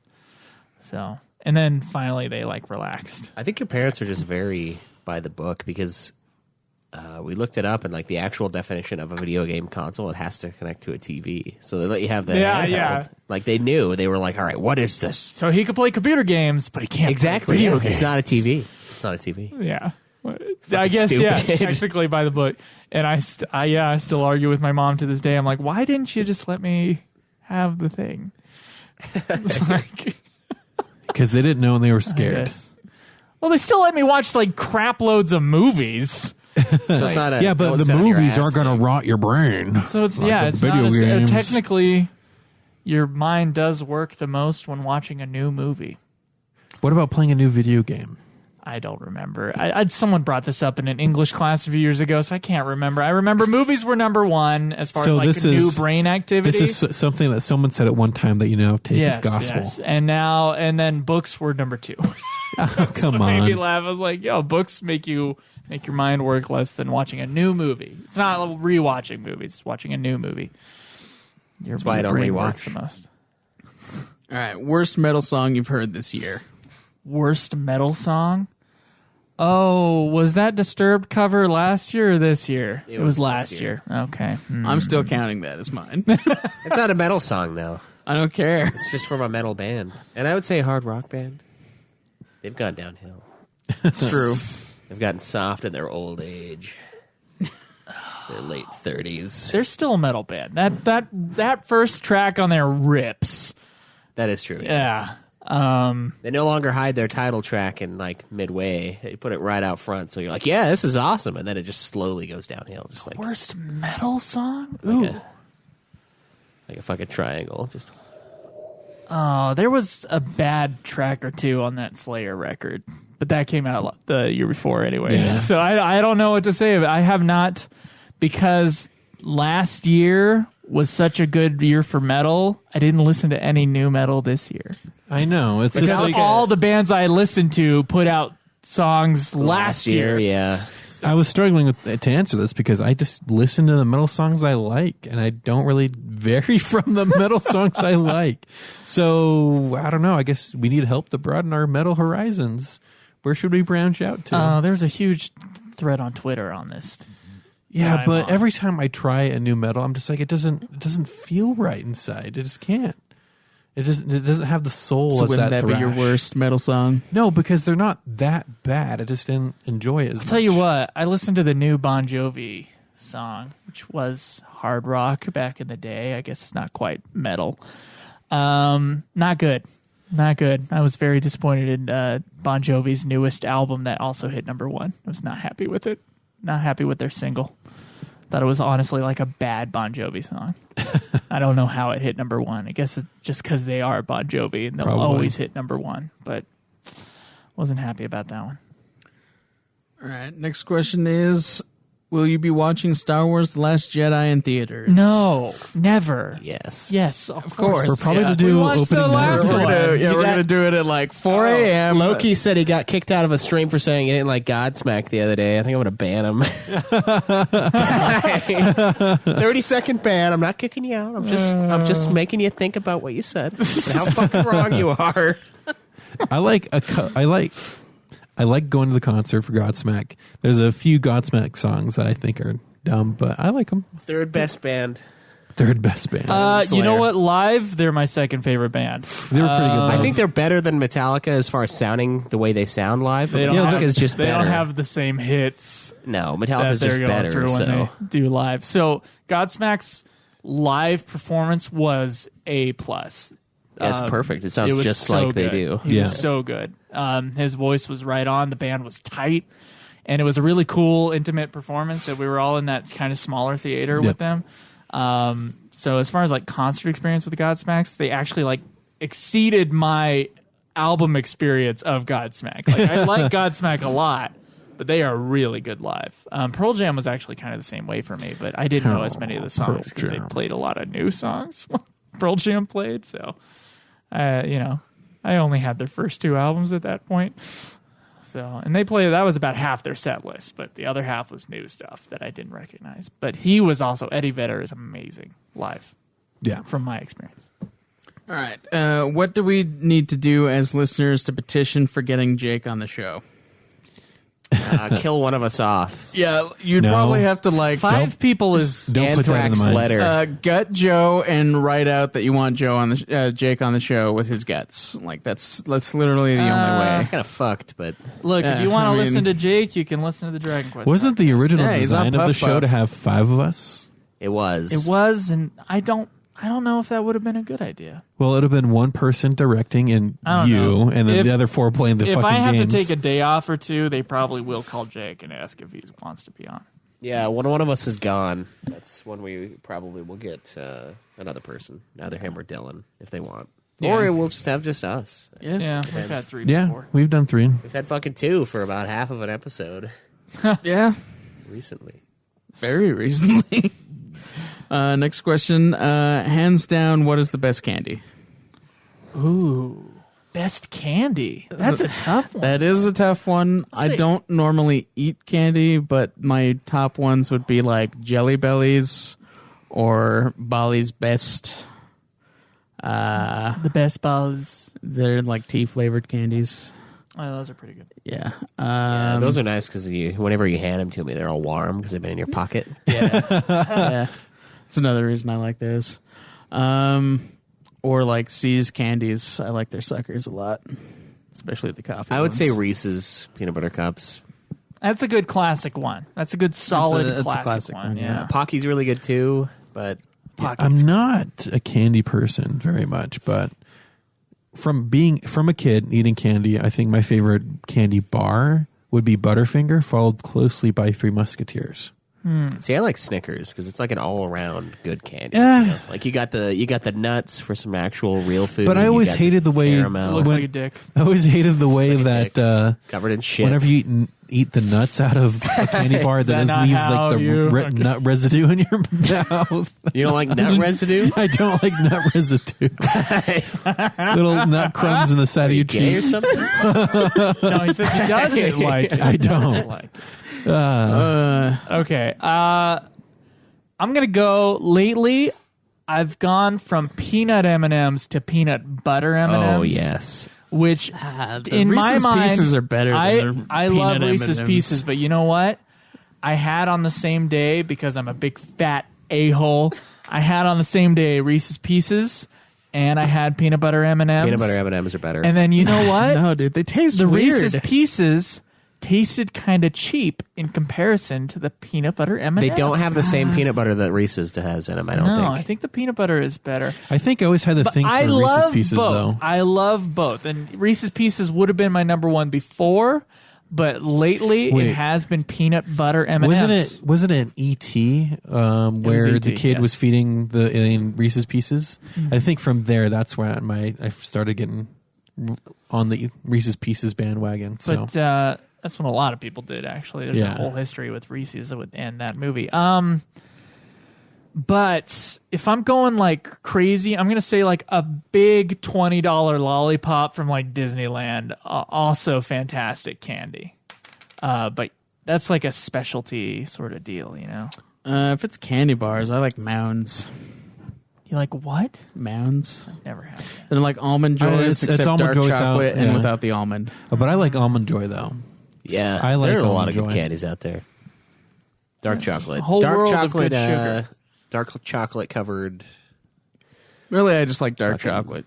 So, and then finally they like relaxed. I think your parents are just very by the book because we looked it up, and like the actual definition of a video game console, it has to connect to a TV. So they let you have the handheld. Yeah. Like they knew. They were like, all right, what is this? So he could play computer games, but he can't Exactly. play video Yeah. games. It's not a TV. It's not a TV. Yeah. I guess, yeah, stupid. technically by the book. And I still argue with my mom to this day. I'm like, why didn't you just let me have the thing? It's like, Because they didn't know and they were scared. yes. Well, they still let me watch like crap loads of movies. So it's not a, Yeah, but don't the sit on your movies ass aren't going thing. to rot your brain. So it's, Like yeah, the it's video not as, games. technically your mind does work the most when watching a new movie. What about playing a new video game? I don't remember. Someone brought this up in an English class a few years ago, so I can't remember. I remember movies were number one as far as like this a new is- brain activity. This is something that someone said at one time that you now take as gospel. Yes. And then books were number two. Oh, come Made me on. laugh. I was like, yo, books make your mind work less than watching a new movie. It's not rewatching movies, it's watching a new movie. That's why I don't rewatch. works the most. All right, worst metal song you've heard this year. Worst metal song? Oh, was that Disturbed cover last year or this year? It was last year. Okay. I'm still counting that as mine. It's not a metal song though. I don't care. It's just from a metal band, and I would say a hard rock band. They've gone downhill. It's true. They've gotten soft in their old age. Their late 30s. They're still a metal band. That first track on there rips. That is true. Yeah. They no longer hide their title track in like midway. They put it right out front, so you're like, "Yeah, this is awesome," and then it just slowly goes downhill, just like Worst metal song? Ooh. like a fucking triangle. Just There was a bad track or two on that Slayer record, but that came out the year before anyway. Yeah. So I don't know what to say. I have not, because last year was such a good year for metal. I didn't listen to any new metal this year. I know. It's just Because like all the bands I listened to put out songs last year. yeah. I was struggling to answer this because I just listen to the metal songs I like, and I don't really vary from the metal songs I like. So I don't know. I guess we need help to broaden our metal horizons. Where should we branch out to? There's a huge thread on Twitter on this. yeah, I'm but on. every time I try a new metal, I'm just like it doesn't feel right inside. It just can't. It doesn't have the soul So as wouldn't that be your thrash. worst metal song? No, because they're not that bad. I just didn't enjoy it as much. I'll tell you what, I listened to the new Bon Jovi song, which was hard rock back in the day. I guess it's not quite metal. Not good. Not good. I was very disappointed in Bon Jovi's newest album that also hit number one. I was not happy with it. Not happy with their single. Thought it was honestly like a bad Bon Jovi song. I don't know how it hit number one. I guess it's just because they are Bon Jovi and they'll Probably. always hit number one. But wasn't happy about that one. All right, next question is, will you be watching Star Wars The Last Jedi in theaters? No, never. Yes. Yes, of course. We're probably Yeah. to do We watched opening the night. last We're one. gonna, we're got- gonna do it at like 4 a.m. Loki said he got kicked out of a stream for saying he didn't like Godsmack the other day. I think I'm going to ban him. 30-second ban. I'm not kicking you out. I'm just making you think about what you said and how fucking wrong you are. I like going to the concert for Godsmack. There's a few Godsmack songs that I think are dumb, but I like them. Third best band. Third best band. You know Slayer. what? Live, they're my second favorite band. they were pretty good. I live. think they're better than Metallica as far as sounding the way they sound live. But They don't Metallica have, is just they better. don't have the same hits No, that Metallica's they're just going better. through when So they do live. So Godsmack's live performance was A+. it's perfect. It sounds was just so like they good. do. He Yeah. was so good. His voice was right on. The band was tight. And it was a really cool, intimate performance that we were all in that kind of smaller theater with them. So as far as like concert experience with the Godsmacks, they actually like exceeded my album experience of Godsmack. Like I like Godsmack a lot, but they are really good live. Pearl Jam was actually kind of the same way for me, but I didn't know as many of the songs because they played a lot of new songs. Pearl Jam played, so I only had their first two albums at that point. So, and that was about half their set list, but the other half was new stuff that I didn't recognize. But he was also, Eddie Vedder is amazing live yeah. from my experience. All right, what do we need to do as listeners to petition for getting Jake on the show? Kill one of us off. Yeah, you'd No. probably have to like 5 people is Don't put that in the Anthrax mind. letter. gut Joe and write out that you want Joe on the Jake on the show with his guts. Like that's literally the only way. That's kind of fucked, but Look, Yeah, if you want I to mean- listen to Jake, you can listen to the Dragon Quest. Wasn't the original Yeah, he's on design of the Puff show to Puff. have 5 of us? it was. It was, and I don't know if that would have been a good idea. Well, it would have been one person directing and I don't you, know. and then If- the other 4 playing the If fucking I have games. to take a day off or two, they probably will call Jake and ask if he wants to be on. Yeah, when one of us is gone, that's when we probably will get another person, either him or Dylan, if they want. Yeah. Or we'll just have just us. Yeah, we've had 3 yeah, before. we've done 3. We've had fucking 2 for about half of an episode Yeah, recently. very recently. Next question. Hands down, what is the best candy? Ooh, best candy. That's a tough one. That is a tough one. I See- don't normally eat candy, but my top ones would be like Jelly Bellies or Bali's Best. The best balls. They're like tea flavored candies. Oh, those are pretty good. Yeah. Yeah, those are nice because whenever you hand them to me, they're all warm because they've been in your pocket. Yeah. That's another reason I like those. Or like C's candies. I like their suckers a lot, especially the coffee. I would ones. say Reese's peanut butter cups. That's a good classic one. That's a good solid It's a classic, one. Yeah. Pocky's really good too, but I'm not a candy person very much, but from a kid eating candy, I think my favorite candy bar would be Butterfinger, followed closely by Three Musketeers. see, I like Snickers because it's like an all-around good candy. Yeah. You know? Like you got the nuts for some actual real food. But I You always got hated the way caramel. Looks when- like a dick. I always hated the way Looks like that covered in shit. whenever you eat the nuts out of a candy bar, Is that that it not leaves how like the you- okay. nut residue in your mouth. You don't like nut residue? I don't like nut residue. Little nut crumbs in the side of your Gay or cheek. something? No, he says he doesn't like it. I don't. Like it. Okay. I'm gonna go. Lately, I've gone from peanut M&Ms to peanut butter M&Ms. Oh yes. Which the in my Reese's mind, Pieces are better than I the I love peanut Reese's M&Ms. Pieces, but you know what? I had on the same day because I'm a big fat a-hole. I had on the same day Reese's Pieces, and I had peanut butter M&Ms. Peanut butter M&Ms are better. And then you know what? No, dude, they taste the weird. Reese's Pieces tasted kind of cheap in comparison to the peanut butter M&Ms. they don't have the same peanut butter that Reese's has in them, I don't No, think. I think the peanut butter is better. I think I always had the But thing for I Reese's love Pieces both. though. I love both, and Reese's Pieces would have been my number one before, but lately Wait. it has been peanut butter M&Ms. Wasn't it an ET where the E.T., kid yes. was feeding the alien Reese's Pieces? I think from there that's when I started getting on the Reese's Pieces bandwagon. So But that's what a lot of people did. Actually, there's Yeah. a whole history with Reese's and that movie. But if I'm going like crazy, I'm gonna say like a big $20 lollipop from like Disneyland. Also fantastic candy. But that's like a specialty sort of deal, you know. If it's candy bars, I like Mounds. You like what? Mounds. Never had it. They're like almond joys, it's except almond dark joy without- chocolate and yeah. without the almond. but I like Almond Joy though. Yeah, I like there are a lot Almond of good Joy. candies out there. Dark chocolate. whole dark world of chocolate, good sugar. dark chocolate covered Really, I just like dark Fucking- chocolate.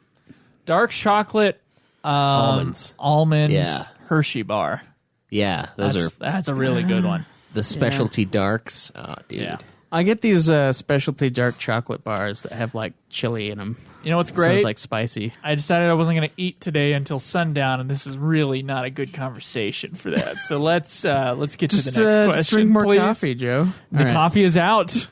Dark chocolate, almonds. almond, Yeah. Hershey bar. Yeah, those That's a really good one. the specialty darks. Oh, dude. Yeah. I get these specialty dark chocolate bars that have like chili in them. You know what's So great? it's like spicy. I decided I wasn't going to eat today until sundown, and this is really not a good conversation for that. So let's get Just, to the next question. just drink more please. coffee, Joe. The coffee is out.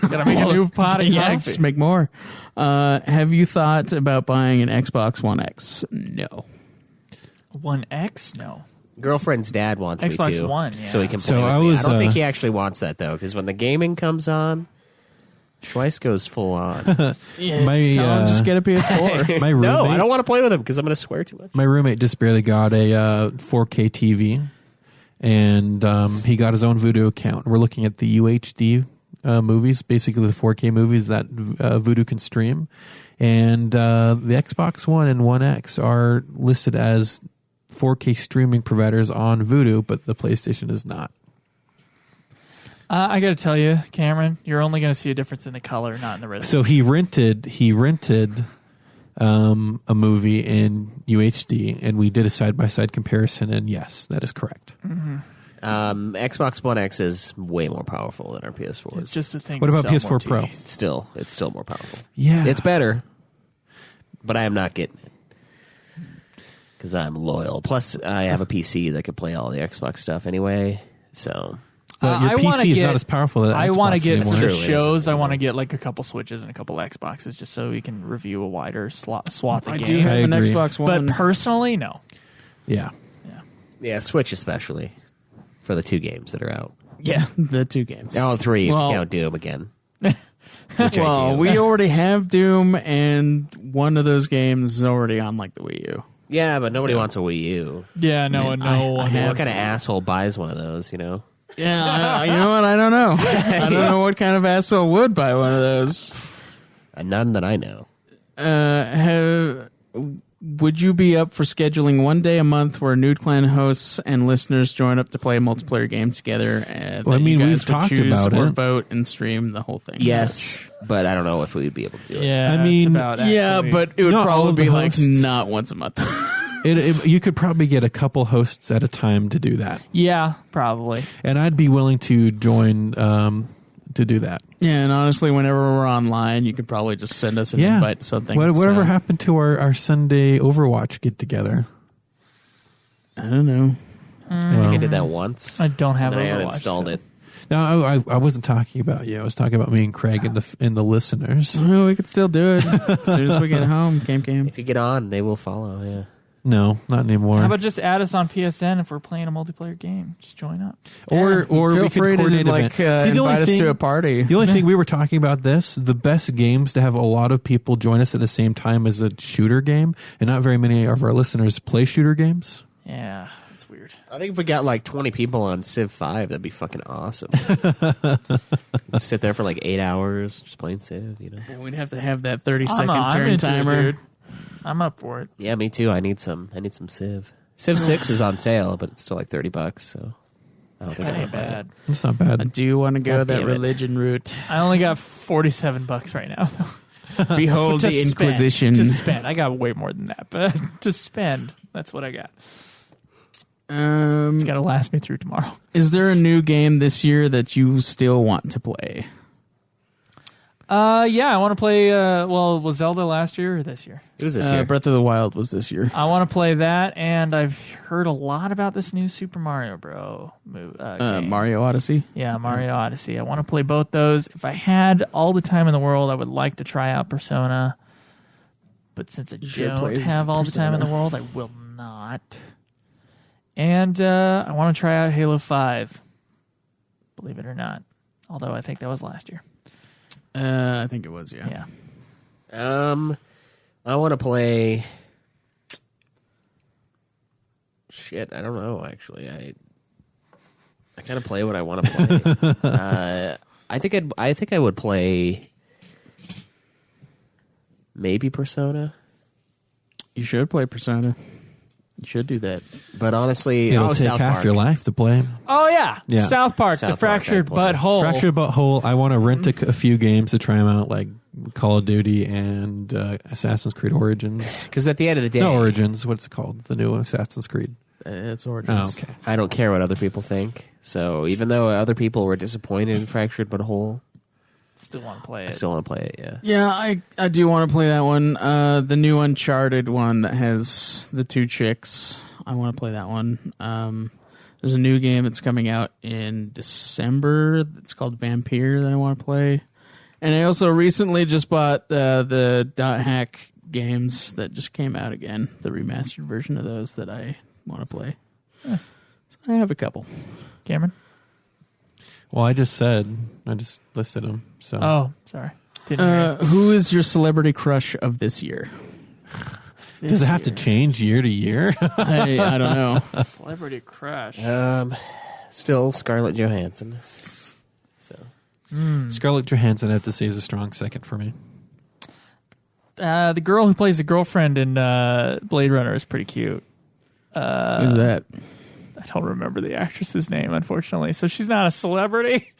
Gotta make a new pot of Yeah, coffee. just make more. Have you thought about buying an Xbox One X? No. One X? No. Girlfriend's dad wants Xbox me to, One, yeah. so he can play So with I me. was, I don't think uh, he actually wants that though, because when the gaming comes on, Schweiss goes full on. My Tell him just get a PS4. my roommate, No, I don't want to play with him because I'm going to swear too much. my roommate just barely got a 4K TV, and he got his own Vudu account. We're looking at the UHD movies, basically the 4K movies that Vudu can stream, and the Xbox One and One X are listed as 4K streaming providers on Vudu, but the PlayStation is not. I got to tell you, Cameron, you're only going to see a difference in the color, not in the resolution. So he rented a movie in UHD, and we did a side-by-side comparison, and yes, that is correct. Xbox One X is way more powerful than our PS4. It's just the thing. What to about sell more PS4 Pro? TVs. It's still more powerful. Yeah. It's better, but I am not getting it because I'm loyal. Plus, I have a PC that could play all the Xbox stuff anyway. So, But your I wanna PC is get- not as powerful as I want to Xbox get anymore. to True, the it shows. isn't. I want to get like a couple Switches and a couple Xboxes just so we can review a wider swath of I games. do have I an agree. Xbox One. But personally, no. Yeah. yeah, Switch especially for the 2 games that are out. yeah, the 2 games. All 3 if Well- you count Doom again. Which I Well, do. we already have Doom, and one of those games is already on like the Wii U. Yeah, but nobody wants a Wii U. Yeah, no Man, one. I No one. have- What kind of asshole buys one of those, you know? Yeah, you know what? I don't know. I don't know what kind of asshole would buy one of those. None that I know. Would you be up for scheduling one day a month where Nude Clan hosts and listeners join up to play a multiplayer game together? Well, I mean, we've talked talked about or it. vote and stream the whole thing. Yes, but I don't know if we'd be able to do it. Yeah, I mean, it's about Yeah, actually- but it would Not all probably of the be like hosts. not once a month. You could probably get a couple hosts at a time to do that. yeah, probably. And I'd be willing to join to do that. Yeah, and honestly, whenever we're online, you could probably just send us an Yeah. invite to something. Whatever so- happened to our Sunday Overwatch get together? I don't know. I think I did that once. I don't have and then I Overwatch, uninstalled so- it. No, I wasn't talking about you. I was talking about me and Craig and the listeners. Well, we could still do it as soon as we get home. Cam. If you get on, they will follow. Yeah. No, not anymore. How about just add us on PSN if we're playing a multiplayer game? Just join up. or Feel we could free to coordinate like event. See, the only invite us thing- to a party. The only thing we were talking about the best games to have a lot of people join us at the same time is a shooter game, and not very many of our listeners play shooter games. Yeah, it's weird. I think if we got like 20 people on Civ 5, that'd be fucking awesome. Sit there for like 8 hours just playing Civ, you know? And we'd have to have that 30-second I'm turn into it, timer. dude. I'm up for it. Yeah, me too. I need some Civ. Civ 6 is on sale, but it's still like $30, so I don't think That I ain't bad. It's not I bad. do want to go God that damn it. religion route. I only got $47 right now, though. Behold To the spend. Inquisition. To spend. I got way more than that, but to spend, that's what I got. It's got to last me through tomorrow. Is there a new game this year that you still want to play? Yeah, I want to play. Was Zelda last year or this year? It was this year. Breath of the Wild was this year. I want to play that, and I've heard a lot about this new Super Mario Bro. Game. Mario Odyssey. Yeah, Mario Odyssey. I want to play both those. If I had all the time in the world, I would like to try out Persona. But since I should don't play have all the time in the Persona. world, I will not. And I want to try out Halo 5. Believe it or not. Although I think that was last year. I think it was, yeah. Yeah. I want to play. Shit, I don't know. Actually, I kind of play what I want to play. I think I would play maybe Persona, You should play Persona. You should do that. but honestly, It'll take South half Park. your life to play. Oh, yeah. Yeah. South Park, South the Park, fractured I'd play. butthole. Fractured Butthole. I want to rent a few games to try them out, like Call of Duty and Assassin's Creed Origins. Because at the end of the day, No, Origins. What's it called? The new Assassin's Creed. It's Oh, Origins. okay. I don't care what other people think. So even though other people were disappointed in Fractured Butthole, Still want to play I it. still want to play it. Yeah. Yeah, I do want to play that one. The new Uncharted one that has the 2 chicks. I want to play that one. There's a new game that's coming out in December. It's called Vampire that I want to play. And I also recently just bought the Dot Hack games that just came out again. The remastered version of those that I want to play. So I have a couple. Cameron? Well, I just listed them. So Oh, sorry. Didn't hear it. Who is your celebrity crush of this year? does it have to change year to year? I don't know. Celebrity crush. Still Scarlett Johansson. So Scarlett Johansson, I have to say, is a strong second for me. The girl who plays the girlfriend in Blade Runner is pretty cute. Who's that? I don't remember the actress's name, unfortunately. So she's not a celebrity,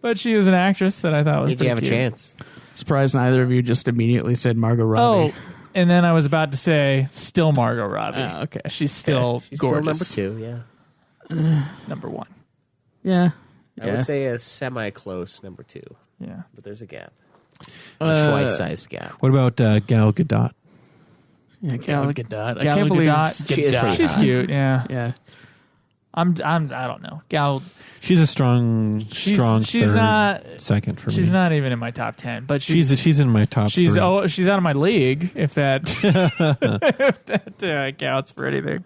but she is an actress that I thought was Did pretty you have cute. a chance? Surprised neither of you just immediately said Margot Oh, Robbie. and then I was about to say, still Margot Robbie. Oh, okay. She's still She's gorgeous. still number 2, yeah. Number 1. Yeah. I would say a semi-close number 2, Yeah. but there's a gap. There's a twice-sized gap. What about Gal Gadot? Yeah, Gal Gadot. I Gal can't believe Gadot. it's She is pretty Gadot. She's hot. cute, yeah. Yeah. I don't know. Gal, She's a strong she's third, not, second for me. she's not even in my top 10, but She's in my top she's 3. she's out of my league if that if that counts for anything.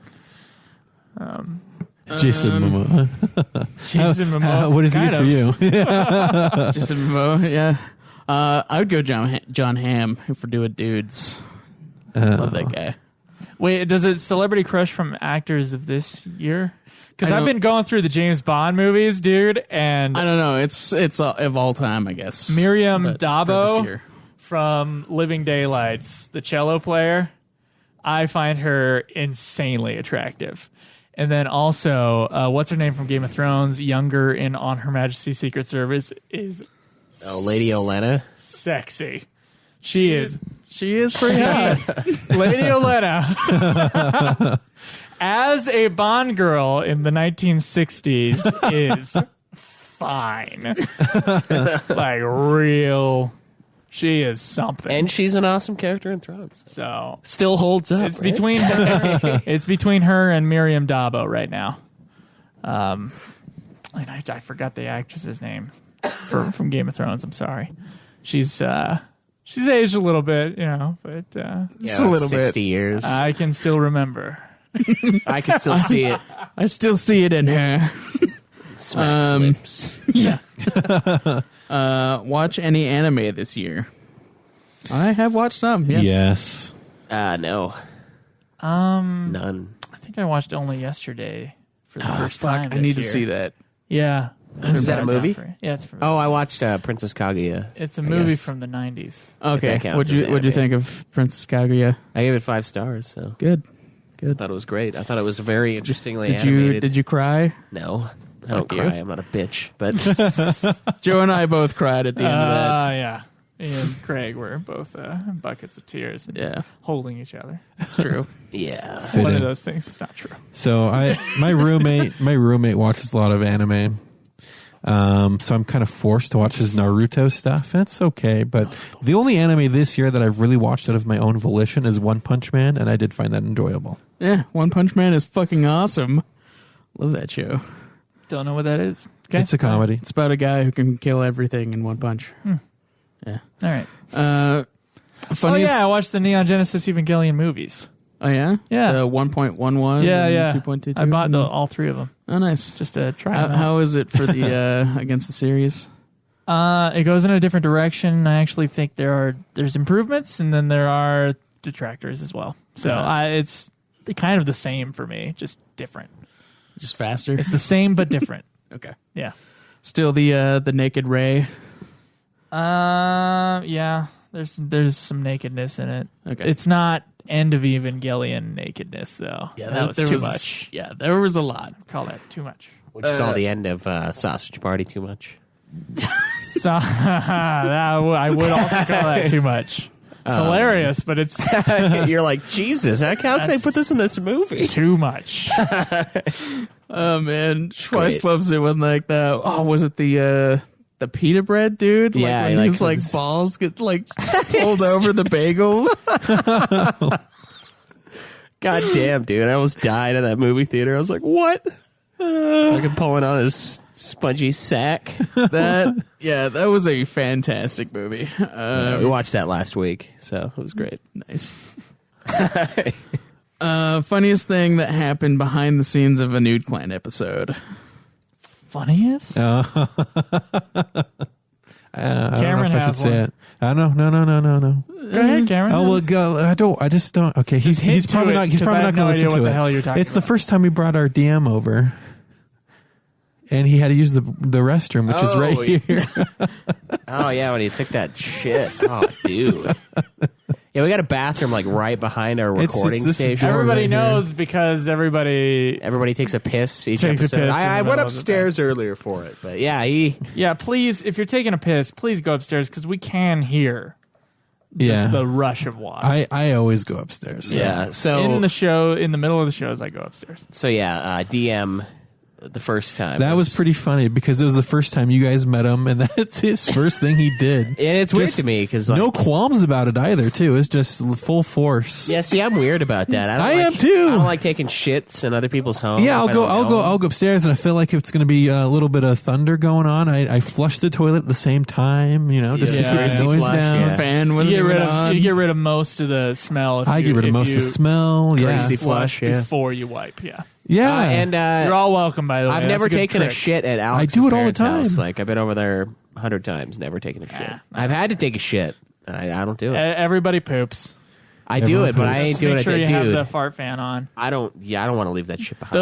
Jason Momoa. Jason Momoa. What is he kind for of. you? Just a Momoa, yeah. I would go John Hamm for doing dudes. Love that guy. Wait, does it celebrity crush from actors of this year? Because I I've don't- been going through the James Bond movies, dude, and I don't know. It's of all time, I guess. Miriam But for this Dabo year. from Living Daylights, the cello player, I find her insanely attractive. And then also, what's her name from Game of Thrones, younger in On Her Majesty's Secret Service, is Oh, Lady Olenna. sexy. She is She is pretty hot. Lady Olenna. As a Bond girl in the 1960s is fine. Like real. She is something. And she's an awesome character in Thrones. So Still holds up. it's right? between her, it's between her and Miriam Dabo right now. And I forgot the actress's name from Game of Thrones. I'm sorry. She's aged a little bit, but Yeah, Just a little 60 bit. years. I can still remember. I can still see it. I still see it in her. Smacks lips. Yeah. Watch any anime this year? I have watched some. Yes. Yes. No. None. I think I watched only yesterday for the first Fuck, time. I this need to year. see that. Yeah. Is that a movie? Yeah, it's from. Oh, I watched Princess Kaguya. It's a I movie guess. from the 90s. Okay. that counts What'd as you anime. think of Princess Kaguya? I gave it 5 stars, so Good. I thought it was great. I thought it was very interestingly Did animated. you cry? No. I don't Fuck you. cry. I'm not a bitch. But Joe and I both cried at the end of that. Yeah. Me and Craig were both buckets of tears and Yeah. holding each other. It's true. yeah. One of Fitting. those things is not true. So my roommate watches a lot of anime. So I'm kind of forced to watch his Naruto stuff, and it's okay. But the only anime this year that I've really watched out of my own volition is One Punch Man, and I did find that enjoyable. Yeah, One Punch Man is fucking awesome. Love that show. Don't know what that is. Okay. It's a comedy. It's about a guy who can kill everything in one punch. Yeah. All right. Funniest. Oh, yeah. I watched the Neon Genesis Evangelion movies. Oh, yeah? Yeah. The 1.11 Yeah, and yeah. 2.22. I bought all 3 of them Oh, nice. just to try them out. How is it for the against the series? It goes in a different direction. I actually think there's improvements, and then there are detractors as well. So it's kind of the same for me, just different. Just faster? It's the same but different. Okay. Yeah. Still the naked Ray? Yeah. There's some nakedness in it. Okay. It's not end of Evangelion nakedness though. Yeah, that was there too much. Yeah, there was a lot. Call that too much. Would you call the end of Sausage Party too much? So I would also call that too much. It's hilarious, but it's You're like, Jesus, how can they put this in this movie? too much. Oh man, Twice great. loves it when like was it the pita bread dude? Like, Yeah, when he likes his like those- balls get like pulled over the bagel. God damn, dude. I almost died in that movie theater. I was like, what? Fucking pulling on his spongy sack. That was a fantastic movie. We watched that last week, so it was great. Nice. Funniest thing that happened behind the scenes of a Nude Clan episode. Funniest? I don't know if I should has say one. it. No. Go ahead, Cameron. Oh well, go. I just don't. Okay, Just hint he's to probably it, not. He's 'cause I probably have not going no to idea listen to what it. the hell you're talking It's the about. first time we brought our DM over, and he had to use the restroom, which is right here. Oh, yeah, when he took that shit. Oh, dude. Yeah, we got a bathroom like right behind our recording this station. door Everybody right here. knows because everybody. Everybody takes a piss each Takes a episode. piss in the I went middle of the upstairs earlier for it, but yeah, Yeah, please, if you're taking a piss, please go upstairs because we can hear Yeah. just the rush of water. I always go upstairs. So. yeah. So in the middle of the shows, I go upstairs. DM the first time. That was pretty funny because it was the first time you guys met him, and that's his first thing he did. And it's weird to me because no qualms about it either. Too, it's just full force. Yeah, see, I'm weird about that. I am too. I don't like taking shits in other people's homes. Yeah, if I don't know I'll go upstairs, and I feel like it's going to be a little bit of thunder going on. I flush the toilet at the same time, just to Yeah. keep the Crazy noise flush, down. yeah. Fan You wasn't get even rid of on. you get rid of most of the smell. I get rid of most of the smell. Crazy Yeah, flush, yeah. before you wipe. Yeah, yeah, And you're all welcome. By the way, I've That's never a good taken a trick. shit at Alex's I do it all the parents' house. time. Like I've been over there 100 times, never taken a shit. Yeah. I've had to take a shit. I don't do it. Everybody poops. I do Everyone it, but I poops. ain't doing Make it. sure you That have dude. the fart fan on. I don't want to leave that shit behind.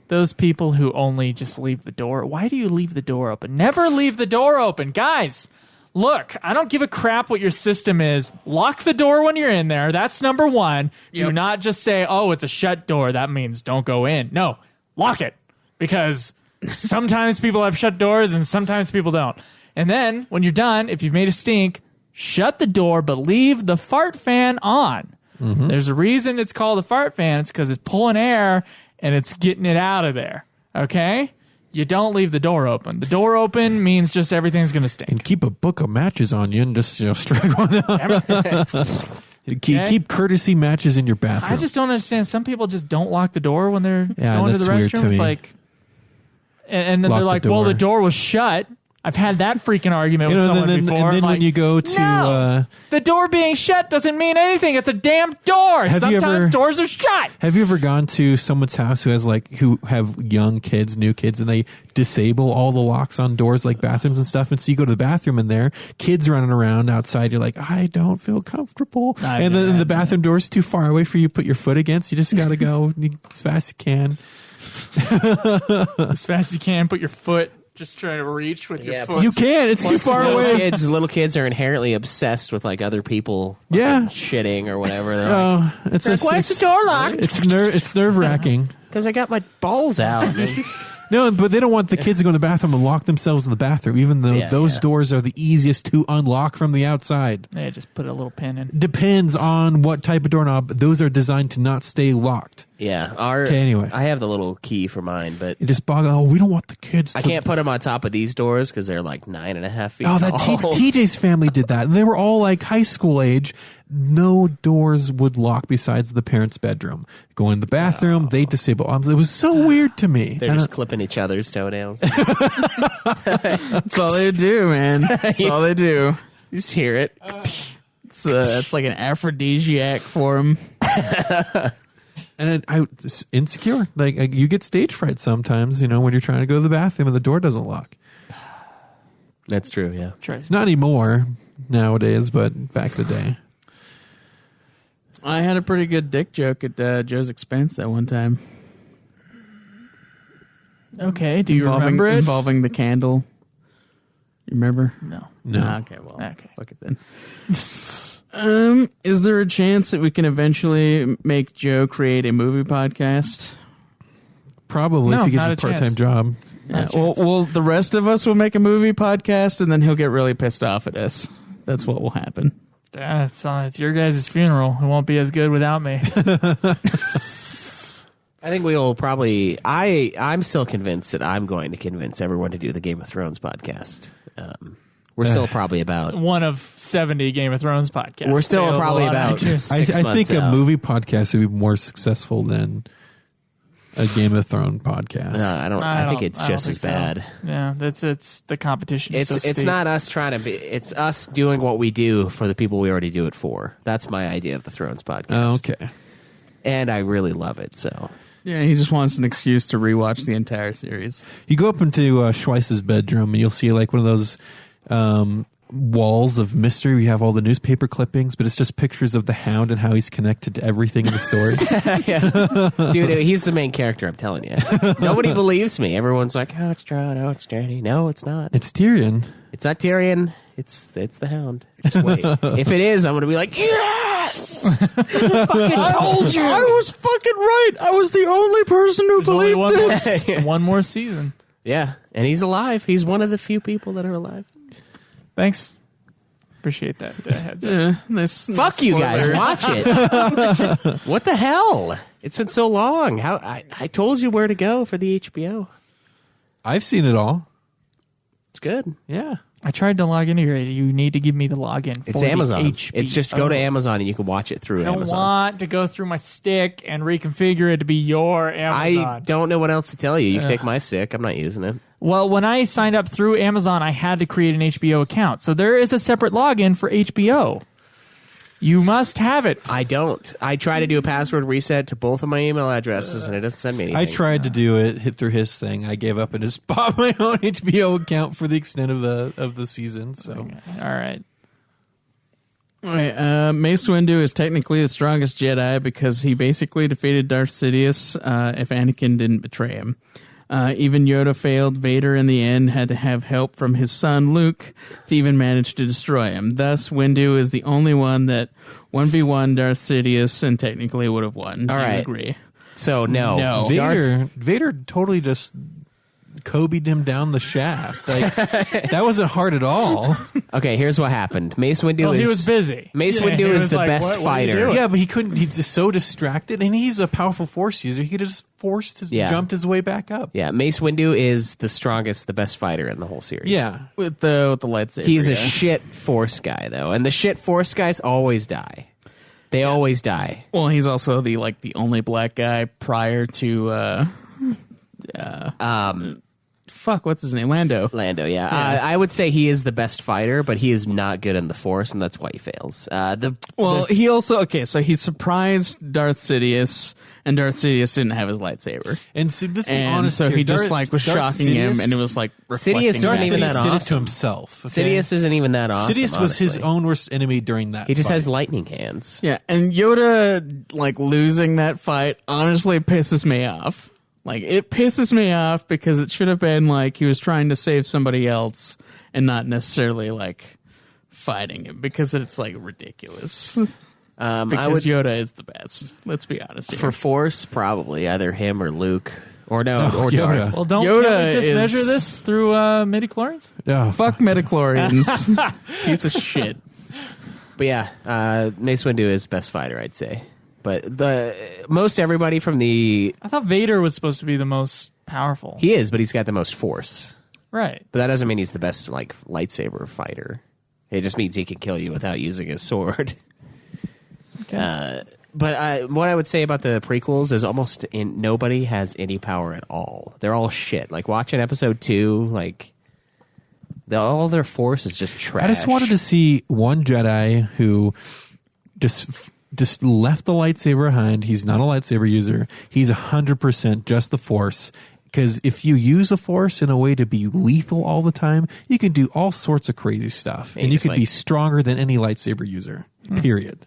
Those people who only just leave the door. Why do you leave the door open? Never leave the door open, guys. Look, I don't give a crap what your system is. Lock the door when you're in there. That's number one. Do Yep. not just say, "Oh, it's a shut door. That means don't go in." No, lock it because sometimes people have shut doors and sometimes people don't. And then when you're done, if you've made a stink, shut the door, but leave the fart fan on. There's a reason it's called a fart fan. It's because it's pulling air and it's getting it out of there. Okay? You don't leave the door open. The door open means just everything's going to stink. and keep a book of matches on you, and just strike one out. Keep courtesy matches in your bathroom. I just don't understand. Some people just don't lock the door when they're Yeah, going to the that's weird restroom. to It's me. like, and then Lock they're the like, "Well, door. the door was shut." I've had that freaking argument with someone and before. then I'm when like, you go to no, the door being shut doesn't mean anything. It's a damn door. Have you Sometimes ever- doors are shut. have you ever gone to someone's house who have young kids, new kids, and they disable all the locks on doors like bathrooms and stuff, and so you go to the bathroom and there kids running around outside, you're like, I don't feel comfortable, and then the bathroom door's too far away for you to put your foot against. You just gotta go as fast as you can. As fast as you can, put your foot. Just trying to reach with your Yeah, foot. You can't, it's too far away. Little kids are inherently obsessed with like other people Yeah. shitting or whatever. They're like, It's why is the door locked? It's nerve wracking. Because I got my balls out. No, but they don't want the kids to go in the bathroom and lock themselves in the bathroom, even though Yeah, those yeah. doors are the easiest to unlock from the outside. Yeah, just put a little pin in. Depends on what type of doorknob. Those are designed to not stay locked. Yeah. Okay, anyway. I have the little key for mine, but It just bog. Oh, we don't want the kids. I to- can't put them on top of these doors because they're like 9.5 feet Oh, that tall. TJ's family did that. And they were all like high school age. No doors would lock besides the parents' bedroom. Go in the bathroom, they disable. It was so weird to me. They're And just clipping each other's toenails. That's all they do, man. That's all they do. You just hear it. It's like an aphrodisiac for them. And it's insecure. Like you get stage fright sometimes, when you're trying to go to the bathroom and the door doesn't lock. That's true, yeah. Not anymore nowadays, but back in the day. I had a pretty good dick joke at Joe's expense that one time. Okay, do you remember it? Involving the candle. You remember? No. No. Ah, okay, well, Okay. fuck it then. Is there a chance that we can eventually make Joe create a movie podcast? Probably No, if he gets not his a chance. part-time job. Yeah, a chance. well, the rest of us will make a movie podcast, and then he'll get really pissed off at us. That's what will happen. It's your guys' funeral. It won't be as good without me. I think we'll probably. I'm still convinced that I'm going to convince everyone to do the Game of Thrones podcast. We're still probably about. One of 70 Game of Thrones podcasts. We're still available probably on about. iTunes. I 6 think months a out. movie podcast would be more successful than a Game of Thrones podcast. I think it's I don't just think as so. bad. Yeah, it's the competition. is so It's steep. not us trying to be. It's us doing what we do for the people we already do it for. That's my idea of the Thrones podcast. Oh, okay. And I really love it. So Yeah, he just wants an excuse to rewatch the entire series. You go up into Schweiss's bedroom and you'll see like one of those walls of mystery where you have all the newspaper clippings, but it's just pictures of the Hound and how he's connected to everything in the story. dude, he's the main character. I'm telling you. Nobody believes me. Everyone's like, "Oh, it's Jon. Oh, it's Dany." No, it's not. It's Tyrion. It's not Tyrion. It's the Hound. Just wait. If it is, I'm going to be like, yes! Fucking told you! I was fucking right. I was the only person who There's only believed this. one more season. Yeah, and he's alive. He's one of the few people that are alive. Thanks. Appreciate that. Heads up. Yeah, nice Fuck you guys. spoiler. Watch it. What the hell? It's been so long. How I told you where to go for the HBO. I've seen it all. It's good. Yeah. I tried to log into here. You need to give me the login. It's for Amazon. The HBO. It's just go to Amazon and you can watch it through I don't Amazon. want to go through my stick and reconfigure it to be your Amazon. I don't know what else to tell you. You can take my stick. I'm not using it. Well, when I signed up through Amazon, I had to create an HBO account. So there is a separate login for HBO. You must have it. I don't. I try to do a password reset to both of my email addresses, and it doesn't send me anything. I tried to do it, hit through his thing. I gave up and just bought my own HBO account for the extent of the season. So All right. Okay, Mace Windu is technically the strongest Jedi because he basically defeated Darth Sidious if Anakin didn't betray him. Even Yoda failed. Vader in the end had to have help from his son Luke to even manage to destroy him. Thus, Windu is the only one that 1v1 Darth Sidious and technically would have won. Do All you right. agree? So, no. Vader totally just Kobe'd him down the shaft. Like that wasn't hard at all. Okay, here's what happened. Mace Windu Well, he was busy. Mace Yeah, Windu he is was the like, best what are you fighter. doing? Yeah, but he couldn't. He's just so distracted, and he's a powerful Force user. He could have just forced his, jumped his way back up. Yeah, Mace Windu is the strongest, the best fighter in the whole series. Yeah. With the lightsaber. He's a yeah. shit Force guy, though. And the shit Force guys always die. They always die. Well, he's also the only black guy prior to fuck, what's his name? Lando. Lando, yeah. I would say he is the best fighter, but he is not good in the Force, and that's why he fails. He also so he surprised Darth Sidious, and Darth Sidious didn't have his lightsaber, And so let's be and honest so here, he just Darth- was Darth shocking him, Sidious- and it was like Sidious reflecting isn't Darth back. even that Sidious did it awesome. to himself. Okay? Sidious isn't even that awesome. Sidious was his honestly. own worst enemy during that. He just fight. has lightning hands. Yeah, and Yoda losing that fight honestly pisses me off. It pisses me off because it should have been he was trying to save somebody else and not necessarily fighting him because it's ridiculous. I Because would Yoda is the best. Let's be honest here. for Force probably either him or Luke or or Yoda. Darth. Well, can't Yoda we just is- measure this through midichlorians? Oh, Fuck midichlorians. Piece of shit. But yeah, Mace Windu is best fighter, I'd say. But most everybody from the I thought Vader was supposed to be the most powerful. he is, but he's got the most Force. Right. But that doesn't mean he's the best lightsaber fighter. It just means he can kill you without using his sword. Okay. But what I would say about the prequels is nobody has any power at all. They're all shit. Watching episode 2, all their Force is just trash. I just wanted to see one Jedi who just left the lightsaber behind. He's not a lightsaber user. He's 100% just the Force. Because if you use the Force in a way to be lethal all the time, you can do all sorts of crazy stuff. And you just could be stronger than any lightsaber user, period.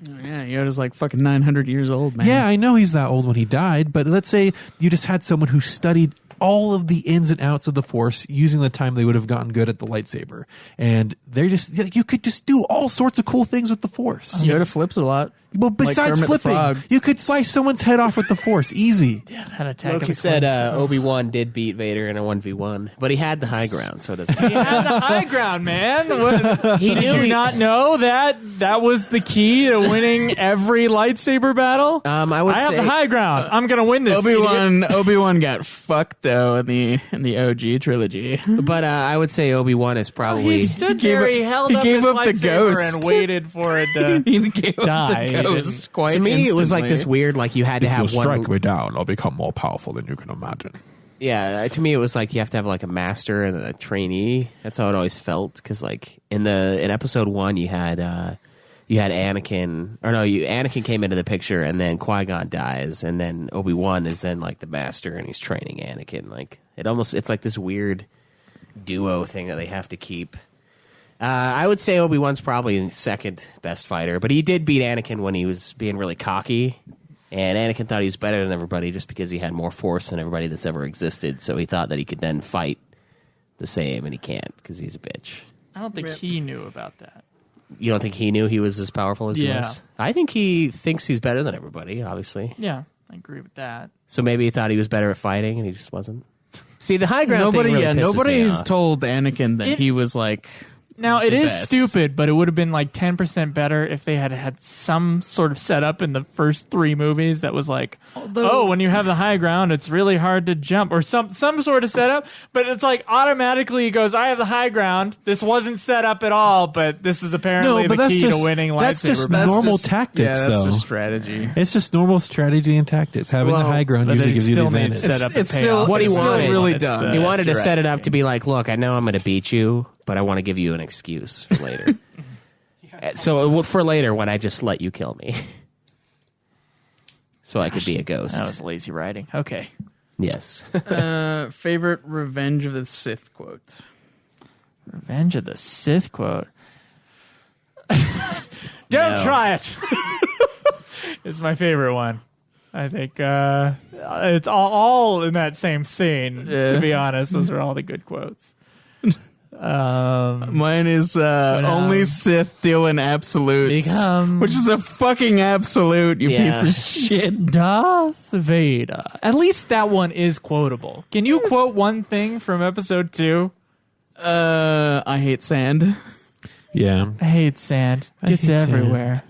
Yeah, Yoda's fucking 900 years old, man. Yeah, I know he's that old when he died, but let's say you just had someone who studied all of the ins and outs of the Force using the time they would have gotten good at the lightsaber. And they're you could just do all sorts of cool things with the Force. Yoda flips a lot. Well, besides Kermit the flipping, Frog. you could slice someone's head off with the Force. Easy. That attack of Loki the said clones. Obi-Wan did beat Vader in a 1v1, but he had the high ground, so it doesn't He had the high ground, man. What, He did knew you he- not know that was the key to winning every lightsaber battle? I would have say- the high ground. I'm gonna win this. idiot. Obi-Wan got fucked though in the OG trilogy. But I would say Obi-Wan is probably... He stood He gave there. up- He held he up gave his up the lightsaber ghost. and waited for it to. He gave up Die. the He ghost quite To me, it was like this instantly. weird, you had to have one... me down, I'll become more powerful than you can imagine. Yeah, to me, it was you have to have a master and a trainee. That's how it always felt. Because in episode 1, you had Anakin, Anakin came into the picture, and then Qui-Gon dies, and then Obi-Wan is then the master, and he's training Anakin. It's this weird duo thing that they have to keep. I would say Obi-Wan's probably the second best fighter, but he did beat Anakin when he was being really cocky. And Anakin thought he was better than everybody just because he had more Force than everybody that's ever existed. So he thought that he could then fight the same, and he can't because he's a bitch. I don't think he knew about that. You don't think he knew he was as powerful as he Yeah. was? I think he thinks he's better than everybody, obviously. Yeah, I agree with that. So maybe he thought he was better at fighting, and he just wasn't. See, the high ground Nobody, thing really pisses me nobody's off. told Anakin that It- he was like. Now, it The is best. stupid, but it would have been like 10% better if they had some sort of setup in the first 3 movies that was like, when you have the high ground, it's really hard to jump, or some sort of setup. But it's like automatically it goes, I have the high ground. This wasn't set up at all, but this is apparently the key to winning lightsaber that's just battles. normal tactics, Yeah, that's though. just strategy. It's just normal strategy and tactics. Having the high ground But usually they gives you the still need advantage. set up and It's still payoff. What he it's still wanted. really It's dumb. He wanted to That's set right. it up to be like, look, I know I'm going to beat you, but I want to give you an excuse for later. So for later, when I just let you kill me, so I could be a ghost. That was lazy writing. Okay. Yes. Favorite Revenge of the Sith quote. Revenge of the Sith quote. Don't try it. It's my favorite one. I think it's all in that same scene. To be honest, those are all the good quotes. Mine is only Sith deal in absolutes, Become- which is a fucking absolute, you Yeah. piece of shit. Darth Vader. At least that one is quotable. Can you quote one thing from episode 2? I hate sand. Yeah. I hate sand. It's hate sand. everywhere.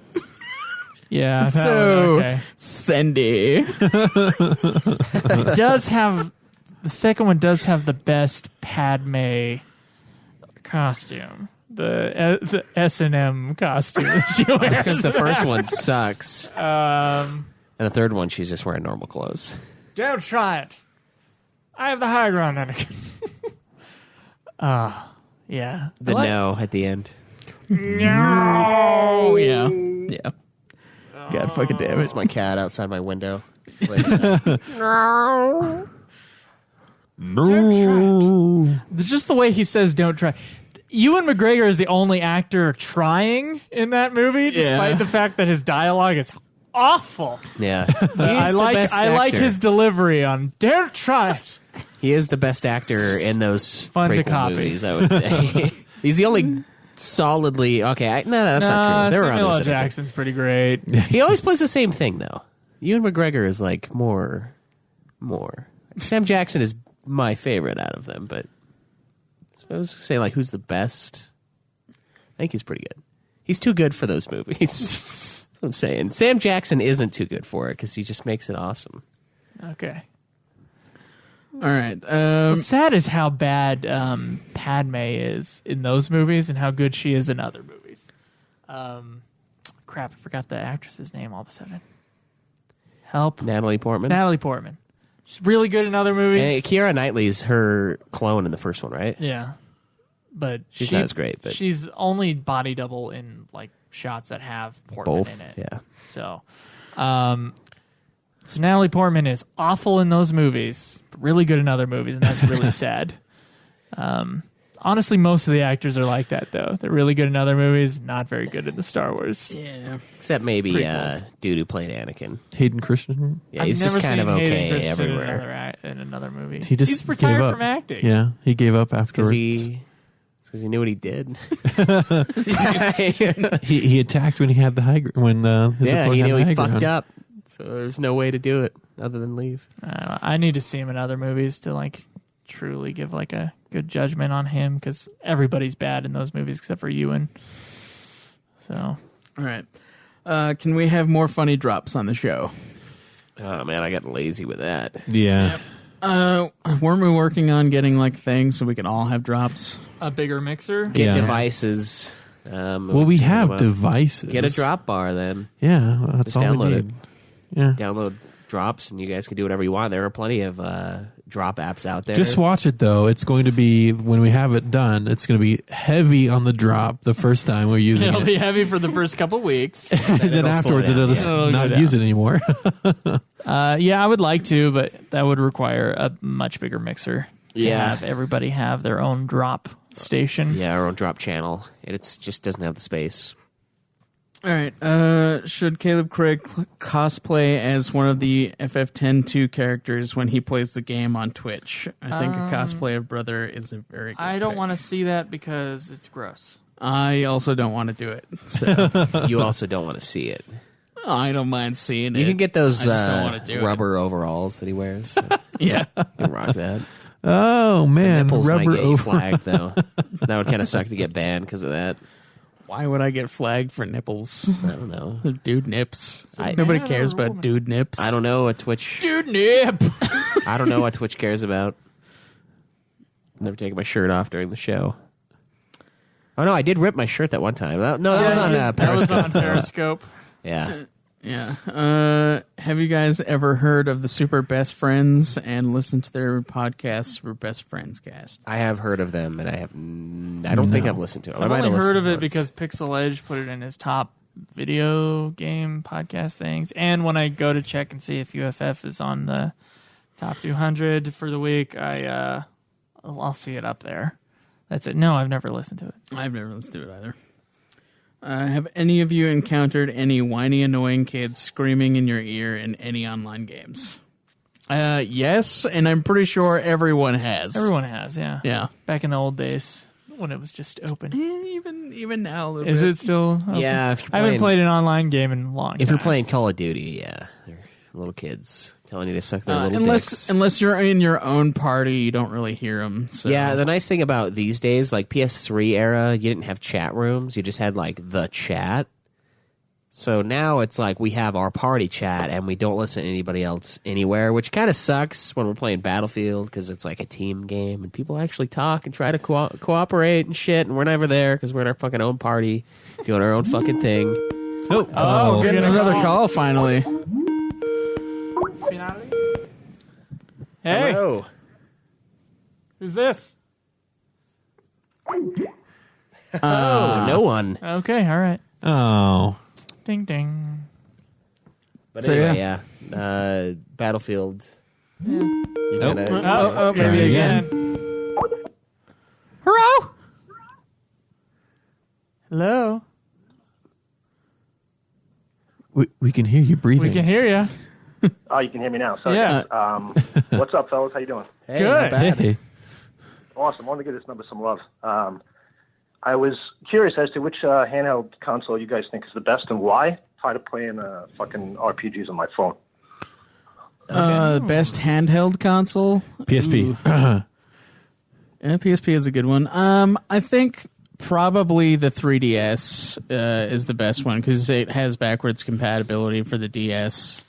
Yeah, that So one, okay. sandy. It does have the second one does have the best Padme costume. The S&M costume that she wears. Because the first one sucks. Um, And the third one, she's just wearing normal clothes. don't try it. I have the high ground, Anakin. Yeah. The no at the end. Oh yeah, yeah. God fucking damn it. It's my cat outside my window. No. Just the way he says don't try. Ewan McGregor is the only actor trying in that movie, despite Yeah. the fact that his dialogue is awful. Yeah. I like his delivery on don't try it. He is the best actor in those Fun to prequel copy. movies, I would say. He's the only solidly... Okay, no, that's not true. There are Samuel others L. that are Jackson's pretty great. good. He always plays the same thing, though. Ewan McGregor is like more. Sam Jackson is my favorite out of them, but I was going to say, like, who's the best? I think he's pretty good. He's too good for those movies. That's what I'm saying. Sam Jackson isn't too good for it because he just makes it awesome. Okay. All right. What's sad is how bad Padme is in those movies and how good she is in other movies. Crap, I forgot the actress's name all of a sudden. Help. Natalie Portman. Natalie Portman. She's really good in other movies. And Keira Knightley's her clone in the first one, right? Yeah. But She's not as great, but- she's only body double in like shots that have Portman Both, in it. yeah. So so Natalie Portman is awful in those movies, but really good in other movies, and that's really sad. Honestly, most of the actors are like that, though. They're really good in other movies, not very good in the Star Wars. yeah. Except maybe Prequels. dude who played Anakin. Hayden Christensen. Yeah, I've he's never just kind of seen Hayden okay Christensen everywhere. in another movie. He just He's retired gave up from acting. Yeah, he gave up afterwards. Because he knew what he did. He attacked when he had the high when his Yeah, opponent he had knew the high he fucked ground. up. So there's no way to do it other than leave. I need to see him in other movies to like truly give like a good judgment on him because everybody's bad in those movies except for Ewan. So All right. Can we have more funny drops on the show? Oh man, I got lazy with that. Yeah. Weren't we working on getting like things so we can all have drops? a bigger mixer. Get Yeah. devices. Well, we have devices. Get a drop bar then. Yeah, well, that's Just all we download need. Yeah. Download drops, and you guys can do whatever you want. There are plenty of drop apps out there. Just watch it though. It's going to be when we have it done. It's going to be heavy on the drop the first time we're using It'll it. be heavy for the first couple weeks. And then it'll afterwards, slow down. it'll just It'll go not down. use it anymore. Yeah, I would like to, but that would require a much bigger mixer to Yeah. have everybody have their own drop station. Yeah, our own drop channel. It just doesn't have the space. All right. Should Caleb Craig cosplay as one of the FF10-2 characters when he plays the game on Twitch? I think a cosplay of Brother is a very good I don't pick. want to see that because it's gross. I also don't want to do it. So You also don't want to see it. I don't mind seeing it. You can get those I just don't want to do rubber overalls that he wears. Yeah. You can rock that. Oh man, Nipples might rubber get you over. flagged, though. That would kind of suck to get banned because of that. Why would I get flagged for nipples? I don't know. Dude nips. I- Nobody Man or cares about woman? dude nips. I don't know what Twitch. Dude, nip. I don't know what Twitch cares about. Never taking my shirt off during the show. Oh no, I did rip my shirt that one time. That was on That was Periscope. on Periscope. Yeah. Yeah. Have you guys ever heard of the Super Best Friends and listened to their podcast, Super Best Friends Cast? I have heard of them, and I don't think I've listened to them. I've I might only have heard of listened it once. because Pixel Edge put it in his top video game podcast things. And when I go to check and see if UFF is on the top 200 for the week, I'll see it up there. That's it. No, I've never listened to it. I've never listened to it either. Have any of you encountered any whiny, annoying kids screaming in your ear in any online games? Yes, and I'm pretty sure everyone has. Everyone has, yeah. Yeah. Back in the old days when it was just open. Even now a little Is bit. it still open? Yeah, if you're I haven't playing- played an online game in a long If you're time. playing Call of Duty, yeah, they're little kids telling you to suck their little dicks. unless you're in your own party, you don't really hear them. So. Yeah, the nice thing about these days, like PS3 era, you didn't have chat rooms. You just had like the chat. So now it's like we have our party chat and we don't listen to anybody else anywhere, which kind of sucks when we're playing Battlefield because it's like a team game and people actually talk and try to cooperate and shit, and we're never there because we're in our fucking own party doing our own fucking thing. Oh, getting another call finally. Finale? Hey, Hello. who's this? Oh, no one. Okay, all right. Oh, Ding, ding. But So, anyway, yeah. Battlefield. You're gonna- Oh, Try maybe again. again. Hello? Hello? we can hear you breathing. We can hear you. Oh, you can hear me now. Sorry. Yeah. What's up, fellas? How you doing? Hey, Good. not bad. Hey. Awesome. I want to give this number some love. I was curious as to which handheld console you guys think is the best and why. Tired of playing fucking RPGs on my phone. Best handheld console? PSP. Yeah, PSP is a good one. I think probably the 3DS is the best one because it has backwards compatibility for the DS.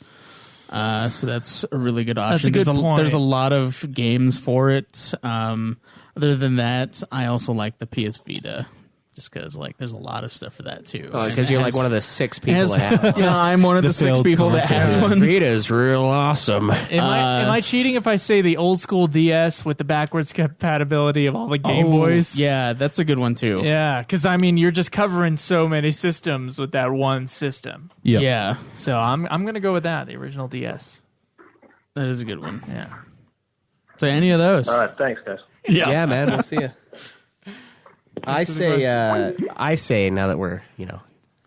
So that's a really good option. That's a good point. There's a lot of games for it. Other than that, I also like the PS Vita. Just because, like, there's a lot of stuff for that too. Because you're like one of the 6 people that have yeah, I'm one of the 6 failed people that console. has Yeah. one. Vita's real awesome. Am I cheating if I say the old school DS with the backwards compatibility of all the Game Boys? Yeah, that's a good one too. Yeah, because I mean, you're just covering so many systems with that one system. Yep. Yeah, So I'm gonna go with that, the original DS. that is a good one. Yeah. So any of those? All right. Thanks, guys. Yeah, man, we'll see you. I say now that we're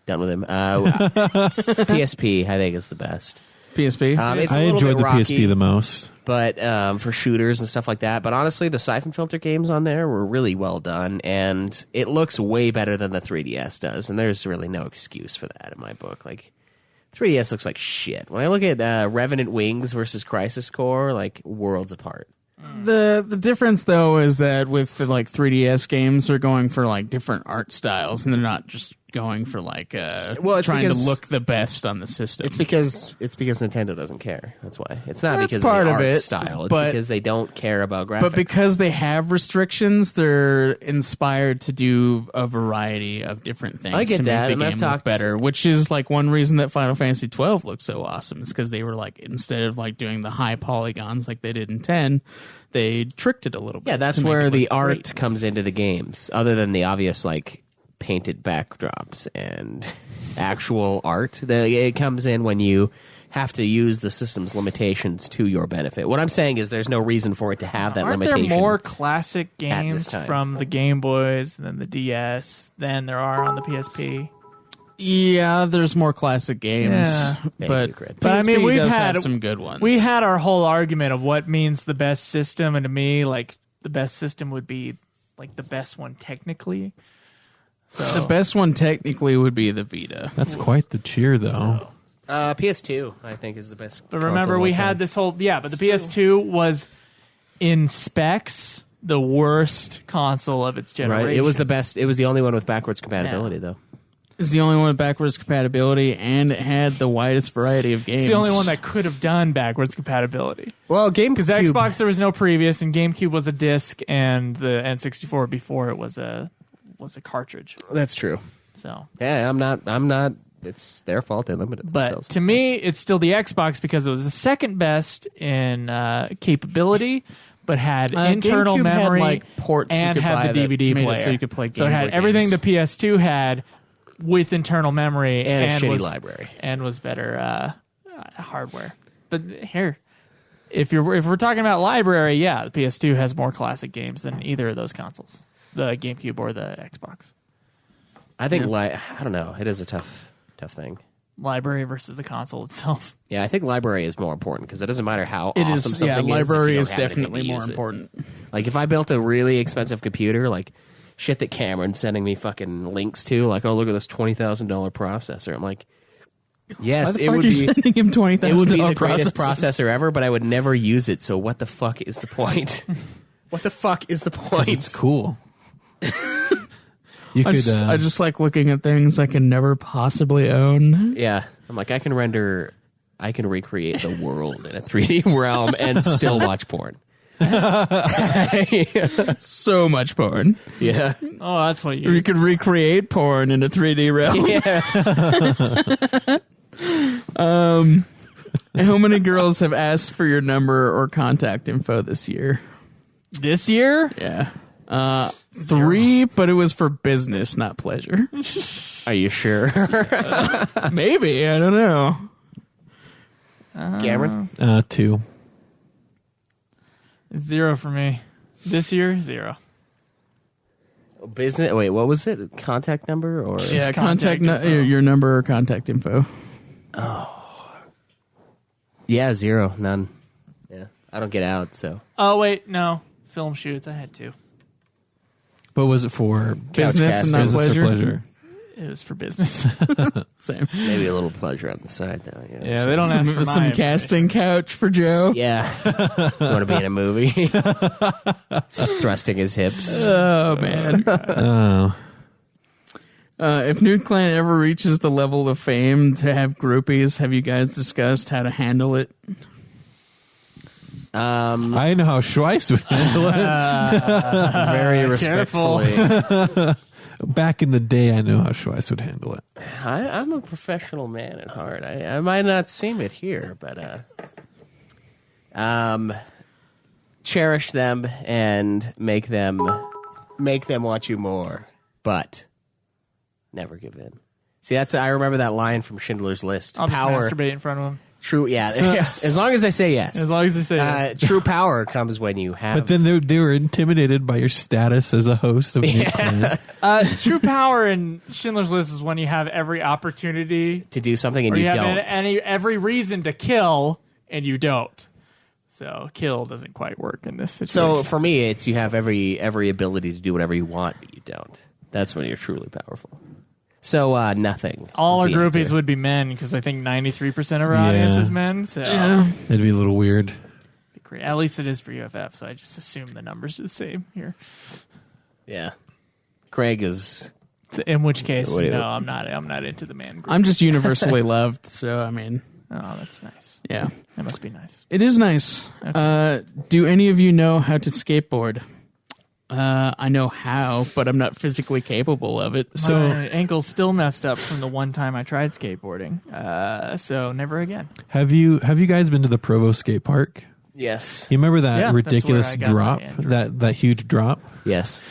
done with him, PSP I think is the best. PSP. It's a I little enjoyed bit the rocky, PSP the most. but for shooters and stuff like that. But honestly, the Siphon Filter games on there were really well done, and it looks way better than the 3DS does. And there's really no excuse for that in my book. Like 3DS looks like shit. When I look at Revenant Wings versus Crisis Core, like worlds apart. The difference though is that with the 3DS games, they're going for like different art styles, and they're not just going for like it's trying to because- look the best on the system. It's because Nintendo doesn't care. That's why. It's not That's because part of of the art it, style. It's but- because they don't care about graphics. but because they have restrictions, they're inspired to do a variety of different things. I get to that, make the and I've game look talked- better, which is like one reason that Final Fantasy 12 looks so awesome. Is because they were like, instead of like doing the high polygons like they did in 10, they tricked it a little bit. yeah, that's to make where it the look art great. comes into the games. Other than the obvious like painted backdrops and actual art, it comes in when you have to use the system's limitations to your benefit. What I'm saying is there's no reason for it to have that Aren't limitation. there more classic at this games time. from the Game Boys and then the DS than there are on the PSP? Yeah, there's more classic games, Yeah. but But I mean, PSP we've does had have some good ones. We had our whole argument of what means the best system, and to me, like the best system would be like the best one technically. the best one technically would be the Vita. That's quite the cheer, though. PS2, I think, is the best. But remember, we had this whole but the PS2 was in specs the worst console of its generation. Right. It was the best. It was the only one with backwards compatibility, though. It's the only one with backwards compatibility, and it had the widest variety of games. It's the only one that could have done backwards compatibility. Well, GameCube. Because Xbox, there was no previous, and GameCube was a disc, and the N64 before it was a cartridge. That's true. So, Yeah, I'm not. It's their fault. They limited but themselves. to me, it's still the Xbox because it was the second best in capability, but had internal GameCube had, memory like, ports you and could buy had the that DVD made it player, so you could play So it Game had Boy everything games. the PS2 had with internal memory And a shitty was, library. and was better hardware. But here, if we're talking about library, yeah, the PS2 has more classic games than either of those consoles, the GameCube or the Xbox. I think, I don't know. It is a tough thing. Library versus the console itself. Yeah, I think library is more important because it doesn't matter how It awesome is, something yeah, is. library if you is don't have anything definitely to more use it. important. Like if I built a really expensive computer, like shit that Cameron's sending me fucking links to, like, oh, look at this $20,000 processor. I'm like, yes, Why the it fuck would are you be. sending him $20,000 It would be the greatest processors? processor ever, but I would never use it. So what the fuck is the point? What the fuck is the 'Cause point? it's cool. You I could. just like looking at things I can never possibly own. Yeah, I'm like, I can recreate the world in a 3D realm and still watch porn. So much porn. Yeah, Oh, that's what Or you could recreate porn in a 3D realm. yeah. How many girls have asked for your number or contact info this year? This year? Yeah. 3, but it was for business, not pleasure. Are you sure, Maybe. I don't know. Cameron? 2. It's 0 for me. This year, 0. Business? Wait, what was it? Contact number or? Yeah, contact info. your number or contact info. Yeah, 0, none. Yeah, I don't get out, so Oh, wait, no. Film shoots, I had 2. But was it for Business and not business pleasure. or pleasure? It was for business. Same. maybe a little pleasure on the side though. You know? Yeah, they don't ask for Some my casting couch for Joe. Yeah. Want to be in a movie? Just thrusting his hips. Oh, man. Oh. If Nude Clan ever reaches the level of fame to have groupies, have you guys discussed how to handle it? I know how Schweiss would handle it. Very careful. respectfully. Back in the day, I know how Schweiss would handle it. I'm a professional man at heart. I might not seem it here, but cherish them and make them want you more, but never give in. See, I remember that line from Schindler's List. I'll Power, just masturbate in front of them. true, yeah. As long as I say yes. As long as they say yes. True power comes when you have. But then they were intimidated by your status as a host of Nude Clan. True power in Schindler's List is when you have every opportunity to do something and or you you don't. have every reason to kill and you don't. So kill doesn't quite work in this situation. So for me, it's you have every ability to do whatever you want, but you don't. That's when you're truly powerful. So nothing. all our is the groupies answer. would be men because I think 93% of our audience Yeah. is men. So It'd be a little weird. at least it is for UFF. So I just assume the numbers are the same here. Yeah. Craig is. So in which case, What do you- no, I'm not into the man group. I'm just universally loved, so I mean, Oh, that's nice. yeah. That must be nice. It is nice. Do any of you know how to skateboard? I know how, but I'm not physically capable of it. So- My ankle's still messed up from the one time I tried skateboarding. So never again. Have you guys been to the Provo skate park? Yes. You remember that Yeah, that's ridiculous where I got my drop? Andrew. That huge drop? Yes.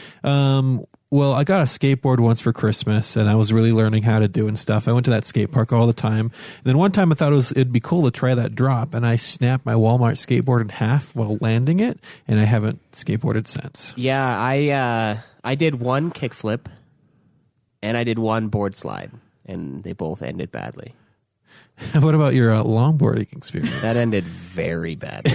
Well, I got a skateboard once for Christmas, and I was really learning how to do and stuff. I went to that skate park all the time. And then one time I thought it'd be cool to try that drop, and I snapped my Walmart skateboard in half while landing it, and I haven't skateboarded since. Yeah, I did one kickflip, and I did one board slide, and they both ended badly. What about your longboarding experience? That ended very badly.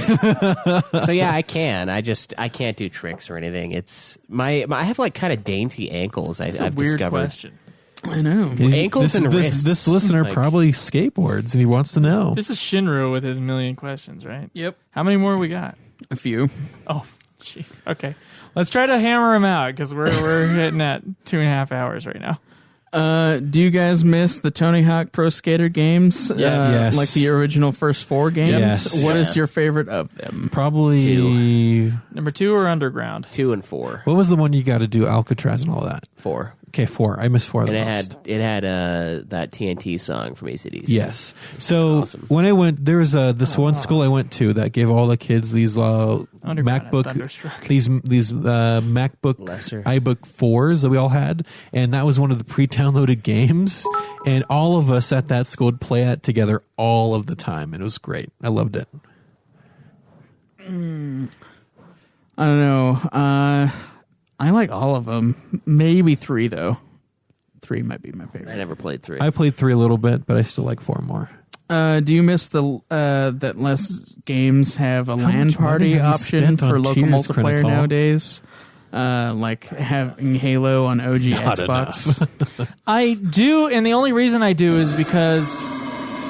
So yeah, I can't do tricks or anything. It's I have like kind of dainty ankles. I've Weird discovered. question. I know. Ankles and wrists. This listener Like- probably skateboards and he wants to know. This is Shinru with his million questions, right? Yep. How many more we got? A few. Oh, jeez. Okay, let's try to hammer him out because we're hitting at 2.5 hours right now. Do you guys miss the Tony Hawk Pro Skater games? Yes. Like the original first 4 games? Yes. What is your favorite of them? Probably 2. Number 2 or Underground? 2 and 4. What was the one you got to do Alcatraz and all that? 4. Okay, 4. I missed 4 the And most. it had that TNT song from AC/DC. Yes. So Awesome. when I went, there was this one school I went to that gave all the kids these Underground and MacBook, Thunderstruck. these MacBook Lesser. iBook 4s that we all had, and that was one of the pre-downloaded games, and all of us at that school would play it together all of the time, and it was great. I loved it. I don't know. I like all of them. Maybe 3, though. 3 might be my I favorite. never played 3. I played 3 a little bit, but I still like 4 more. Do you miss that less games have a LAN much money party have you option spent for on local Tears, multiplayer Crenitol? nowadays? Like having Halo on OG Not Xbox. I do, and the only reason I do is because.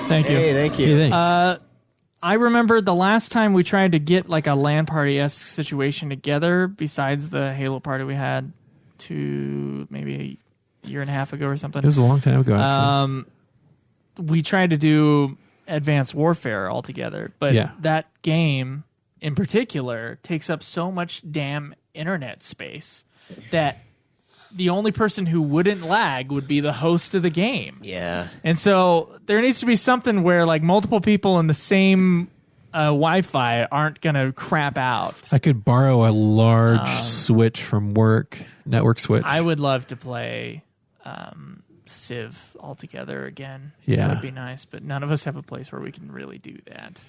Thank you. Hey, thank you. Hey, thanks. I remember the last time we tried to get like a LAN party-esque situation together, besides the Halo party we had maybe a year and a half ago or something. It was a long time ago, actually. We tried to do Advanced Warfare all together, but Yeah. that game in particular takes up so much damn internet space that the only person who wouldn't lag would be the host of the game. Yeah. And so there needs to be something where like multiple people in the same Wi-Fi aren't going to crap out. I could borrow a large switch from work, network switch. I would love to play Civ all together again. Yeah. That would be nice, but none of us have a place where we can really do that.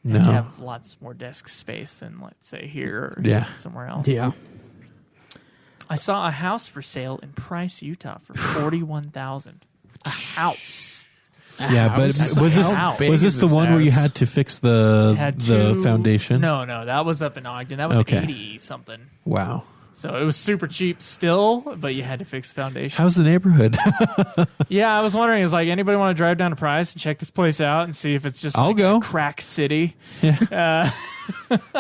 No. And have lots more desk space than, let's say, here or Yeah. somewhere else. Yeah. I saw a house for sale in Price, Utah for $41,000. A house. Yeah, but How was big this is the this one where you house? had to fix the Had the two- foundation? No, that was up in Ogden. That was Okay. 80 something. Wow. So it was super cheap still, but you had to fix the foundation. How's the neighborhood? Yeah, I was wondering, is like anybody want to drive down to Price and check this place out and see if it's just I'll like go. a crack city?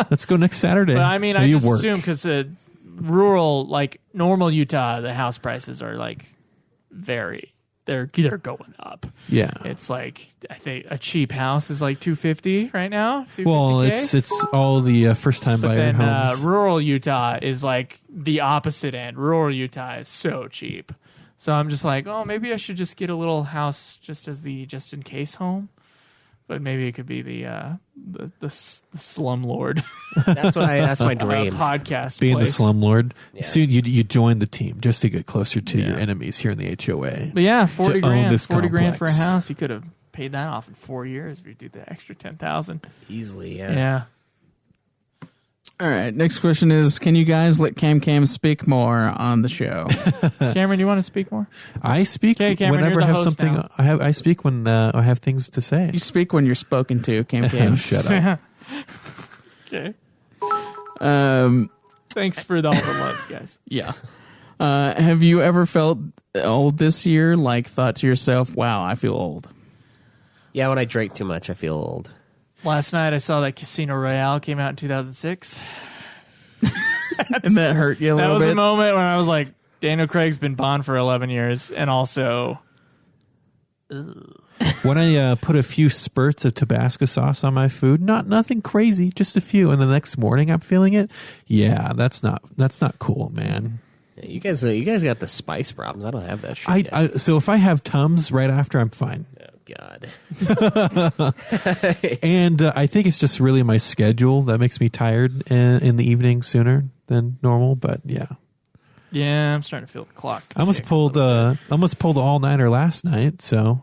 Let's go next Saturday. But I mean, I Maybe just work. assume because rural, like normal Utah, the house prices are like they're going up. Yeah. It's like I think a cheap house is like $250 right now. Well, $250K? it's all the first time But buyer then homes. rural Utah is like the opposite end. Rural Utah is so cheap. So I'm just like, oh, maybe I should just get a little house just as the just in case home. But maybe it could be the slumlord That's my dream. podcast. Being place. the slumlord. Yeah. Soon you join the team just to get closer to your Yeah. enemies here in the HOA. But yeah, 40 to own grand. this 40 grand for a complex. house. You could have paid that off in 4 years if you did the extra 10,000. Easily, yeah. Yeah. All right. Next question is: can you guys let Cam speak more on the show? Cameron, do you want to speak more? I speak Okay, Cameron, whenever you're I the have host something. now. I speak when I have things to say. You speak when you're spoken to, Cam. Shut up. Okay. Um, Thanks for all the loves, guys. yeah. Have you ever felt old this year? Like thought to yourself, "Wow, I feel old." Yeah, when I drink too much, I feel old. Last night I saw that Casino Royale came out in 2006. And that hurt you a That little was bit. a moment when I was like, Daniel Craig's been Bond for 11 years, and also When I put a few spurts of Tabasco sauce on my food, nothing crazy, just a few, and the next morning I'm feeling it. Yeah, that's not cool, man. Yeah, you guys got the spice problems. I don't have that shit. yet. So if I have Tums right after, I'm fine. Oh God. And I think it's just really my schedule that makes me tired in the evening sooner than normal. But yeah, yeah, I'm starting to feel the clock. I almost pulled the all-nighter last night. So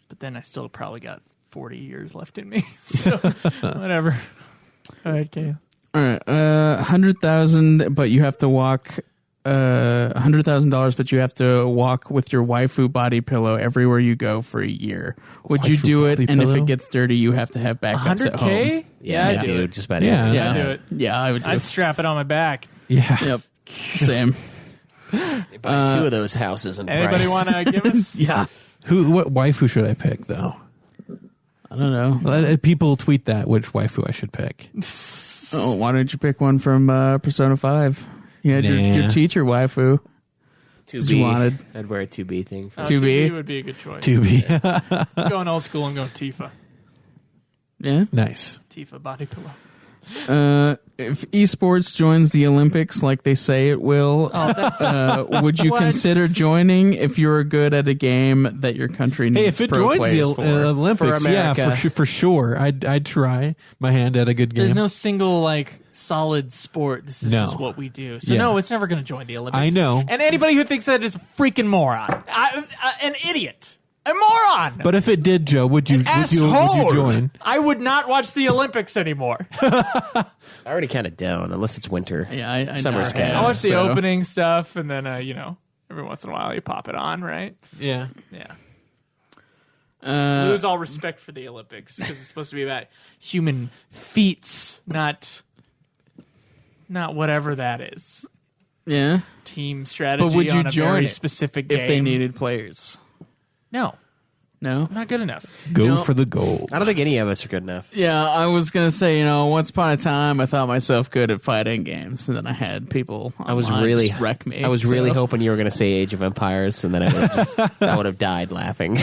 But then I still probably got 40 years left in me. So whatever. All right, Kay. All right, 100,000, but you have to walk $100,000, but you have to walk with your waifu body pillow everywhere you go for a year. Would you Waifu do it? body And if pillow? it gets dirty, you have to have backups at home. 100K? Yeah, I'd I do do it. just about Yeah. everything. Yeah, I'd do it. Yeah, I would do I'd it. strap it on my back. Yeah. Yep. Same. Buy 2 of those houses in Anybody price. want to give us? Yeah. What waifu should I pick though? I don't know. People tweet that which waifu I should pick. Oh, why don't you pick one from Persona 5? You had Nah. your teacher waifu. 2B. you wanted. I'd wear a 2B thing. For 2B? 2B would be a good choice. To be Going old school and go Tifa. Yeah. nice. Tifa body pillow. If esports joins the Olympics like they say it will, would you What? consider joining if you're good at a game that your country needs Hey, if it pro joins players the for? Olympics, For yeah, America. for sure. I'd try my hand at a good game. There's no single like solid sport. This is No. just what we do. So Yeah. no, it's never going to join the Olympics. I know. And anybody who thinks that is a freaking moron, an idiot, a moron. But if it did, Joe, would you join? I would not watch the Olympics anymore. I already kind of don't, unless it's winter. Yeah, I Summer's never good. have, I watch the so- opening stuff, and then every once in a while you pop it on, right? Yeah. Yeah. Lose all respect for the Olympics because it's supposed to be about human feats, not whatever that is. Yeah. Team strategy. But would you on a join very it specific game. if they needed players? No, No. not good enough. Go No. for the gold. I don't think any of us are good enough. Yeah, I was gonna say, once upon a time, I thought myself good at fighting games, and then I had people. I was online really just wreck me. I was really so- hoping you were going to say Age of Empires, and then I would have died laughing.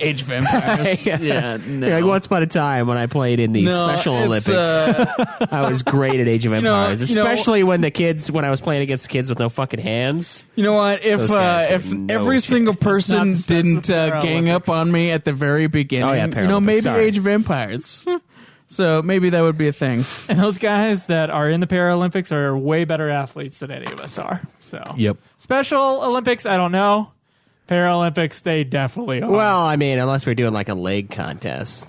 Age of Empires. Yeah, no. Like once upon a time when I played in the No, Special it's, Olympics, I was great at Age of Empires, you know- especially when I was playing against kids with no fucking hands. You know what? Those guys If were no every chance. single It's not person the stats didn't of the gang up Paralympics. on me at the very beginning, Oh, yeah, Paralympics, maybe sorry. Age of Empires. So maybe that would be a thing. And those guys that are in the Paralympics are way better athletes than any of us are. So Yep. Special Olympics, I don't know. Paralympics, they definitely are. Well, I mean, unless we're doing like a leg contest,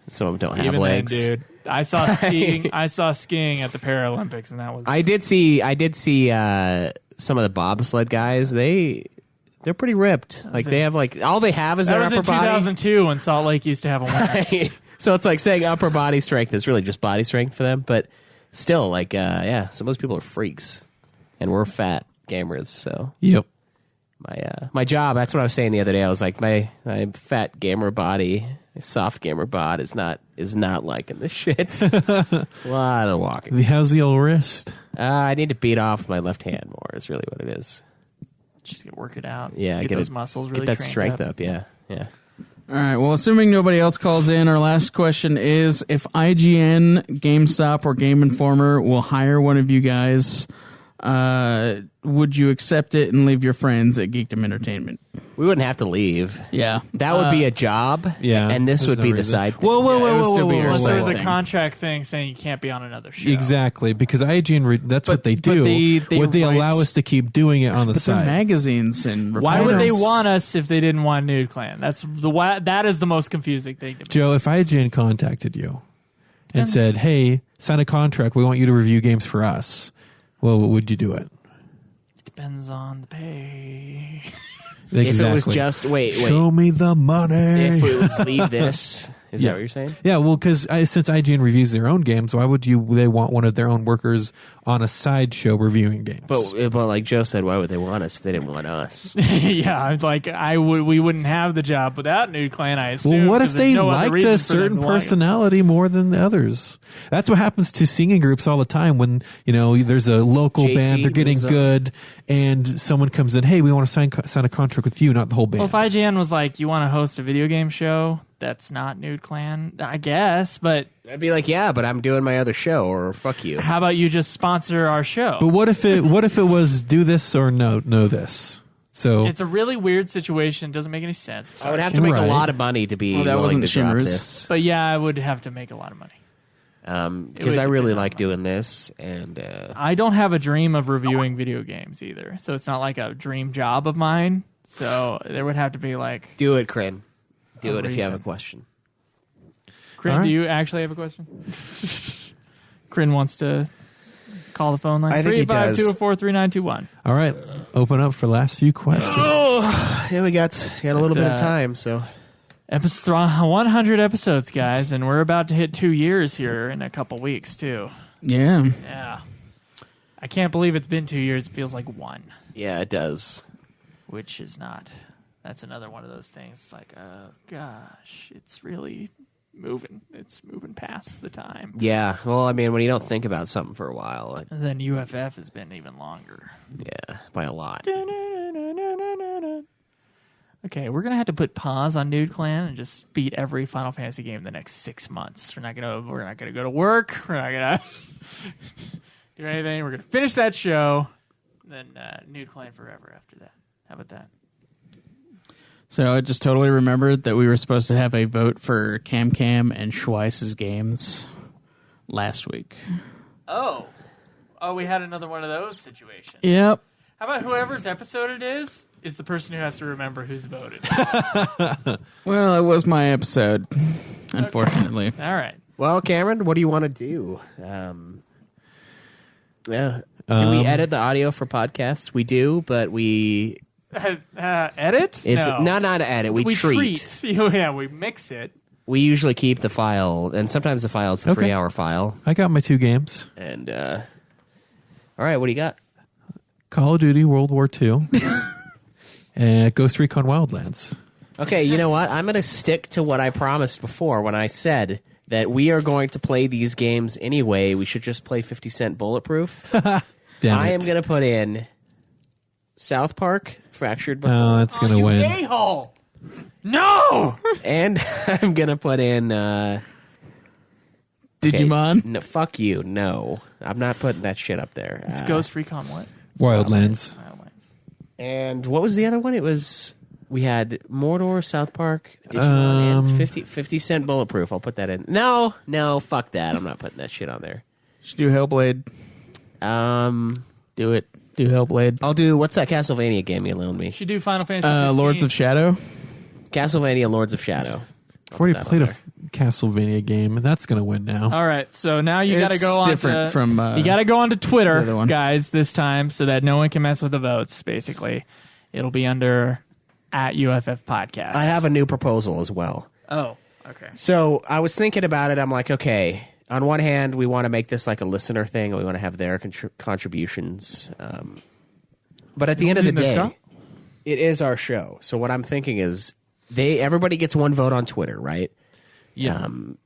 some of them don't have even legs. then, dude. I saw skiing. I saw skiing at the Paralympics, and that was. I did see some of the bobsled guys. They're pretty ripped. Like they have all they have is that their was in upper body. 2002 when Salt Lake used to have a winner. So it's like saying upper body strength is really just body strength for them, but still, some of those people are freaks, and we're fat gamers. So Yep. my job, that's what I was saying the other day. I was like, my fat gamer body, soft gamer bod is not liking this shit. A lot of walking. How's the old wrist? I need to beat off my left hand more. Is really what it is. Just to work it out. Yeah, get those muscles really get that trained strength up. Yeah. All right. Well, assuming nobody else calls in, our last question is: if IGN, GameStop, or Game Informer will hire one of you guys, would you accept it and leave your friends at Geekdom Entertainment? We wouldn't have to leave. Yeah, That would be a job. Yeah. and this There's would no be the reason. side thing. Whoa, Yeah, it would still be your Unless side there was a thing. contract thing saying you can't be on another show. Exactly, because IGN, that's what they but do. they Would they write- allow us to keep doing it on the but they're side? magazines and Why would they reporters. want us if they didn't want Nude Clan? That is the most confusing thing to me. Joe, if IGN contacted you and said, "Hey, sign a contract. We want you to review games for us," well, would you do it? Depends on the pay. If it was just wait, show me the money. if it was leave this, is Yeah. that what you're saying? Yeah, well, because since IGN reviews their own games, why would they want one of their own workers on a sideshow reviewing games? But like Joe said, why would they want us if they didn't want us? Yeah, it's like we wouldn't have the job without Nude Clan. I assume. Well, what 'cause if there's they no other liked reason a for them certain to like us. personality more than the others? That's what happens to singing groups all the time. When there's a local JT band, they're getting moves up. good, and someone comes in, "Hey, we want to sign a contract with you, not the whole band." Well, if IGN was like, "You want to host a video game show that's not Nude Clan," I guess. But I'd be like, yeah, but I'm doing my other show, or fuck you. how about you just sponsor our show? But what if it was do this or no this? So It's a really weird situation. Doesn't make any sense. I'm I sorry. would have to make Right. a lot of money to be Well, that willing wasn't to drop Shimmer's. this. But yeah, I would have to make a lot of money. Because would I really depend on like money. doing this, and I don't have a dream of reviewing video games either, so it's not like a dream job of mine. So there would have to be like, do it, Crin. Do A it if you have a reason. question. Crin, All right. do you actually have a question? Crin wants to call the phone line. I think he does. 352-43921. All right, open up for last few questions. Yeah, we got a little bit of time, so. 100 episodes, guys, and we're about to hit 2 years here in a couple weeks, too. Yeah. Yeah. I can't believe it's been 2 years. It feels like one, Yeah, it does. which is not. That's another one of those things. It's like, oh, gosh, it's really moving. It's moving past the time. Yeah, well, I mean, when you don't think about something for a while, And then UFF has been even longer. yeah, by a lot. Okay, we're gonna have to put pause on Nude Clan and just beat every Final Fantasy game the next 6 months. We're not gonna go to work. We're not gonna do anything. We're gonna finish that show. Then Nude Clan forever after that. How about that? So I just totally remembered that we were supposed to have a vote for Cam and Schweiss's games last week. Oh, we had another one of those situations. Yep. How about whoever's episode it is the person who has to remember who's voted? Well, it was my episode, unfortunately. All right. Well, Cameron, what do you want to do? Yeah. Can we edit the audio for podcasts? We do, but we... Edit? It's no. not edit. We treat. Yeah, we mix it. We usually keep the file, and sometimes the file's a 3-hour file. I got my 2 games. And, all right, what do you got? Call of Duty World War II and Ghost Recon Wildlands. Okay, you know what? I'm going to stick to what I promised before when I said that we are going to play these games anyway. We should just play 50 Cent Bulletproof. Damn I it. am going to put in South Park, Fractured But Oh, Whole. that's going to you win. a-hole! No! And I'm going to put in... Digimon? No, fuck you. No. I'm not putting that shit up there. It's Ghost Recon what? Wildlands. Wildlands. And what was the other one? It was... We had Mordor, South Park, Digimon, and 50 Cent Bulletproof. I'll put that in. No, fuck that. I'm not putting that shit on there. Should do Hellblade. Do it. Do Hellblade. I'll do... What's that Castlevania game you loaned me? Should do Final Fantasy 15. Lords of Shadow. Castlevania Lords of Shadow. I've already that played on a Castlevania game, and that's going to win now. All right, so now you got to It's go on different to, from, you got to go on to Twitter, the other one. guys, this time, so that no one can mess with the votes. Basically, it'll be under @UFF Podcast. I have a new proposal as well. Oh, okay. So I was thinking about it. I'm like, okay, on one hand, we want to make this like a listener thing. We want to have their contributions. But at the end of the day, it is our show. So what I'm thinking is everybody gets one vote on Twitter, right? Yeah. And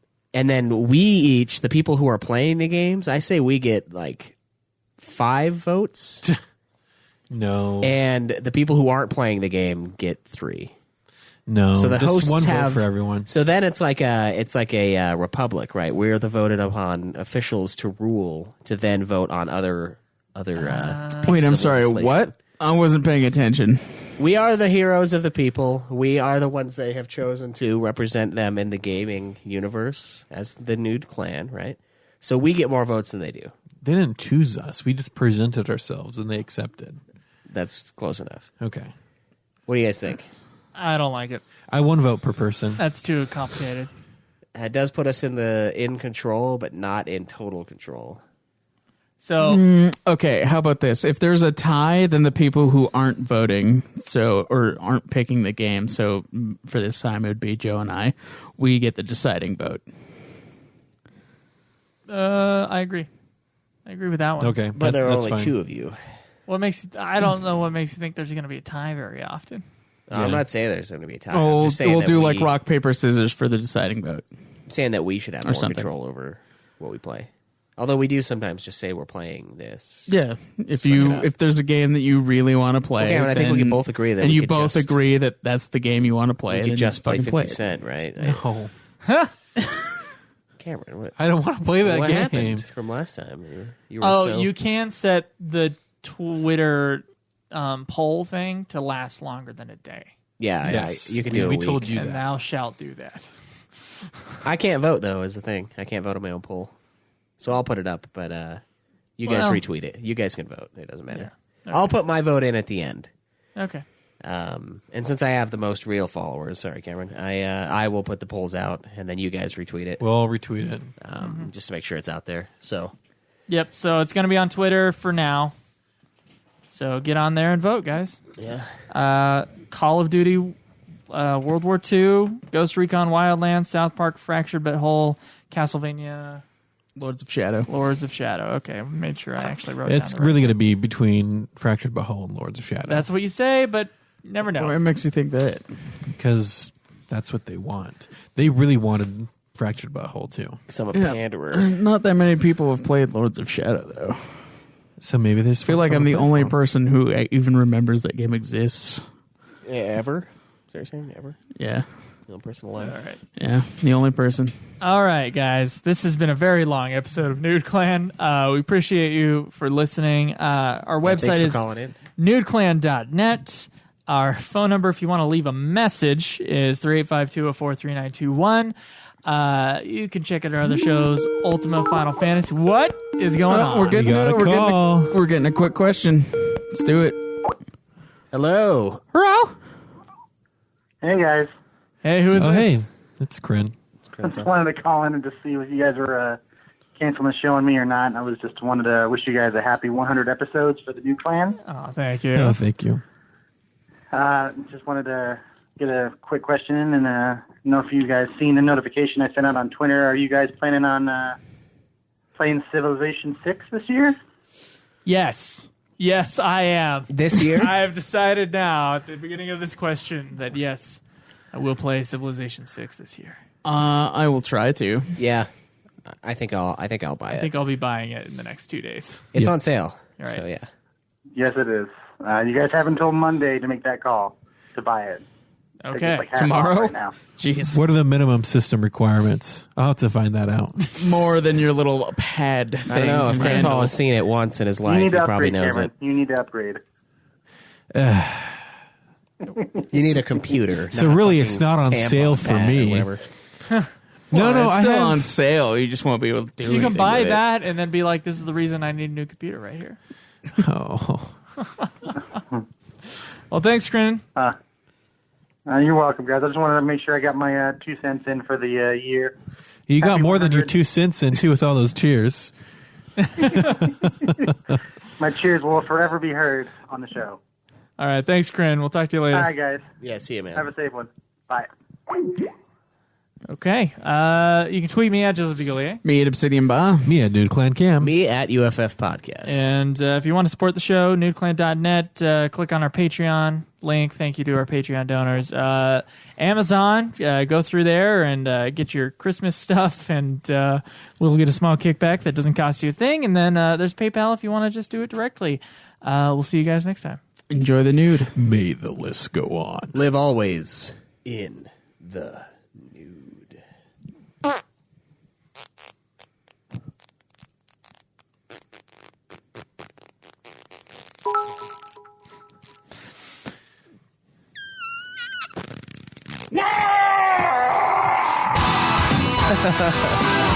then we each, the people who are playing the games, I say we get like 5 votes. No. And the people who aren't playing the game get 3. No. So the just hosts one have vote for everyone. So then it's like a republic, right? We're the voted upon officials to rule to then vote on other. Wait, I'm sorry. legislation. What? I wasn't paying attention. We are the heroes of the people. We are the ones they have chosen to represent them in the gaming universe as the Nude Clan, right? So we get more votes than they do. They didn't choose us. We just presented ourselves, and they accepted. That's close enough. Okay. What do you guys think? I don't like it. I 1 vote per person. That's too complicated. It does put us in control, but not in total control. So Okay, how about this? If there's a tie, then the people who aren't voting, or aren't picking the game, so for this time it would be Joe and I, we get the deciding vote. I agree. I agree with that one. Okay. But there are that's only fine. 2 of you. I don't know what makes you think there's going to be a tie very often. I'm not saying there's going to be a tie. Oh, I'm just saying we'll that do like rock, paper, scissors for the deciding vote. I'm saying that we should have more something. control over what we play. Although we do sometimes just say we're playing this. Yeah, if Suck it up. if there's a game that you really want to play, Okay, and I think we can both agree that and we you could both just- agree that that's the game you want to play. We then could just play fucking 50 play it. Cent, right? No. Cameron, what, I don't want to play that what game. happened from last time? You were Oh, so... you can set the Twitter poll thing to last longer than a day, Yeah, Yes. you can do We a week. told you and that. thou shalt do that. I can't vote, though, is the thing. I can't vote on my own poll. So I'll put it up, but you guys Well- retweet it. You guys can vote. It doesn't matter. Yeah. I'll put my vote in at the end. Okay. And since I have the most real followers, sorry, Cameron, I will put the polls out, and then you guys retweet it, We'll all retweet it. just to make sure it's out there. So Yep. So it's going to be on Twitter for now. So get on there and vote, guys. Yeah. Call of Duty, World War II, Ghost Recon Wildlands, South Park, Fractured But Whole, Castlevania, Lords of Shadow. Lords of Shadow. Okay, I made sure I actually wrote It's down the really right. going to be between Fractured But Whole and Lords of Shadow. That's what you say, but you never know. What makes you think that? because that's what they want. They really wanted Fractured But Whole too. Some a Yeah. panderer. Not that many people have played Lords of Shadow, though. So maybe there's. I feel like I'm the only person who even remembers that game exists. Yeah, ever? Seriously, ever? Yeah. The only person alive. All right. Yeah. The only person. All right, guys. This has been a very long episode of Nude Clan. We appreciate you for listening. Our Thanks website for is calling in. nudeclan.net. Our phone number, if you want to leave a message, is 385-204-3921. You can check out our other shows, Ultima Final Fantasy. What is going on? We're getting You got a call. we're getting a quick question. Let's do it. Hello. Hurrah! Hey guys, Hey, who is Oh, this? hey, it's Kryn. I just wanted to call in and to see if you guys were canceling the show on me or not. I was just wanted to wish you guys a happy 100 episodes for the new clan. Oh, thank you. Oh, thank you. Just wanted to get a quick question in and know if you guys seen the notification I sent out on Twitter. Are you guys planning on playing Civilization 6 this year? Yes. Yes, I am. This year? I have decided now at the beginning of this question that yes, I will play Civilization 6 this year. I will try to. Yeah. I think I'll buy it. I think I'll be buying it in the next 2 days. It's on sale. All right. So yeah. Yes, it is. You guys have until Monday to make that call to buy it. I think Okay. it's like half Tomorrow? off right now. Jeez. What are the minimum system requirements? I'll have to find that out. More than your little pad thing. I don't know. If can Grandpa handle. has seen it once in his You life, need he to probably upgrade, knows Cameron. You need to upgrade. it. You need a computer. So not a really, fucking it's not on tampon sale for pad or me. whatever. No, Well, no, it's I still have. on sale. You just won't be able to do You anything can buy with it. that and then be like, this is the reason I need a new computer right here. Oh. Well, thanks, Kryn. You're welcome, guys. I just wanted to make sure I got my 2 cents in for the year. You got Happy more than your 100. 2 cents in too with all those cheers. My cheers will forever be heard on the show. All right. Thanks, Kryn. We'll talk to you later. All right, guys. Yeah, see you, man. Have a safe one. Bye. Okay. You can tweet me at Joseph DeGolier. Me at Obsidian Bar. Me at Nude Clan Cam. Me at UFF Podcast. And if you want to support the show, nudeclan.net, click on our Patreon link. Thank you to our Patreon donors. Amazon, go through there and get your Christmas stuff, and we'll get a small kickback that doesn't cost you a thing. And then there's PayPal if you want to just do it directly. We'll see you guys next time. Enjoy the nude. May the list go on. Live always in the nude. Yeah!